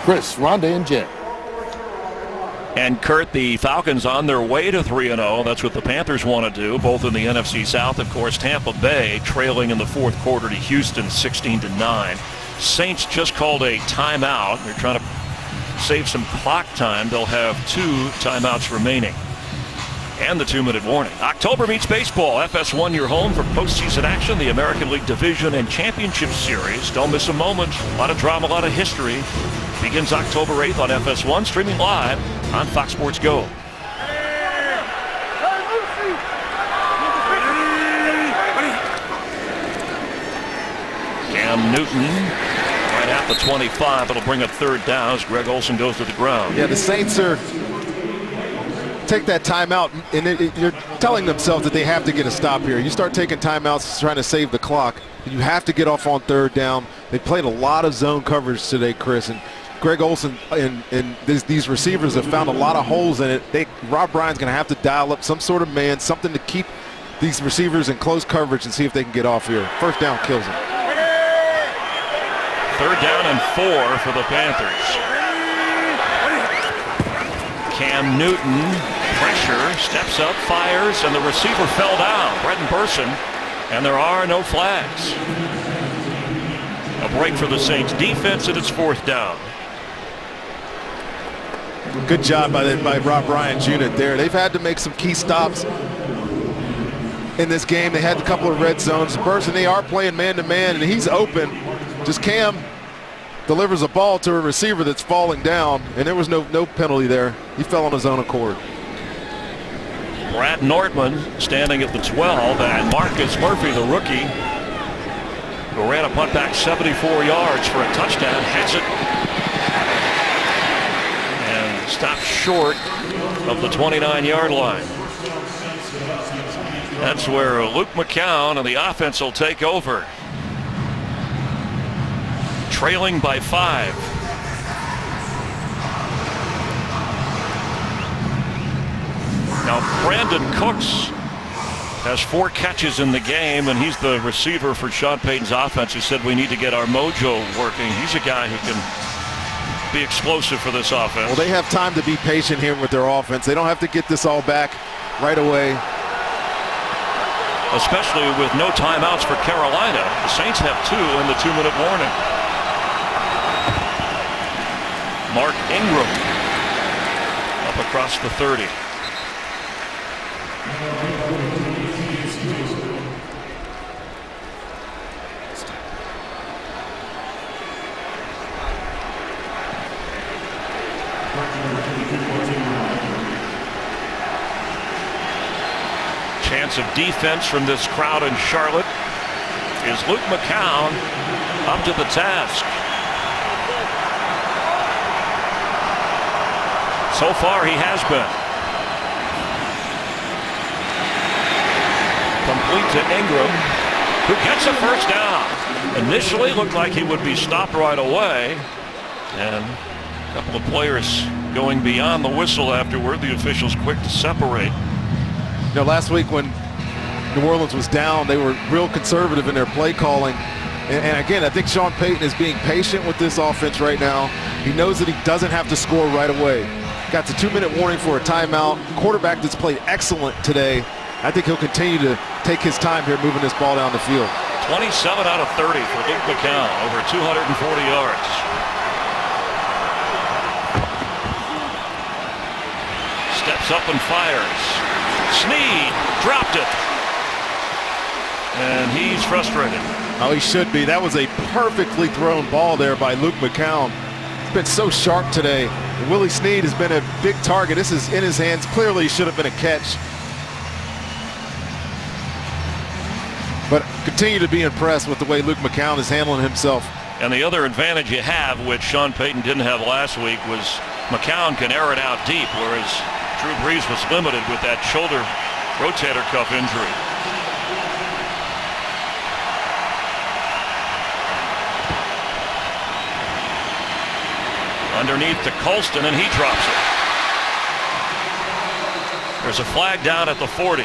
Chris, Rondé, and Jen. And Kurt, the Falcons on their way to 3-0. That's what the Panthers want to do, both in the NFC South. Of course, Tampa Bay trailing in the fourth quarter to Houston 16-9. Saints just called a timeout. They're trying to save some clock time. They'll have 2 timeouts remaining. And the 2-minute warning. October meets baseball. FS1, your home for postseason action. The American League Division and Championship Series. Don't miss a moment. A lot of drama, a lot of history. Begins October 8th on FS1, streaming live on Fox Sports Go. Cam Newton right at the 25. It'll bring up 3rd down as Greg Olsen goes to the ground. Yeah, the Saints take that timeout, and you're telling themselves that they have to get a stop here. You start taking timeouts trying to save the clock. You have to get off on 3rd down. They played a lot of zone coverage today, Chris, and Greg Olsen and these receivers have found a lot of holes in it. Rob Ryan's going to have to dial up some sort of man, something to keep these receivers in close coverage and see if they can get off here. 1st down kills them. 3rd down and 4 for the Panthers. Cam Newton, pressure, steps up, fires, and the receiver fell down. Bretton Burson, and there are no flags. A break for the Saints defense, and it's 4th down. Good job by Rob Ryan's unit there. They've had to make some key stops in this game. They had a couple of red zones. Burson, they are playing man-to-man, and he's open. Just Cam delivers a ball to a receiver that's falling down, and there was no penalty there. He fell on his own accord. Brad Nordman standing at the 12, and Marcus Murphy, the rookie, who ran a punt back 74 yards for a touchdown, hits it and stops short of the 29-yard line. That's where Luke McCown and the offense will take over. Trailing by 5. Now Brandon Cooks has 4 catches in the game, and he's the receiver for Sean Payton's offense, who said we need to get our mojo working. He's a guy who can be explosive for this offense. Well, they have time to be patient here with their offense. They don't have to get this all back right away. Especially with no timeouts for Carolina. The Saints have 2 in the 2-minute warning. Mark Ingram up across the 30. Chance of defense from this crowd in Charlotte. Is Luke McCown up to the task? So far he has been. Complete to Ingram, who gets a first down. Initially looked like he would be stopped right away, and a couple of players going beyond the whistle afterward. The officials quick to separate. You know, last week when New Orleans was down, they were real conservative in their play calling. And again, I think Sean Payton is being patient with this offense right now. He knows that he doesn't have to score right away. Got the 2-minute warning for a timeout. Quarterback that's played excellent today. I think he'll continue to take his time here moving this ball down the field. 27 out of 30 for Luke McCown, over 240 yards. Steps up and fires. Snead dropped it. And he's frustrated. Oh, he should be. That was a perfectly thrown ball there by Luke McCown. He's been so sharp today. And Willie Snead has been a big target. This is in his hands. Clearly should have been a catch. But continue to be impressed with the way Luke McCown is handling himself. And the other advantage you have, which Sean Payton didn't have last week, was McCown can air it out deep, whereas Drew Brees was limited with that shoulder rotator cuff injury. Underneath to Colston, and he drops it. There's a flag down at the 40.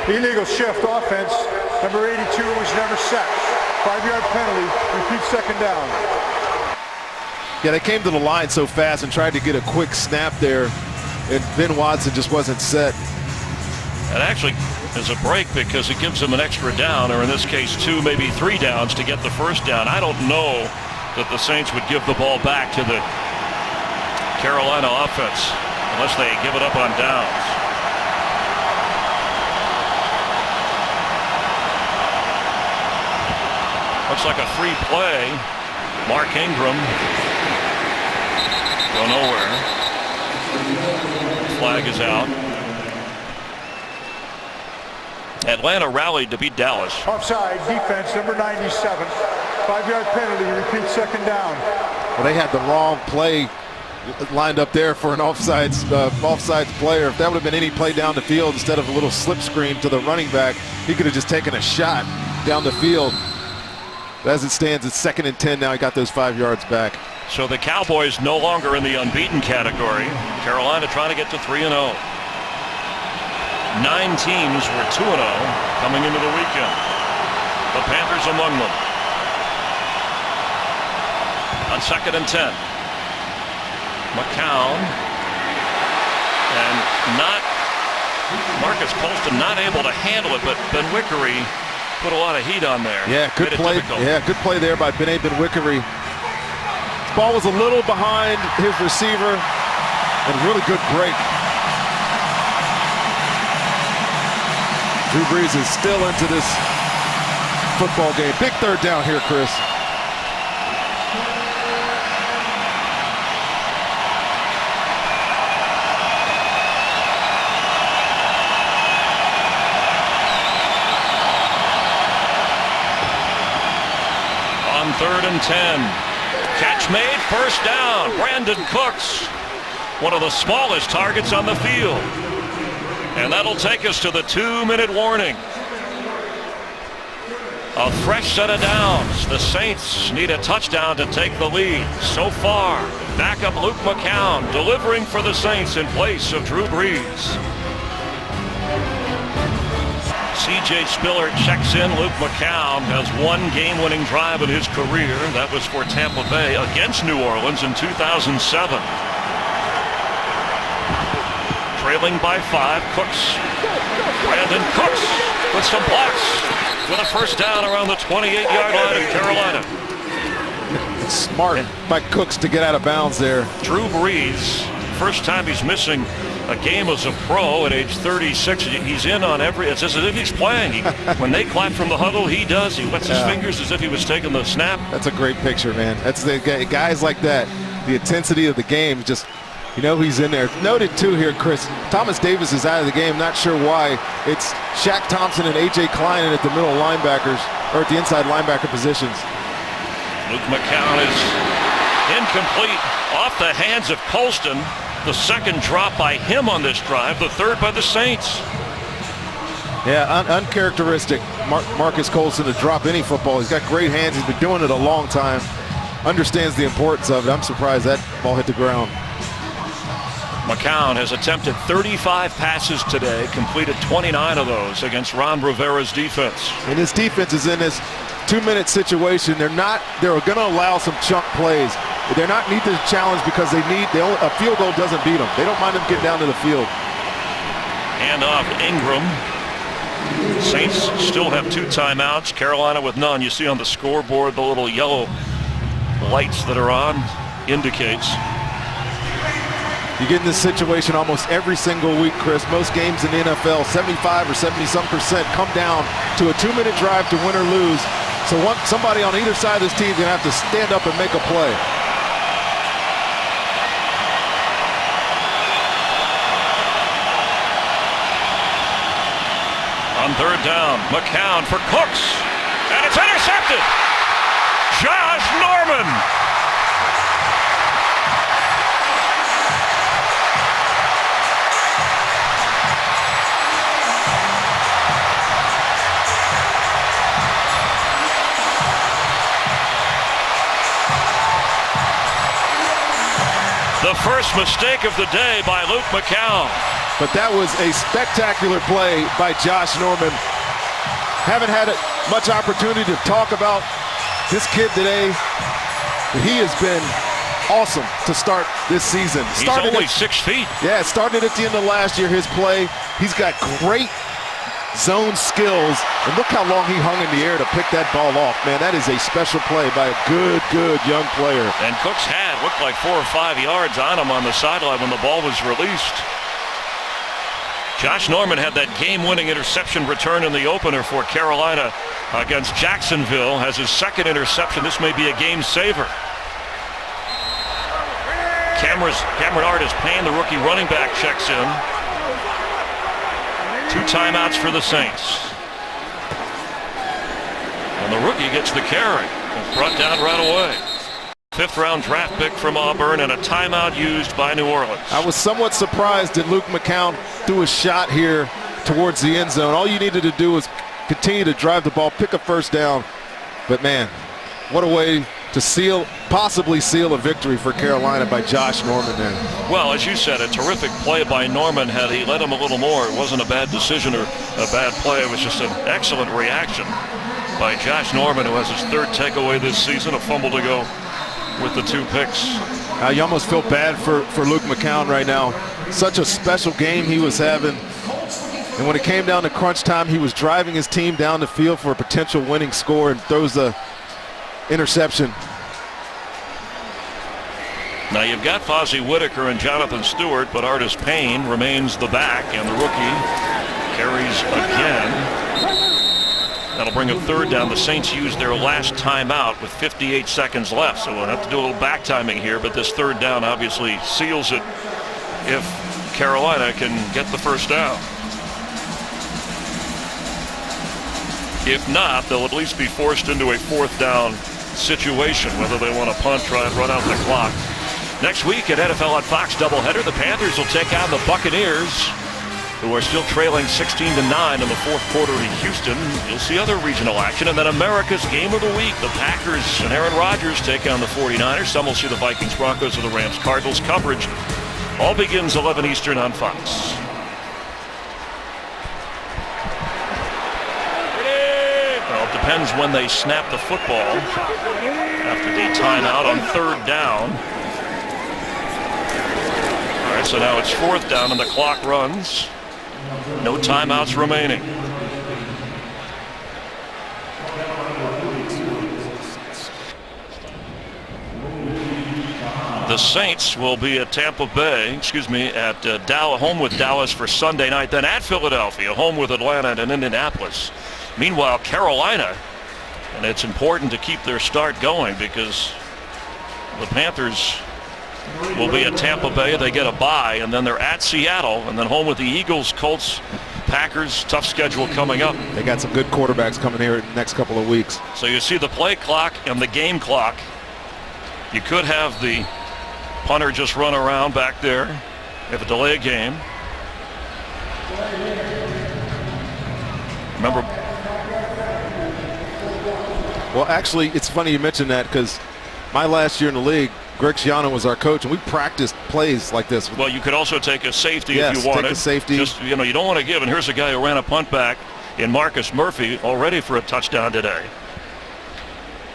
Illegal shift offense. Number 82 was never set. 5-yard penalty. Repeat second down. Yeah, they came to the line so fast and tried to get a quick snap there, and Ben Watson just wasn't set. It actually is a break because it gives them an extra down, or in this case 2, maybe 3 downs to get the first down. I don't know that the Saints would give the ball back to the Carolina offense unless they give it up on downs. Looks like a free play. Mark Ingram. Go nowhere. Flag is out. Atlanta rallied to beat Dallas. Offside, defense, number 97. 5-yard penalty, repeat second down. Well, they had the wrong play lined up there for an offsides player. If that would have been any play down the field instead of a little slip screen to the running back, he could have just taken a shot down the field. As it stands, it's 2nd and 10 now. He got those 5 yards back. So the Cowboys no longer in the unbeaten category. Carolina trying to get to 3-0. 9 teams were 2-0 coming into the weekend. The Panthers among them. On 2nd and 10. McCown. And Marcus Colston not able to handle it, but Ben Wickery put a lot of heat on there. Yeah, good play. Yeah, good play there by Ben Wickery. Ball was a little behind his receiver, and really good break. Drew Brees is still into this football game. Big third down here, Chris. On 3rd and 10. Catch made, first down. Brandon Cooks, one of the smallest targets on the field. And that'll take us to the 2-minute warning. A fresh set of downs. The Saints need a touchdown to take the lead. So far, backup Luke McCown delivering for the Saints in place of Drew Brees. C.J. Spiller checks in. Luke McCown has 1 game-winning drive in his career. That was for Tampa Bay against New Orleans in 2007. trailing by 5. Brandon Cooks with some blocks with a first down around the 28-yard line of Carolina. It's smart by Cooks to get out of bounds there. Drew Brees, first time he's missing a game as a pro at age 36. He's in on every, it's as if he's playing. When they clap from the huddle, he does. He wets his fingers as if he was taking the snap. That's a great picture, man. That's the guys like that. The intensity of the game, just, you know, he's in there. Noted too here, Chris, Thomas Davis is out of the game. Not sure why. It's Shaq Thompson and A.J. Klein at the middle linebackers, or at the inside linebacker positions. Luke McCown is incomplete, off the hands of Colston. The second drop by him on this drive, the third by the Saints. Yeah, uncharacteristic Marcus Colston to drop any football. He's got great hands. He's been doing it a long time. Understands the importance of it. I'm surprised that ball hit the ground. McCown has attempted 35 passes today, completed 29 of those against Ron Rivera's defense. And his defense is in this 2-minute situation. They're going to allow some chunk plays. They're not need to challenge because a field goal doesn't beat them. They don't mind them getting down to the field. Hand off Ingram. Saints still have 2 timeouts. Carolina with none. You see on the scoreboard the little yellow lights that are on indicates. You get in this situation almost every single week, Chris. Most games in the NFL, 75 or 70-some% come down to a 2-minute drive to win or lose. So somebody on either side of this team is going to have to stand up and make a play. On third down, McCown for Cooks, and it's intercepted. Josh Norman. The first mistake of the day by Luke McCown. But that was a spectacular play by Josh Norman. Haven't had much opportunity to talk about this kid today, but he has been awesome to start this season. He's only 6 feet. Yeah, started at the end of last year, his play. He's got great zone skills, and look how long he hung in the air to pick that ball off. Man, that is a special play by a good young player. And Cooks looked like 4 or 5 yards on him on the sideline when the ball was released. Josh Norman had that game-winning interception return in the opener for Carolina against Jacksonville. Has his second interception. This may be a game saver. Cameron Artis-Payne, the rookie running back, checks in. 2 timeouts for the Saints. And the rookie gets the carry. Brought down right away. 5th-round draft pick from Auburn and a timeout used by New Orleans. I was somewhat surprised that Luke McCown threw a shot here towards the end zone. All you needed to do was continue to drive the ball, pick a first down. But man, what a way to possibly seal a victory for Carolina by Josh Norman there. Well, as you said, a terrific play by Norman. Had he let him a little more, it wasn't a bad decision or a bad play. It was just an excellent reaction by Josh Norman, who has his 3rd takeaway this season, a fumble to go with the 2 picks. You almost feel bad for Luke McCown right now. Such a special game he was having. And when it came down to crunch time, he was driving his team down the field for a potential winning score and throws the interception. Now you've got Fozzie Whitaker and Jonathan Stewart, but Artis-Payne remains the back, and the rookie carries again. That'll bring a 3rd down. The Saints used their last timeout with 58 seconds left, so we'll have to do a little back timing here, but this 3rd down obviously seals it if Carolina can get the first down. If not, they'll at least be forced into a 4th down situation, whether they want to punt, try and run out the clock. Next week at NFL on Fox doubleheader, the Panthers will take on the Buccaneers, who are still trailing 16-9 in the 4th quarter in Houston. You'll see other regional action, and then America's Game of the Week. The Packers and Aaron Rodgers take on the 49ers. Some will see the Vikings, Broncos, or the Rams, Cardinals. Coverage all begins 11 Eastern on Fox. Well, it depends when they snap the football after the timeout on 3rd down. All right, so now it's 4th down and the clock runs. No timeouts remaining. The Saints will be at Tampa Bay, at home with Dallas for Sunday night, then at Philadelphia, home with Atlanta and Indianapolis. Meanwhile, Carolina, and it's important to keep their start going because the Panthers will be at Tampa Bay. They get a bye, and then they're at Seattle, and then home with the Eagles, Colts, Packers. Tough schedule coming up. They got some good quarterbacks coming here in the next couple of weeks. So you see the play clock and the game clock. You could have the punter just run around back there if a delay game. Remember? Well, actually, it's funny you mentioned that because my last year in the league, Greg Schiano was our coach, and we practiced plays like this. Well, you could also take a safety if you wanted. Take a safety. Just, you don't want to give. And here's a guy who ran a punt back in Marcus Murphy already for a touchdown today.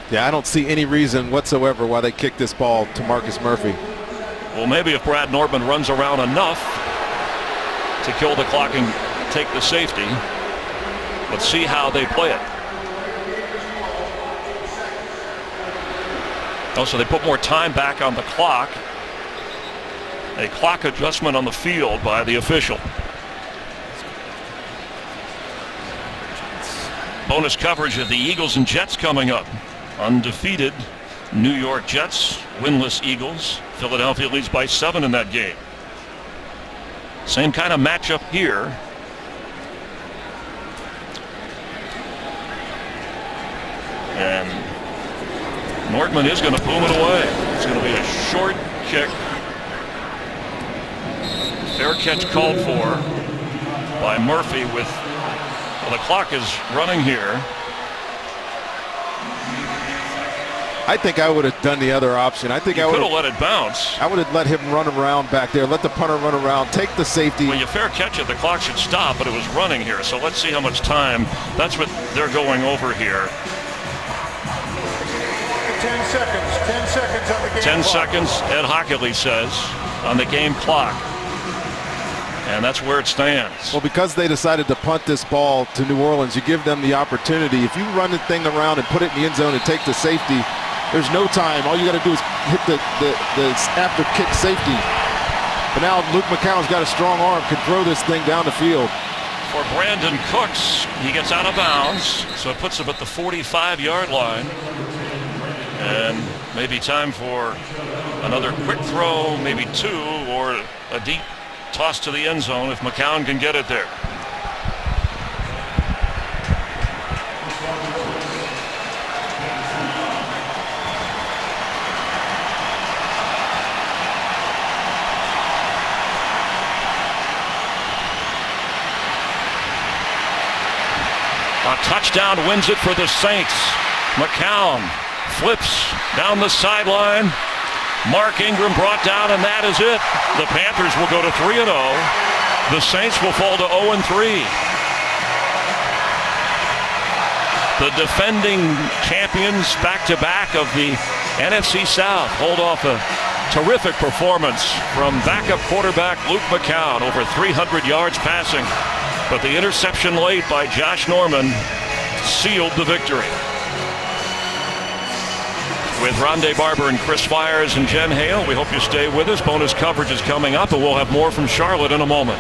Yeah, I don't see any reason whatsoever why they kicked this ball to Marcus Murphy. Well, maybe if Brad Nortman runs around enough to kill the clock and take the safety. Let's see how they play it. Oh, so they put more time back on the clock. A clock adjustment on the field by the official. Bonus coverage of the Eagles and Jets coming up. Undefeated New York Jets, winless Eagles. Philadelphia leads by 7 in that game. Same kind of matchup here. And Nortman is going to boom it away. It's going to be a short kick. Fair catch called for by Murphy with, well, the clock is running here. I think I would have done the other option. I think I would have let it bounce. I would have let him run around back there, let the punter run around, take the safety. When you fair catch it, the clock should stop, but it was running here. So let's see how much time. That's what they're going over here. 10 seconds. 10 seconds on the game 10 clock. seconds, Ed Hockley says, on the game clock. And that's where it stands. Well, because they decided to punt this ball to New Orleans, you give them the opportunity. If you run the thing around and put it in the end zone and take the safety, there's no time. All you got to do is hit the after kick safety. But now Luke McCown's got a strong arm, can throw this thing down the field. For Brandon Cooks, he gets out of bounds, so it puts him at the 45-yard line. And maybe time for another quick throw, maybe 2, or a deep toss to the end zone if McCown can get it there. A touchdown wins it for the Saints. McCown flips down the sideline. Mark Ingram brought down, and that is it. The Panthers will go to 3-0. The Saints will fall to 0-3. The defending champions back-to-back of the NFC South hold off a terrific performance from backup quarterback Luke McCown, over 300 yards passing. But the interception late by Josh Norman sealed the victory. With Rondé Barber and Chris Fyers and Jen Hale, we hope you stay with us. Bonus coverage is coming up, and we'll have more from Charlotte in a moment.